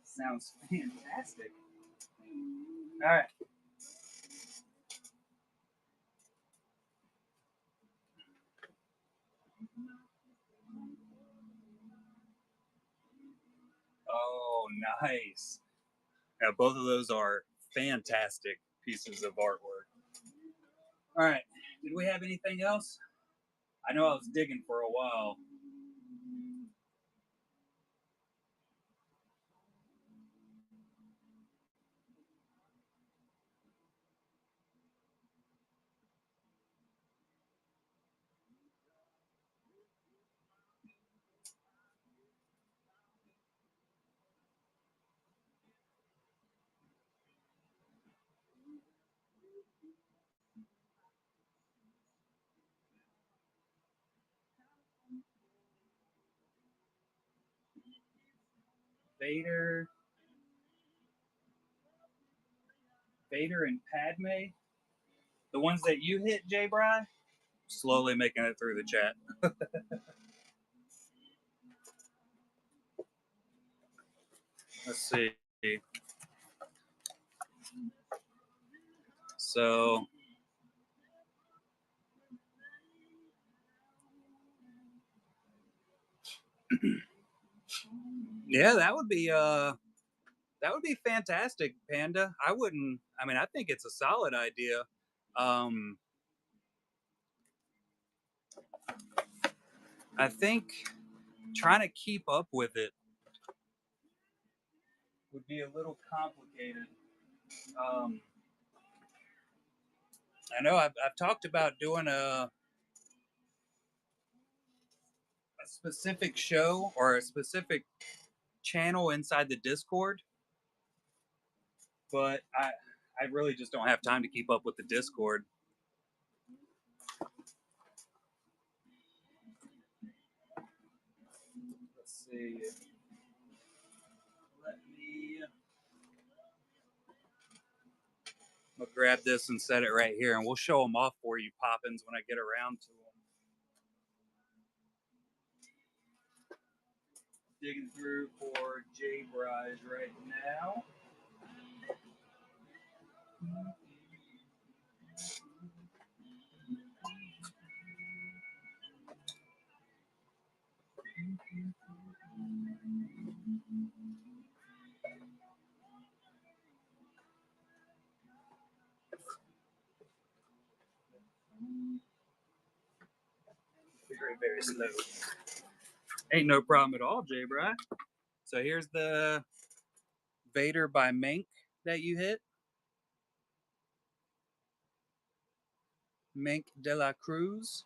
Sounds fantastic. All right. Oh, nice. Yeah, both of those are fantastic pieces of artwork. All right. Did we have anything else? I know I was digging for a while. Vader and Padme. The ones that you hit, Jay Bry? Slowly making it through the chat. Let's see. So yeah, that would be fantastic, Panda. I mean, I think it's a solid idea. I think trying to keep up with it would be a little complicated. Um, I know I've talked about doing a specific show or a specific channel inside the Discord, but I really just don't have time to keep up with the Discord. Let's see. I'll grab this and set it right here, and we'll show them off for you, Poppins, when I get around to them. Digging through for J Brise right now. Very slow. Ain't no problem at all, J Bry. So here's the Vader by Mink that you hit. Mink de la Cruz.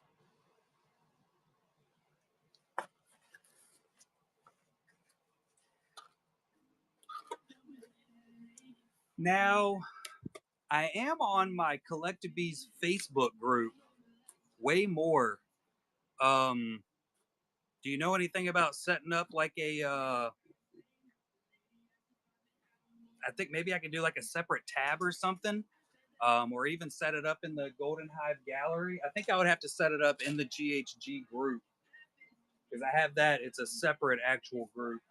Now, I am on my Collectabees Facebook group way more. Do you know anything about setting up like a I think maybe I could do like a separate tab or something, or even set it up in the Golden Hive gallery. I think I would have to set it up in the GHG group because I have that. It's a separate actual group.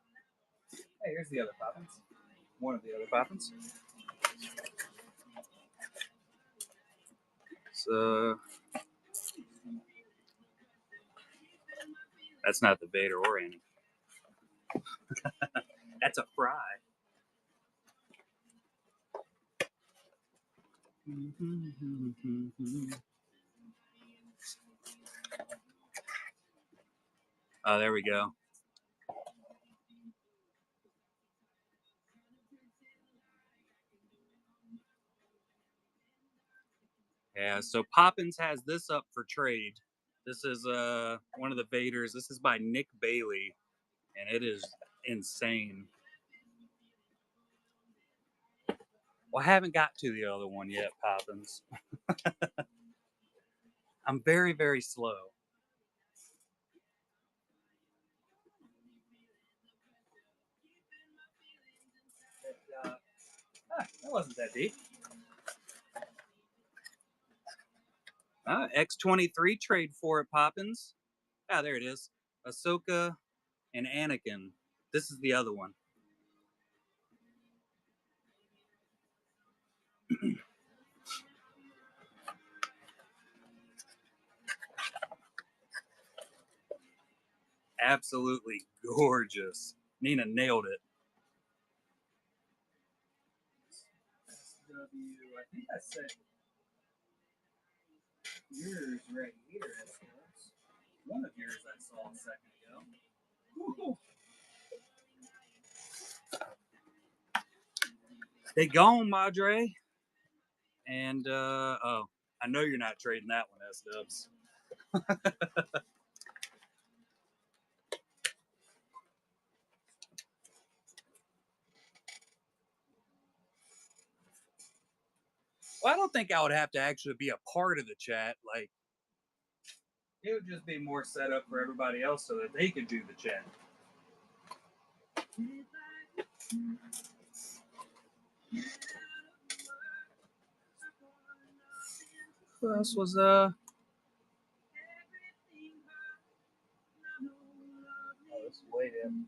Hey, here's the other Poppins. One of the other Poppins. So that's not the Vader or any. That's a fry. Oh, there we go. So Poppins has this up for trade. This is one of the Vaders. This is by Nick Bailey, and it is insane. Well, I haven't got to the other one yet, Poppins. I'm very, very slow. That wasn't that deep. X-23 trade for it, Poppins. Ah, there it is. Ahsoka and Anakin. This is the other one. Absolutely gorgeous. Nina nailed it. I think I said yours right here. One of yours I saw a second ago. They gone, Madre. And oh, I know you're not trading that one, S Dubs. Well, I don't think I would have to actually be a part of the chat. Like, it would just be more set up for everybody else so that they could do the chat. Who else was Oh, this is way in.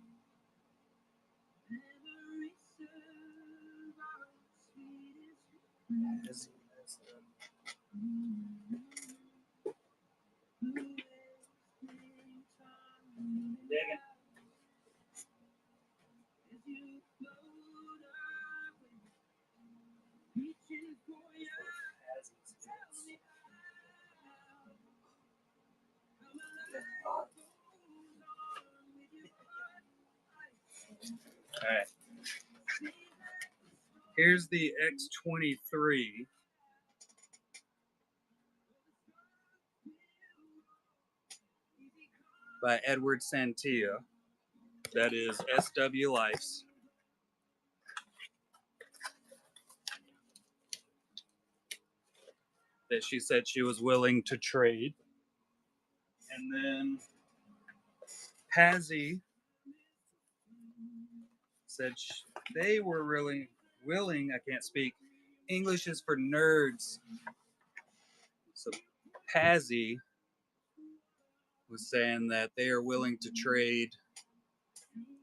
All right. Here's the X-23. By Edward Santilla. That is SW Life's. That she said she was willing to trade. And then Pazzy said they were really willing. I can't speak. English is for nerds. So Pazzy was saying that they are willing to trade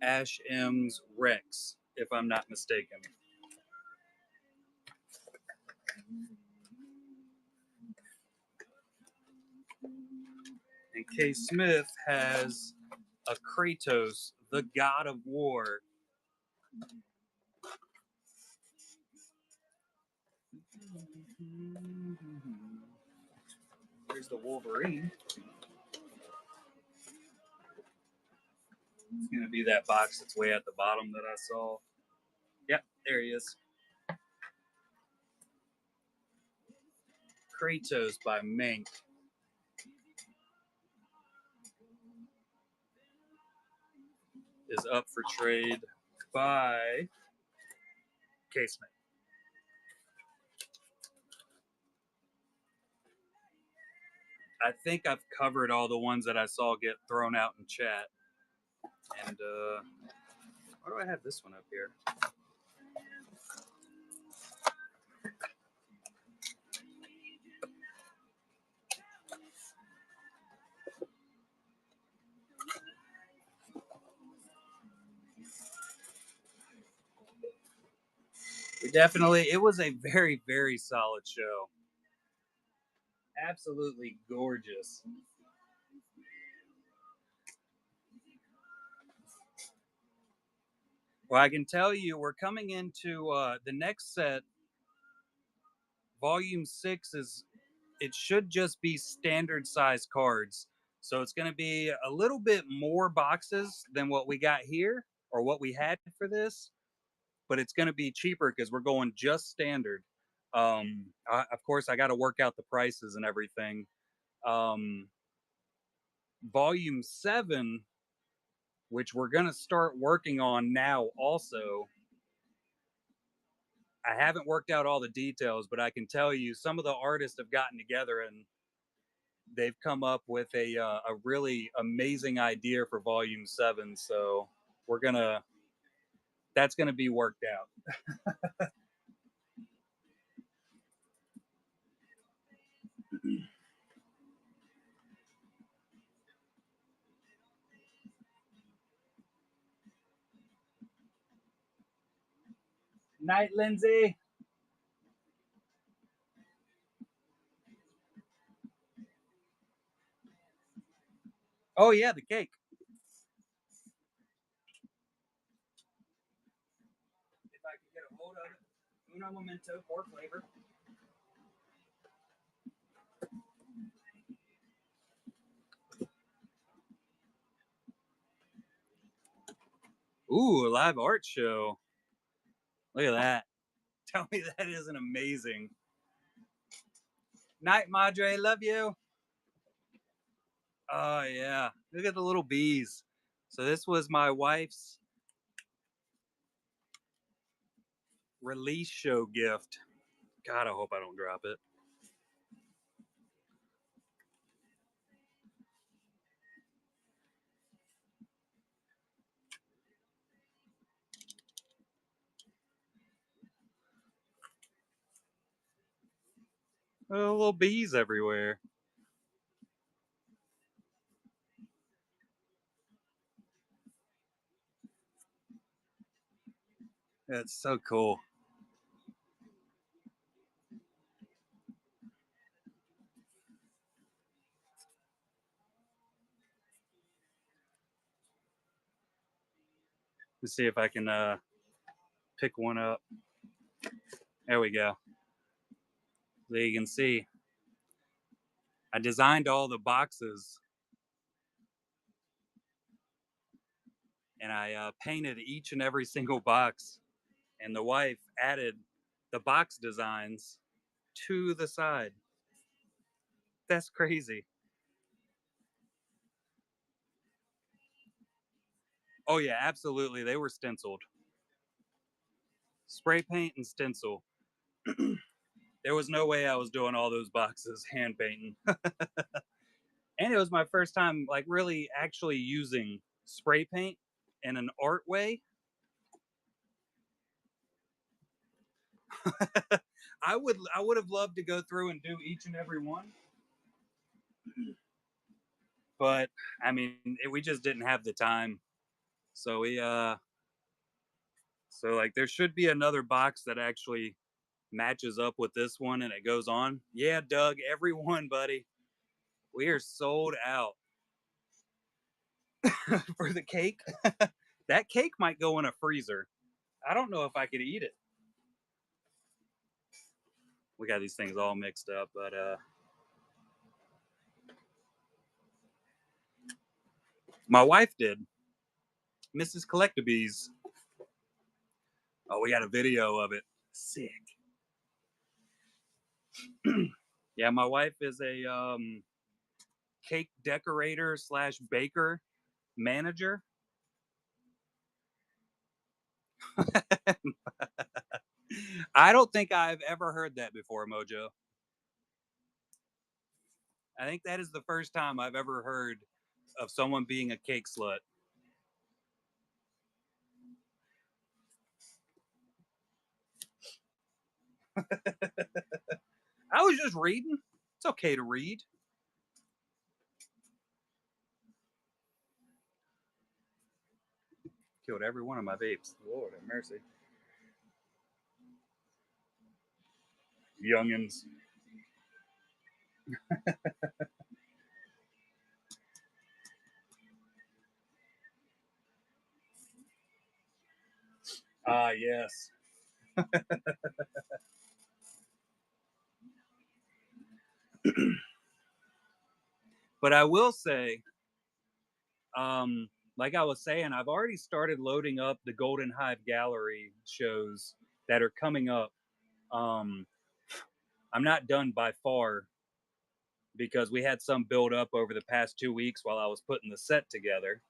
Ash M's Rex, if I'm not mistaken. And K. Smith has a Kratos, the God of War. Here's the Wolverine. It's going to be that box that's way at the bottom that I saw. Yep, there he is. Kratos by Mank. Is up for trade by Casement. I think I've covered all the ones that I saw get thrown out in chat. And why do I have this one up here? It was a very, very solid show. Absolutely gorgeous. Well, I can tell you we're coming into the next set. Volume 6 it should just be standard size cards. So it's going to be a little bit more boxes than what we got here or what we had for this, but it's going to be cheaper because we're going just standard. Of course, I got to work out the prices and everything. Um, Volume 7, which we're going to start working on now, also. I haven't worked out all the details, but I can tell you some of the artists have gotten together and they've come up with a really amazing idea for Volume 7. So we're gonna that's gonna be worked out. Night, Lindsay. Oh yeah, the cake. If I can get a hold of it, uno momento for flavor. Ooh, a live art show. Look at that. Tell me that isn't amazing. Night, Madre. Love you. Oh yeah. Look at the little bees. So this was my wife's release show gift. God, I hope I don't drop it. Oh, little bees everywhere. That's so cool. Let's see if I can pick one up. There we go. So you can see I designed all the boxes and I painted each and every single box. And the wife added the box designs to the side. That's crazy. Oh yeah, absolutely. They were stenciled. Spray paint and stencil. There was no way I was doing all those boxes hand painting. And it was my first time like really actually using spray paint in an art way. I would have loved to go through and do each and every one, but I mean we just didn't have the time. So like there should be another box that actually matches up with this one and it goes on. Yeah, Doug, everyone, buddy. We are sold out for the cake. That cake might go in a freezer. I don't know if I could eat it. We got these things all mixed up, but my wife did. Mrs. Collectabees. Oh, we got a video of it. Sick. Yeah, my wife is a cake decorator slash baker manager. I don't think I've ever heard that before, Mojo. I think that is the first time I've ever heard of someone being a cake slut. I was just reading. It's okay to read. Killed every one of my vapes. Lord have mercy. Youngins. Ah, yes. But I will say, like I was saying, I've already started loading up the Golden Hive Gallery shows that are coming up. Um, I'm not done by far because we had some build up over the past 2 weeks while I was putting the set together.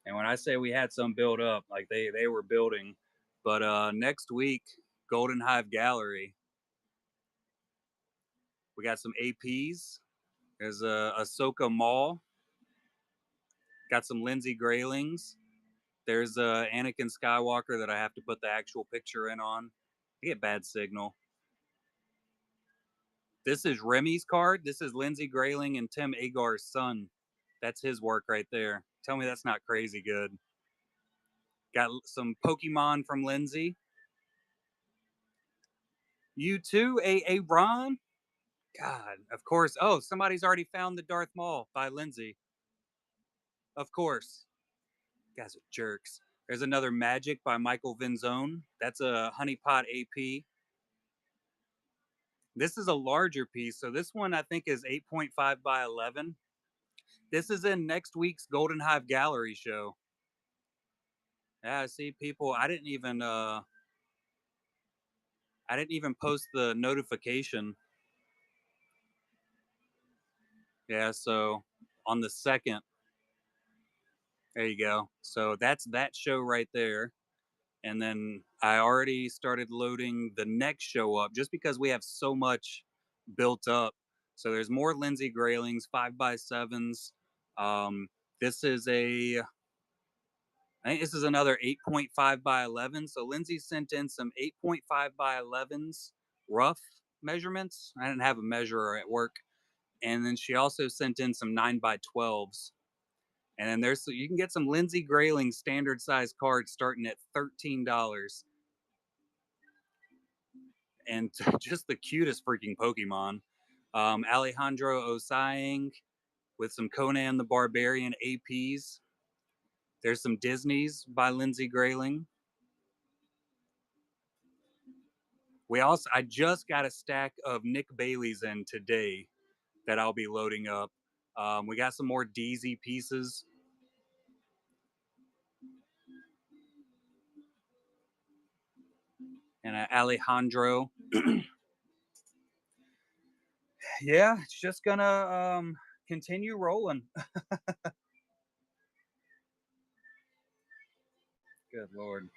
And when I say we had some build up, like they were building. But next week, Golden Hive Gallery, we got some APs. There's a Ahsoka Maul. Got some Lindsay Graylings. There's Anakin Skywalker that I have to put the actual picture in on. I get bad signal. This is Remy's card. This is Lindsay Grayling and Tim Agar's son. That's his work right there. Tell me that's not crazy good. Got some Pokemon from Lindsay. You too, A. Ron? God, of course. Oh, somebody's already found the Darth Maul by Lindsay. Of course. You guys are jerks. There's another Magic by Michael Vinzone. That's a Honeypot AP. This is a larger piece. So this one I think is 8.5 by 11. This is in next week's Golden Hive Gallery show. Yeah, I see people. I didn't even post the notification. Yeah, so on the 2nd, there you go. So that's that show right there. And then I already started loading the next show up just because we have so much built up. So there's more Lindsay Graylings, 5x7s. Um, this is I think this is another 8.5 by 11. So Lindsay sent in some 8.5 by 11s rough measurements. I didn't have a measurer at work. And then she also sent in some 9 by 12s. And then you can get some Lindsay Grayling standard size cards starting at $13. And just the cutest freaking Pokemon. Alejandro Osayang with some Conan the Barbarian APs. There's some Disney's by Lindsay Grayling. I just got a stack of Nick Bailey's in today that I'll be loading up. We got some more DZ pieces. And Alejandro. Yeah, it's just gonna continue rolling. Good Lord.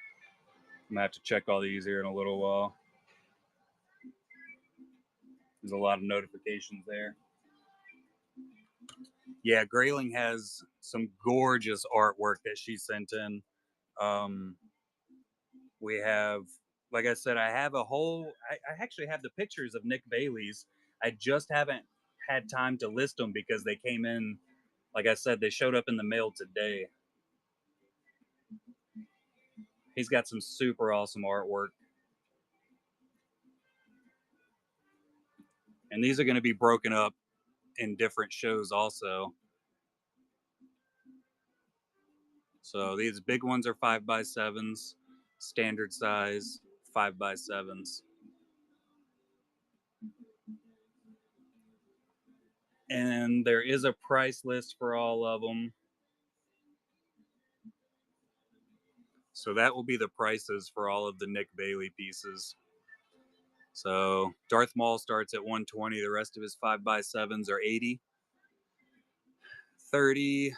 I'm gonna have to check all these here in a little while. There's a lot of notifications there. Yeah, Grayling has some gorgeous artwork that she sent in. Um, we have, like I said, I actually have the pictures of Nick Bailey's. I just haven't had time to list them because they came in, like I said, they showed up in the mail today. He's got some super awesome artwork. And these are going to be broken up in different shows also. So these big ones are 5x7s, standard size 5x7s. And there is a price list for all of them. So that will be the prices for all of the Nick Bailey pieces. So Darth Maul starts at 120. The rest of his 5x7s are 80. 30.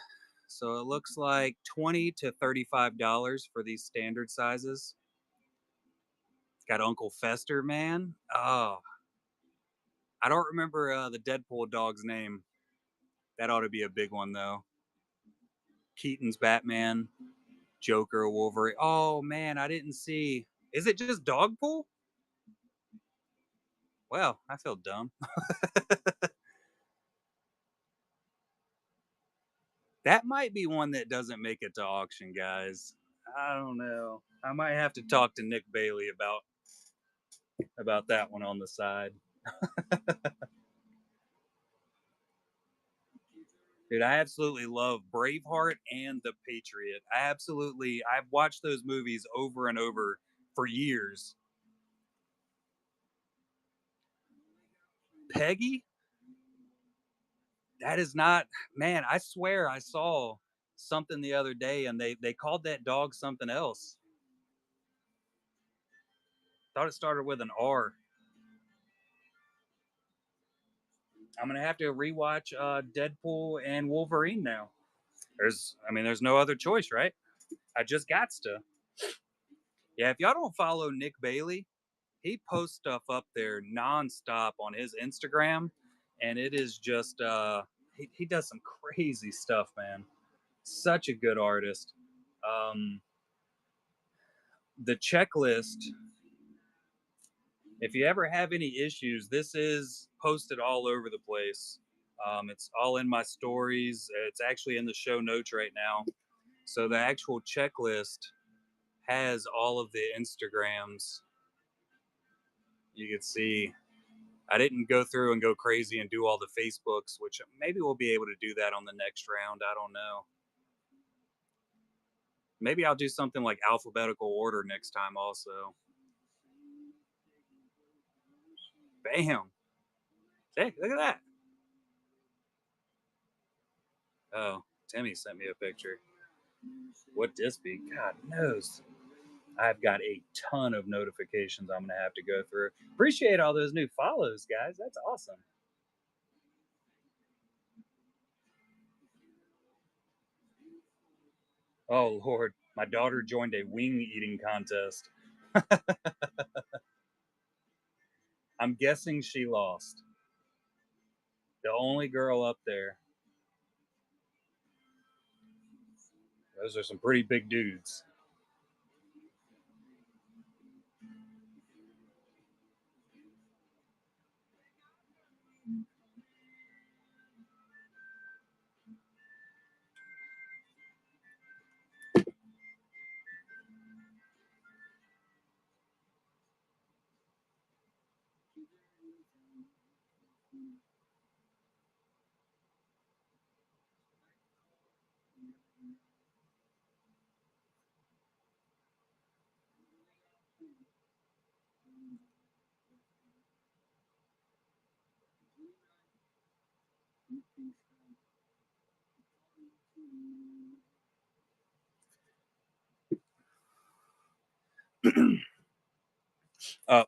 So it looks like $20 to $35 for these standard sizes. Got Uncle Fester, man. Oh, I don't remember the Deadpool dog's name. That ought to be a big one, though. Keaton's Batman, Joker, Wolverine. Oh, man, I didn't see. Is it just Dogpool? Well, I feel dumb. That might be one that doesn't make it to auction, guys. I don't know. I might have to talk to Nick Bailey about that one on the side. Dude, I absolutely love Braveheart and The Patriot. I've watched those movies over and over for years. Peggy? That is not, man, I swear I saw something the other day and they called that dog something else. Thought it started with an R. I'm gonna have to rewatch Deadpool and Wolverine now. There's no other choice, right? I just got to. Yeah, if y'all don't follow Nick Bailey, he posts stuff up there nonstop on his Instagram, and it is just he does some crazy stuff, man. Such a good artist. Um, the checklist. If you ever have any issues, this is posted all over the place. It's all in my stories. It's actually in the show notes right now. So the actual checklist has all of the Instagrams. You can see I didn't go through and go crazy and do all the Facebooks, which maybe we'll be able to do that on the next round. I don't know. Maybe I'll do something like alphabetical order next time also. Bam. Hey, look at that. Oh, Timmy sent me a picture. What this be? God knows. I've got a ton of notifications I'm going to have to go through. Appreciate all those new follows, guys. That's awesome. Oh, Lord. My daughter joined a wing eating contest. I'm guessing she lost. The only girl up there. Those are some pretty big dudes.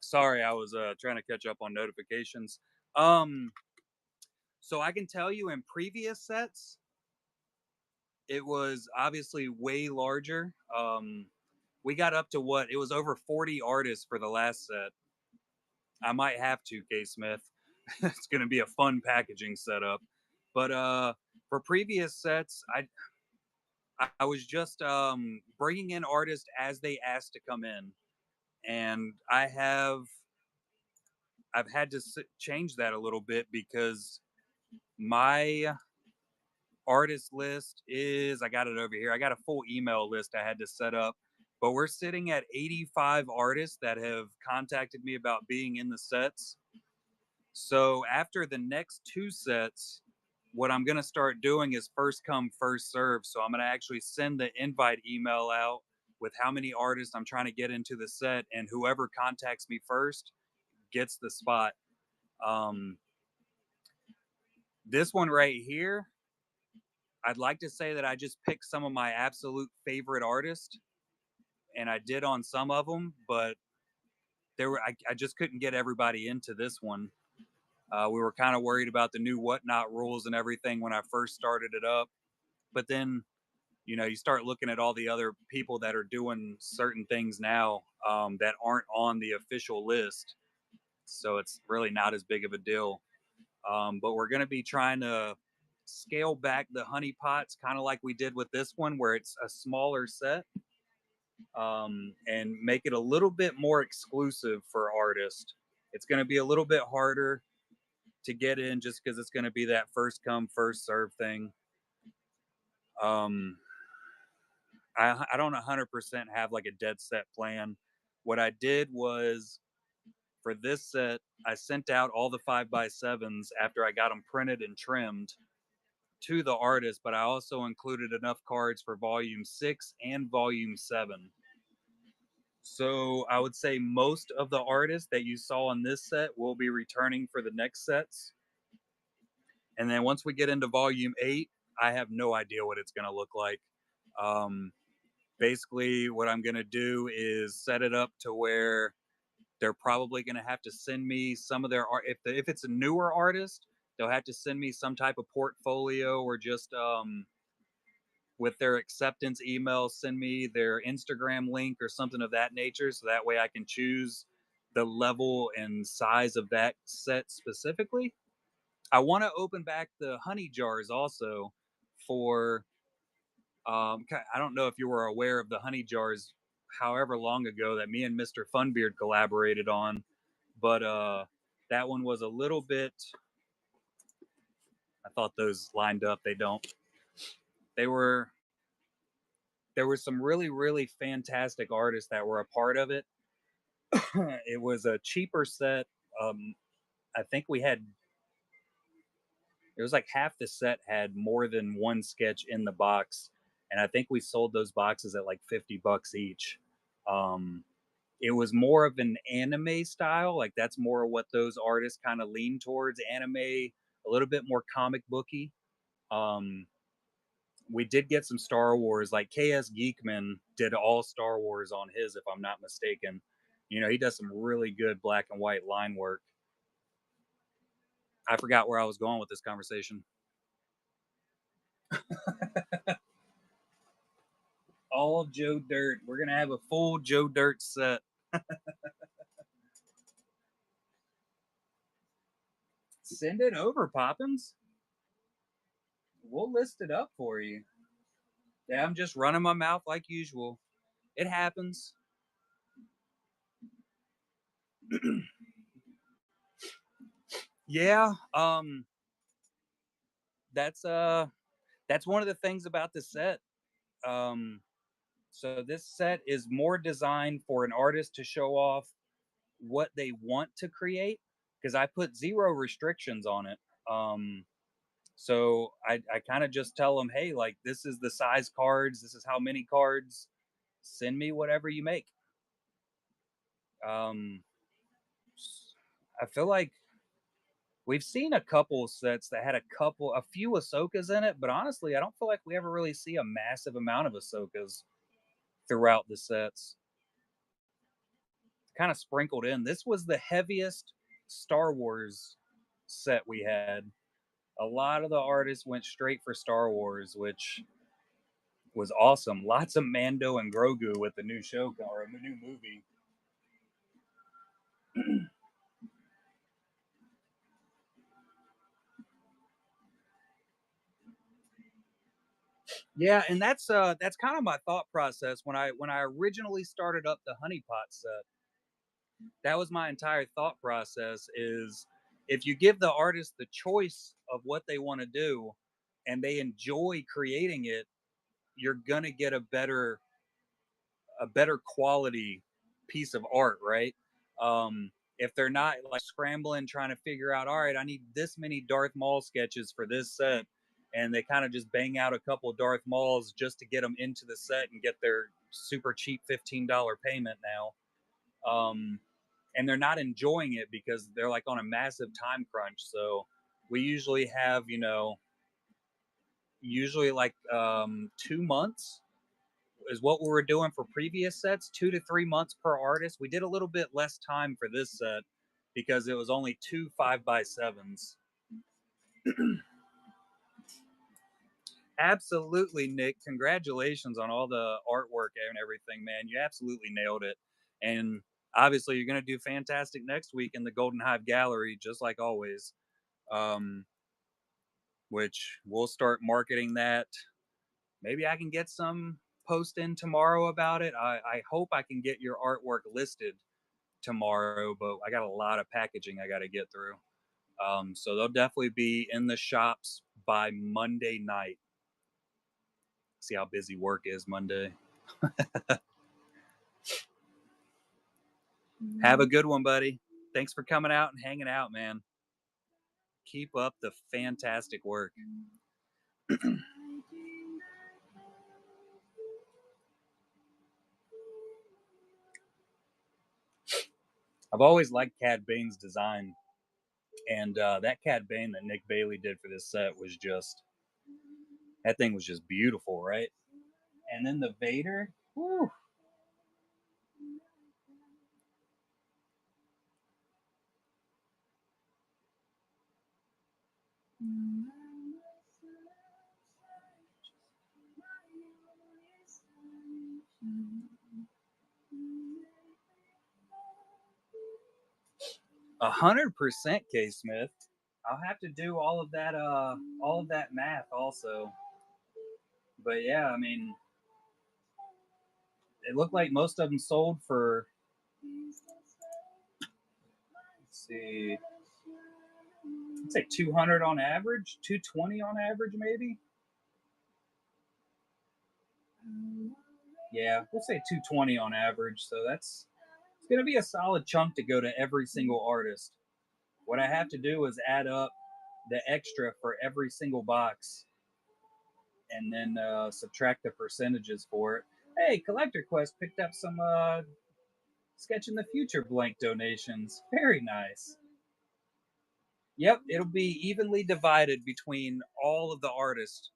Sorry, I was trying to catch up on notifications. Um, so I can tell you in previous sets, it was obviously way larger. We got up to what? It was over 40 artists for the last set. I might have to, K Smith. It's going to be a fun packaging setup. But for previous sets, I was just bringing in artists as they asked to come in, and I've had to change that a little bit because my artist list is I got it over here. I got a full email list I had to set up, but we're sitting at 85 artists that have contacted me about being in the sets. So after the next two sets, what I'm going to start doing is first come, first serve. So I'm going to actually send the invite email out with how many artists I'm trying to get into the set, and whoever contacts me first gets the spot. Um, this one right here, I'd like to say that I just picked some of my absolute favorite artists, and I did on some of them, but I just couldn't get everybody into this one. We were kind of worried about the new whatnot rules and everything when I first started it up, but then you start looking at all the other people that are doing certain things now that aren't on the official list, so it's really not as big of a deal. But we're going to be trying to scale back the honeypots, kind of like we did with this one, where it's a smaller set, and make it a little bit more exclusive for artists. It's going to be a little bit harder to get in just because it's going to be that first come first serve thing. um I don't 100% have like a dead set plan. What I did was for this set, I sent out all the 5x7s after I got them printed and trimmed to the artist, but I also included enough cards for volume 6 and volume 7. So I would say most of the artists that you saw in this set will be returning for the next sets. And then once we get into volume 8, I have no idea what it's going to look like. Um, Basically, what I'm going to do is set it up to where they're probably going to have to send me some of their art. If it's a newer artist, They'll have to send me some type of portfolio, or just with their acceptance email, send me their Instagram link or something of that nature, so that way I can choose the level and size of that set specifically. I want to open back the honey jars also for I don't know if you were aware of the honey jars however long ago that me and Mr. Funbeard collaborated on, but that one was a little bit, I thought those lined up, they don't. They were there were some really really fantastic artists that were a part of it. It was a cheaper set. um I think we had, it was like half the set had more than one sketch in the box, and I think we sold those boxes at like $50 each. um it was more of an anime style, like that's more what those artists kind of lean towards, anime, a little bit more comic booky. um we did get some Star Wars, like KS Geekman did all Star Wars on his, if I'm not mistaken. You know, he does some really good black and white line work. I forgot where I was going with this conversation. All Joe Dirt. We're gonna have a full Joe Dirt set. Send it over, Poppins. We'll list it up for you. Yeah, I'm just running my mouth like usual. It happens. Yeah, that's that's one of the things about the set. Um, so this set is more designed for an artist to show off what they want to create, because I put zero restrictions on it. Um, so I kind of just tell them, hey, like this is the size cards, this is how many cards. Send me whatever you make. Um, I feel like we've seen a couple sets that had a few Ahsokas in it, but honestly, I don't feel like we ever really see a massive amount of Ahsokas throughout the sets. Kind of sprinkled in. This was the heaviest Star Wars set we had. A lot of the artists went straight for Star Wars, which was awesome. Lots of Mando and Grogu with the new show or a new movie. Yeah, and that's kind of my thought process when I originally started up the Honeypot set. That was my entire thought process, is if you give the artist the choice of what they want to do and they enjoy creating it, you're going to get a better quality piece of art, right? If they're not like scrambling trying to figure out, all right, I need this many Darth Maul sketches for this set, and they kind of just bang out a couple of Darth Mauls just to get them into the set and get their super cheap $15 payment now. And they're not enjoying it because they're like on a massive time crunch. So we usually have, usually like 2 months is what we were doing for previous sets, 2 to 3 months per artist. We did a little bit less time for this set because it was only two 5x7s. Absolutely, Nick. Congratulations on all the artwork and everything, man. You absolutely nailed it. And obviously, you're going to do fantastic next week in the Golden Hive Gallery, just like always. Um, which we'll start marketing that. Maybe I can get some post in tomorrow about it. I hope I can get your artwork listed tomorrow, but I got a lot of packaging I got to get through. So they'll definitely be in the shops by Monday night. See how busy work is Monday. Have a good one, buddy. Thanks for coming out and hanging out, man. Keep up the fantastic work. I've always liked Cad Bane's design, and that Cad Bane that Nick Bailey did for this set was just, that thing was just beautiful, right? And then the Vader, whew. 100% K Smith. I'll have to do all of that math also. But yeah, I mean, it looked like most of them sold for, let's see, let's say 200 on average, 220 on average, maybe. Yeah, we'll say 220 on average. So that's it's gonna be a solid chunk to go to every single artist. What I have to do is add up the extra for every single box, and then subtract the percentages for it. Hey, Collector Quest picked up some Sketch in the Future blank donations. Very nice. Yep, it'll be evenly divided between all of the artists.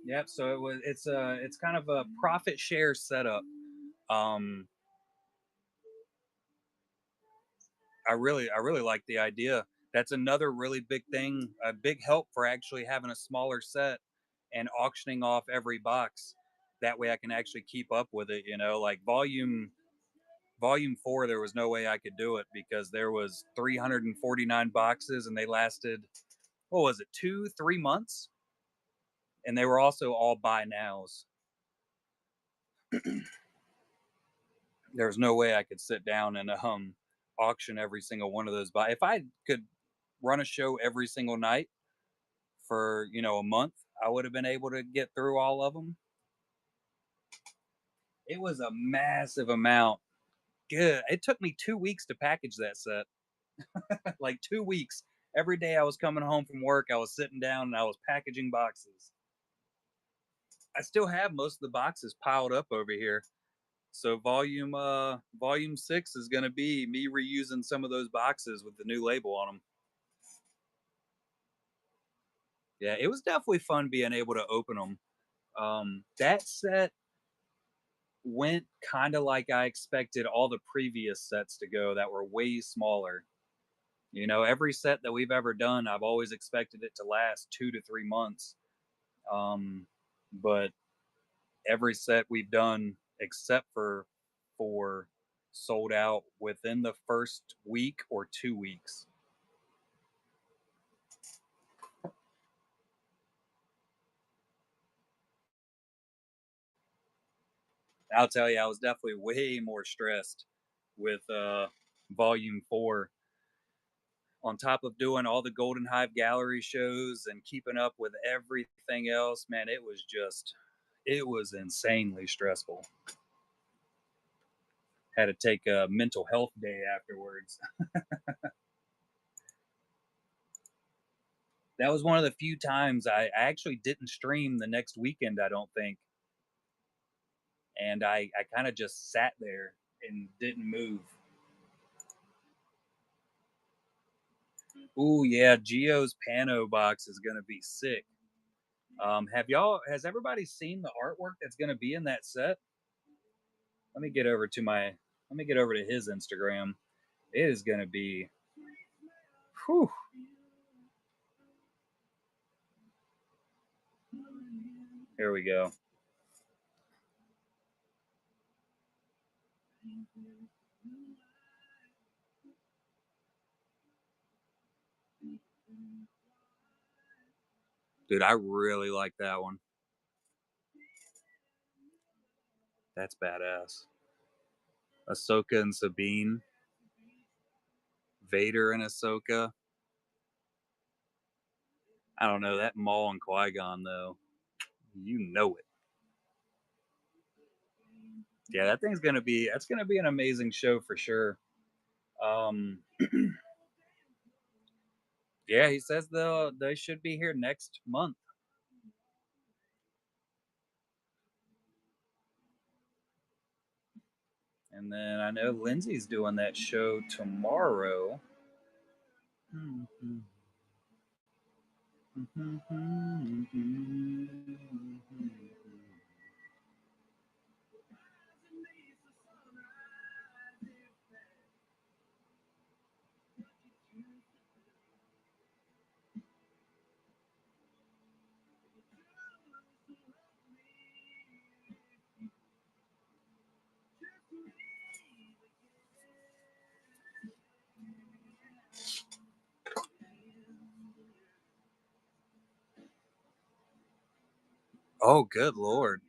Yep, so it's kind of a profit share setup. Um I really like the idea. That's another really big thing, a big help for actually having a smaller set and auctioning off every box. That way I can actually keep up with it, you know, like volume 4 there was no way I could do it because there was 349 boxes and they lasted, what was it, 2 3 months, and they were also all buy nows. There's no way I could sit down and auction every single one of those buy. If I could run a show every single night for, you know, a month, I would have been able to get through all of them. It was a massive amount. Good. It took me 2 weeks to package that set. Like 2 weeks. Every day I was coming home from work, I was sitting down and I was packaging boxes. I still have most of the boxes piled up over here. So volume 6 is going to be me reusing some of those boxes with the new label on them. Yeah, it was definitely fun being able to open them. That set went kind of like I expected all the previous sets to go that were way smaller. You know, every set that we've ever done, I've always expected it to last 2 to 3 months. Um, but every set we've done, except for 4, sold out within the first week or 2 weeks. I'll tell you, I was definitely way more stressed with volume 4. On top of doing all the Golden Hive gallery shows and keeping up with everything else, man, it was insanely stressful. Had to take a mental health day afterwards. That was one of the few times I actually didn't stream the next weekend, I don't think. And I kind of just sat there and didn't move. Ooh, yeah, Geo's Pano box is gonna be sick. Has everybody seen the artwork that's gonna be in that set? Let me get over to let me get over to his Instagram. It is gonna be, whew. Here we go. Dude, I really like that one. That's badass. Ahsoka and Sabine, Vader and Ahsoka. I don't know that Maul and Qui Gon though. You know it. Yeah, that's gonna be an amazing show for sure. Um, yeah, he says they should be here next month. And then I know Lindsay's doing that show tomorrow. Oh, good Lord.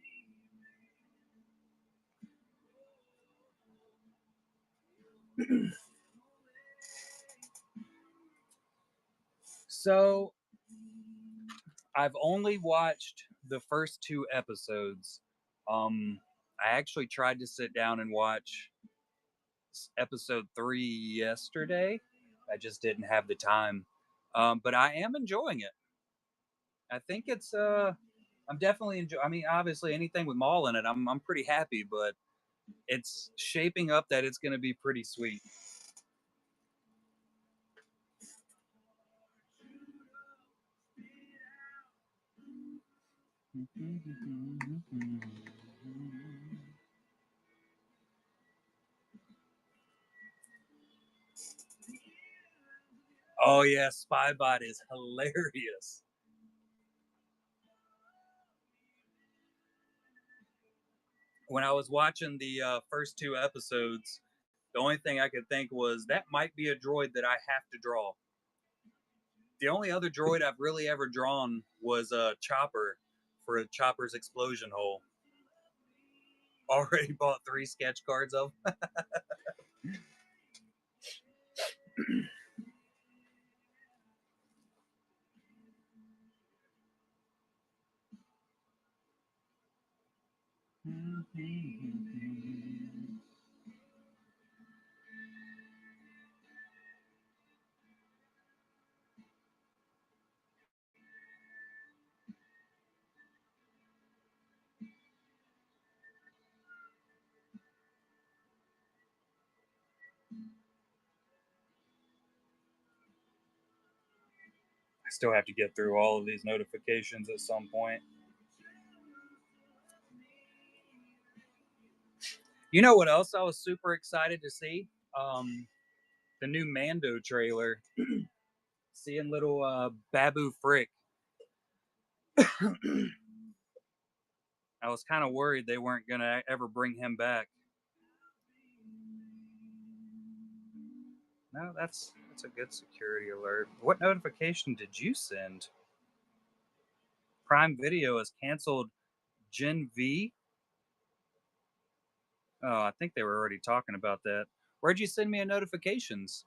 So I've only watched the first two episodes. I actually tried to sit down and watch episode 3 yesterday. I just didn't have the time. But I am enjoying it. I think it's I'm definitely enjoying. I mean, obviously anything with Maul in it, I'm pretty happy, but it's shaping up that it's going to be pretty sweet. Oh yeah, Spybot is hilarious. When I was watching the first two episodes, the only thing I could think was that might be a droid that I have to draw. The only other droid I've really ever drawn was a Chopper for a Chopper's explosion hole. Already bought 3 sketch cards of. I still have to get through all of these notifications at some point. You know what else I was super excited to see? The new Mando trailer. Seeing little Babu Frick. I was kind of worried they weren't going to ever bring him back. No, that's a good security alert. What notification did you send? Prime Video has canceled Gen V. Oh, I think they were already talking about that. Where'd you send me a notifications?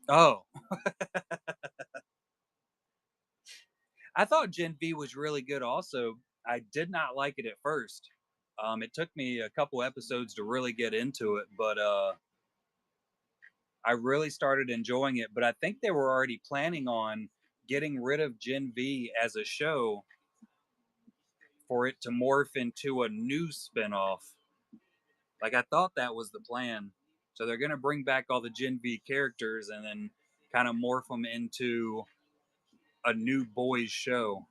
Oh, I thought Gen V was really good also. I did not like it at first. It took me a couple episodes to really get into it, but I really started enjoying it. But I think they were already planning on getting rid of Gen V as a show for it to morph into a new spinoff. Like I thought that was the plan. So they're going to bring back all the Gen V characters and then kind of morph them into a new boys show.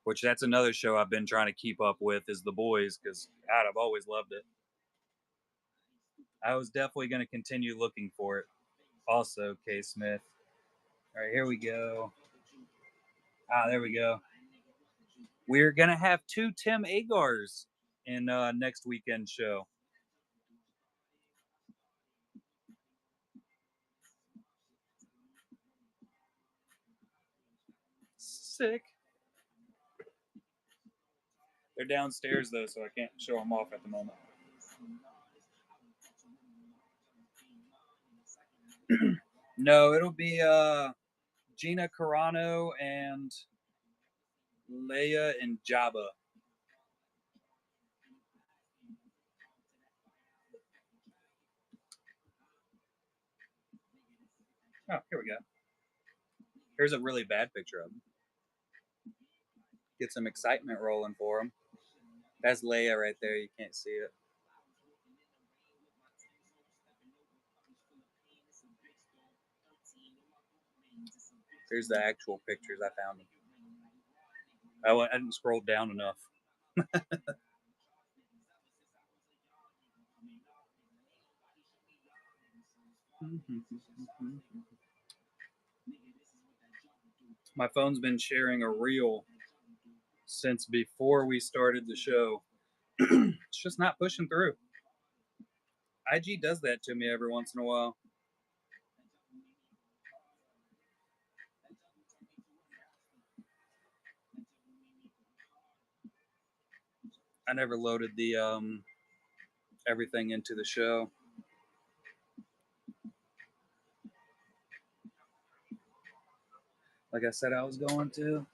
Which that's another show I've been trying to keep up with is The Boys because God, I've always loved it. I was definitely going to continue looking for it. Also, K. Smith. All right, here we go. There we go. We're going to have 2 Tim Agars in next weekend show. Sick. They're downstairs though, so I can't show them off at the moment. No, it'll be Gina Carano and Leia and Jabba. Oh, here we go. Here's a really bad picture of them. Get some excitement rolling for them. That's Leia right there. You can't see it. Here's the actual pictures. I found them. I didn't scroll down enough. My phone's been sharing a reel since before we started the show. It's just not pushing through. IG does that to me every once in a while. I never loaded the everything into the show. Like I said, I was going to.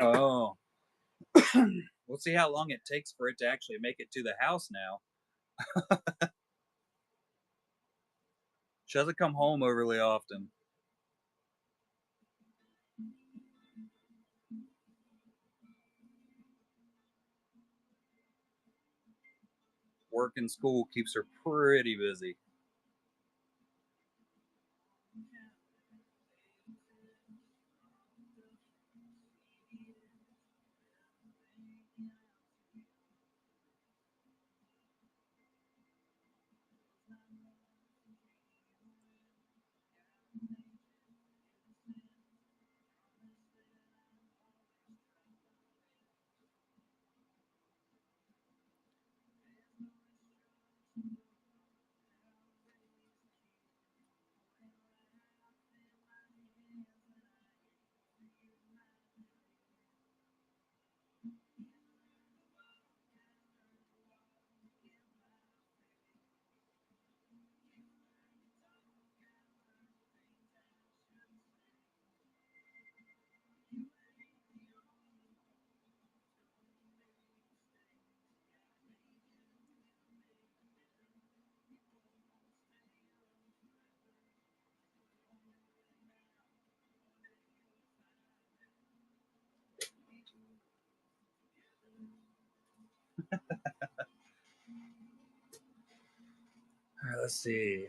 Oh, we'll see how long it takes for it to actually make it to the house now. She doesn't come home overly often. Work and school keeps her pretty busy. All right, let's see.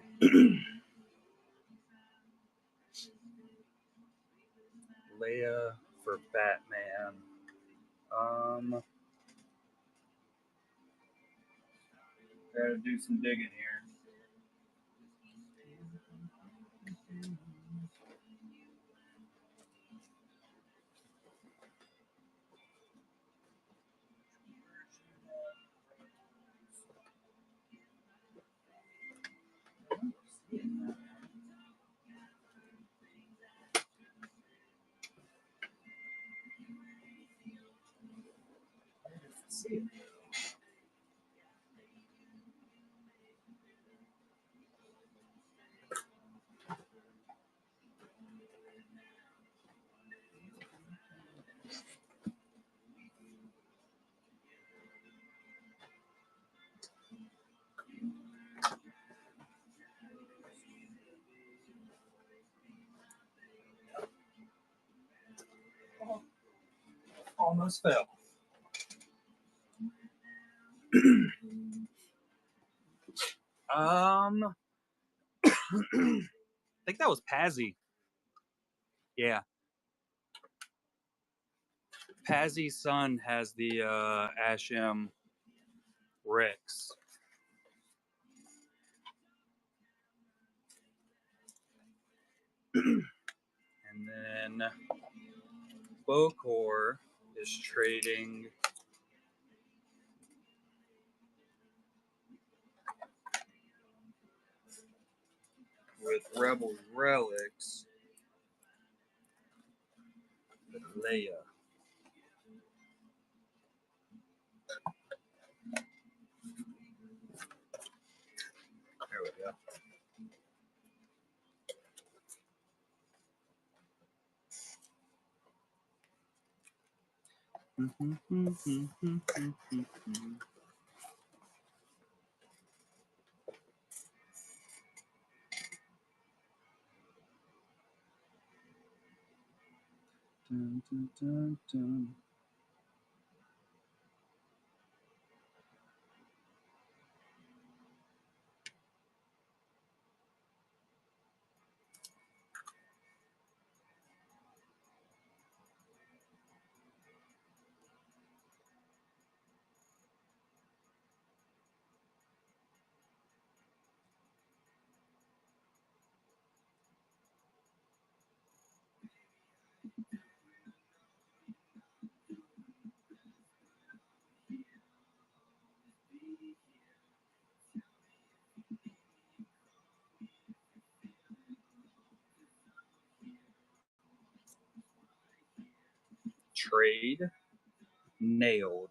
Leia for Batman. Gotta do some digging here. See it. Almost fell. I think that was Pazzy. Yeah, Pazzy's son has the Asham Rex. And then Bokor is trading with Rebel Relics with Leia. There we go. Dun, dun, dun, dun. trade. Nailed.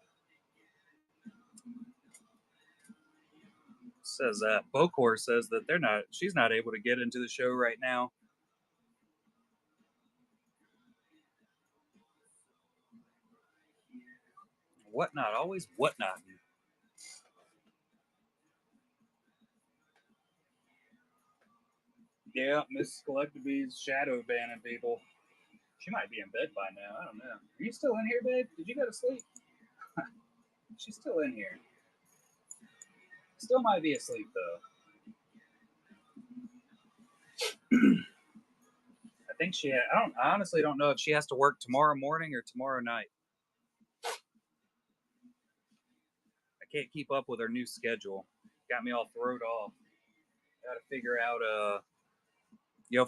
Says that. Bocor says that she's not able to get into the show right now. Whatnot, always whatnot. Yeah, Miss Collectabee's shadow banning people. She might be in bed by now. I don't know. Are you still in here, babe? Did you go to sleep? She's still in here. Still might be asleep though. I think I honestly don't know if she has to work tomorrow morning or tomorrow night. I can't keep up with her new schedule. Got me all thrown off. Got to figure out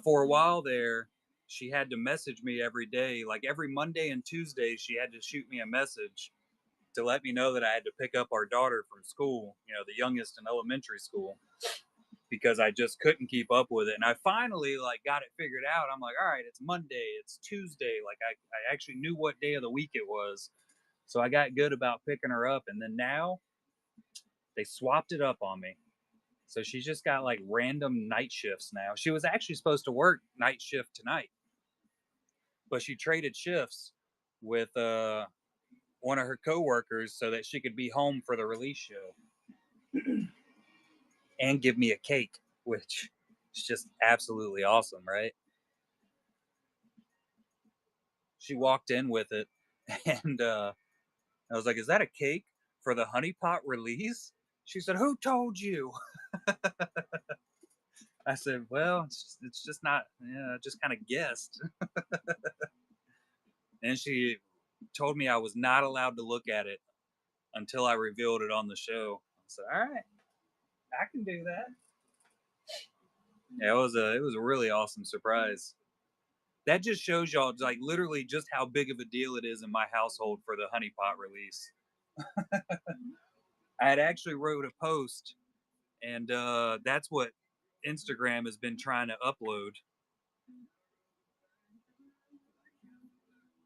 for a while there, she had to message me every day. Like every Monday and Tuesday, she had to shoot me a message to let me know that I had to pick up our daughter from school, the youngest in elementary school, because I just couldn't keep up with it. And I finally got it figured out. I'm like, all right, it's Monday, it's Tuesday. Like I actually knew what day of the week it was. So I got good about picking her up. And then now they swapped it up on me. So she's just got random night shifts now. She was actually supposed to work night shift tonight, but she traded shifts with one of her coworkers so that she could be home for the release show and give me a cake, which is just absolutely awesome, right? She walked in with it, and I was like, "Is that a cake for the Honeypot release?" She said, "Who told you?" I said, "Well, it's just not. Yeah, I just kind of guessed." And she told me I was not allowed to look at it until I revealed it on the show. I said, "All right, I can do that." Yeah, it was a really awesome surprise. That just shows y'all literally just how big of a deal it is in my household for the Honeypot release. I had actually wrote a post, and that's what Instagram has been trying to upload,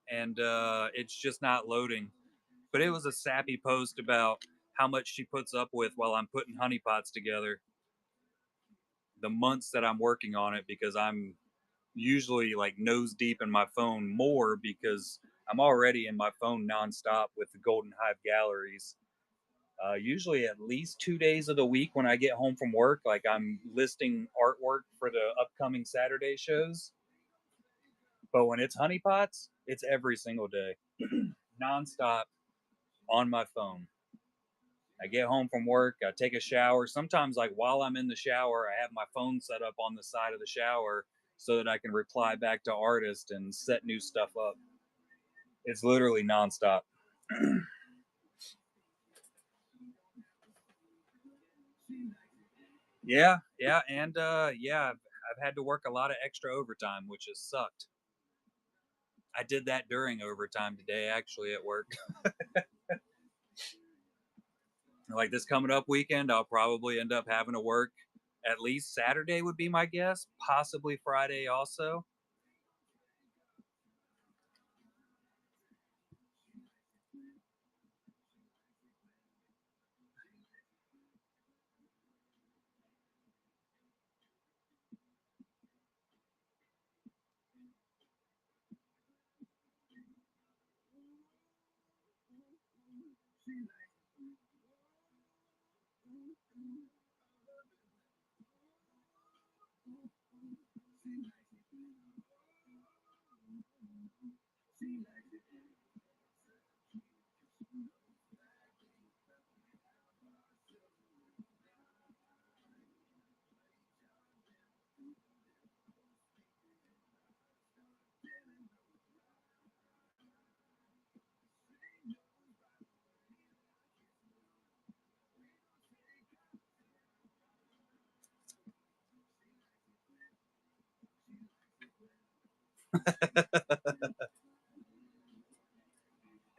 and it's just not loading. But it was a sappy post about how much she puts up with while I'm putting honeypots together. The months that I'm working on it, because I'm usually nose deep in my phone more because I'm already in my phone nonstop with the Golden Hive galleries. Usually at least 2 days of the week when I get home from work, I'm listing artwork for the upcoming Saturday shows. But when it's honeypots, it's every single day, nonstop on my phone. I get home from work, I take a shower. Sometimes, while I'm in the shower, I have my phone set up on the side of the shower so that I can reply back to artists and set new stuff up. It's literally nonstop. Yeah, yeah, and I've had to work a lot of extra overtime, which has sucked. I did that during overtime today, actually, at work. This coming up weekend, I'll probably end up having to work at least Saturday, would be my guess, possibly Friday also.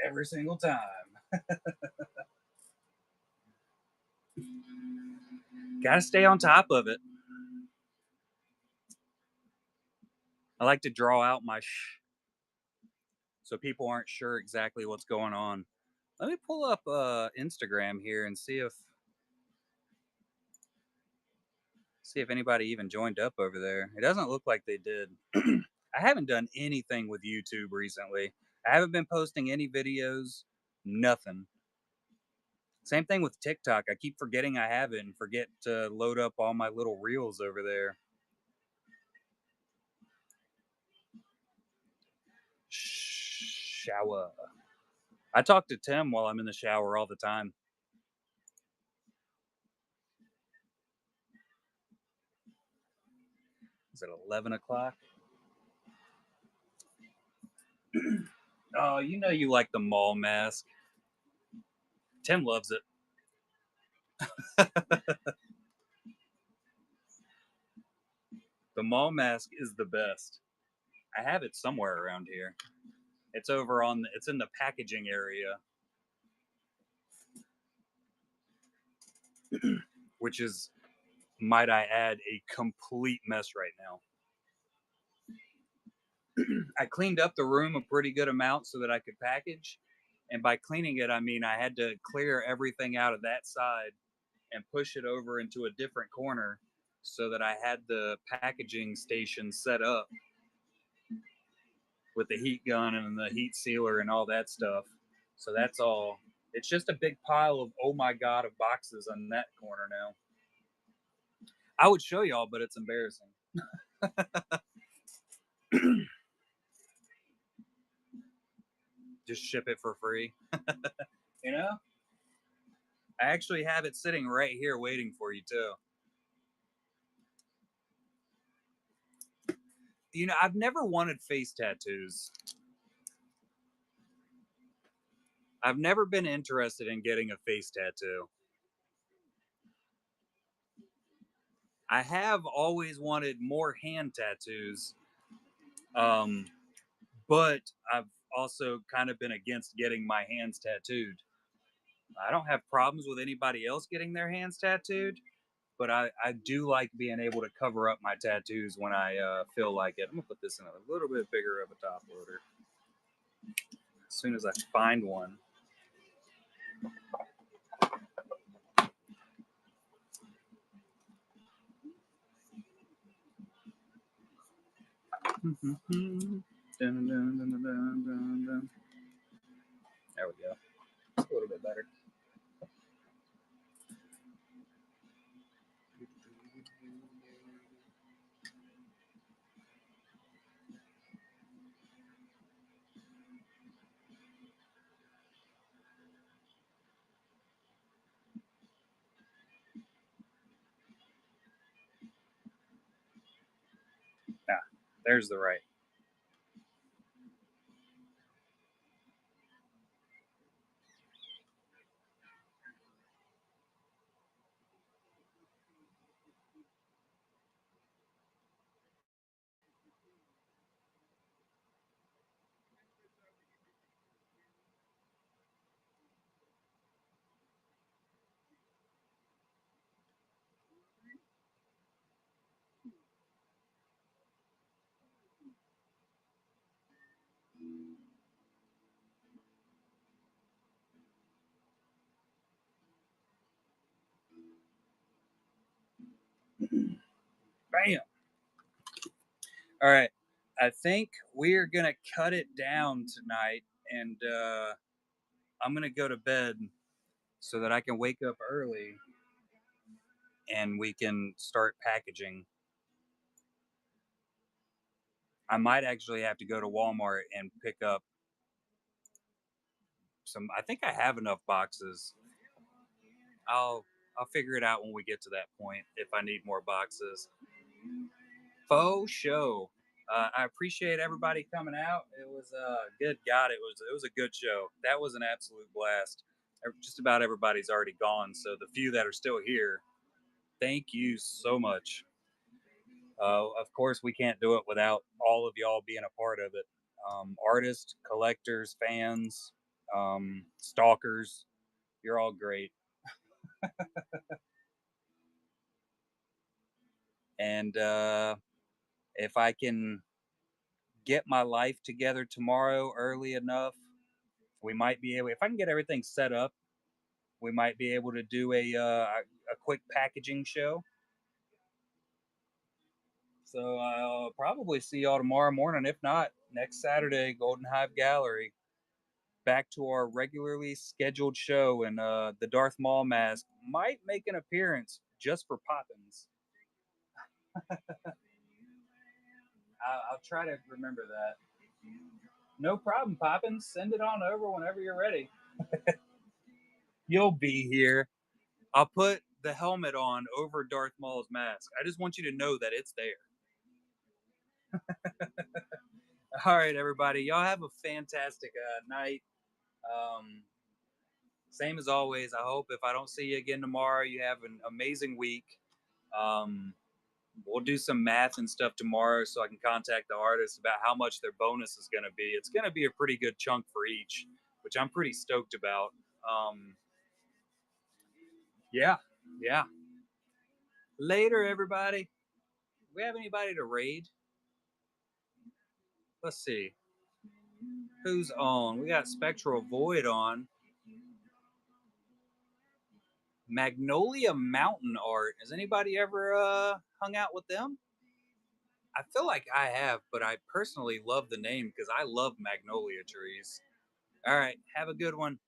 Every single time. Gotta stay on top of it. I like to draw out my so people aren't sure exactly what's going on. Let me pull up Instagram here and see if anybody even joined up over there. It doesn't look like they did. I haven't done anything with YouTube recently. I haven't been posting any videos, nothing. Same thing with TikTok. I keep forgetting I have it and forget to load up all my little reels over there. Shower. I talk to Tim while I'm in the shower all the time. Is it 11 o'clock? Oh, you know you like the mall mask. Tim loves it. The mall mask is the best. I have it somewhere around here. It's over on it's in the packaging area, which is, might I add, a complete mess right now. I cleaned up the room a pretty good amount so that I could package. And by cleaning it, I mean I had to clear everything out of that side and push it over into a different corner so that I had the packaging station set up with the heat gun and the heat sealer and all that stuff. So that's all. It's just a big pile of, oh my God, of boxes on that corner now. I would show y'all, but it's embarrassing. Just ship it for free. You know? I actually have it sitting right here waiting for you, too. You know, I've never wanted face tattoos. I've never been interested in getting a face tattoo. I have always wanted more hand tattoos, um, but I've also kind of been against getting my hands tattooed. I don't have problems with anybody else getting their hands tattooed, but I do like being able to cover up my tattoos when I feel like it. I'm gonna put this in a little bit bigger of a top loader as soon as I find one. There we go. It's a little bit better. Ah, there's the right. Bam. All right. I think we're gonna cut it down tonight, and I'm gonna go to bed so that I can wake up early and we can start packaging. I might actually have to go to Walmart and pick up some. I think I have enough boxes. I'll figure it out when we get to that point if I need more boxes. Faux show. I appreciate everybody coming out. It was good. God, it was a good show. That was an absolute blast. Just about everybody's already gone, so the few that are still here, thank you so much. Of course, we can't do it without all of y'all being a part of it. Artists, collectors, fans, stalkers, you're all great. And if I can get my life together tomorrow early enough. We might be able, if I can get everything set up, we might be able to do a quick packaging show. So I'll probably see y'all tomorrow morning. If not, next Saturday, Golden Hive Gallery. Back to our regularly scheduled show, and the Darth Maul mask might make an appearance just for Poppins. I'll try to remember that. No problem, Poppins. Send it on over whenever you're ready. You'll be here. I'll put the helmet on over Darth Maul's mask. I just want you to know that it's there. All right, everybody. Y'all have a fantastic night. Um, Same as always. I hope if I don't see you again tomorrow, you have an amazing week. Um, we'll do some math and stuff tomorrow so I can contact the artists about how much their bonus is going to be. It's going to be a pretty good chunk for each, which I'm pretty stoked about. Um, yeah, yeah. Later, everybody. We have anybody to raid? Let's see. Who's on? We got Spectral Void on. Magnolia Mountain Art. Has anybody ever hung out with them? I feel like I have, but I personally love the name because I love magnolia trees. All right. Have a good one.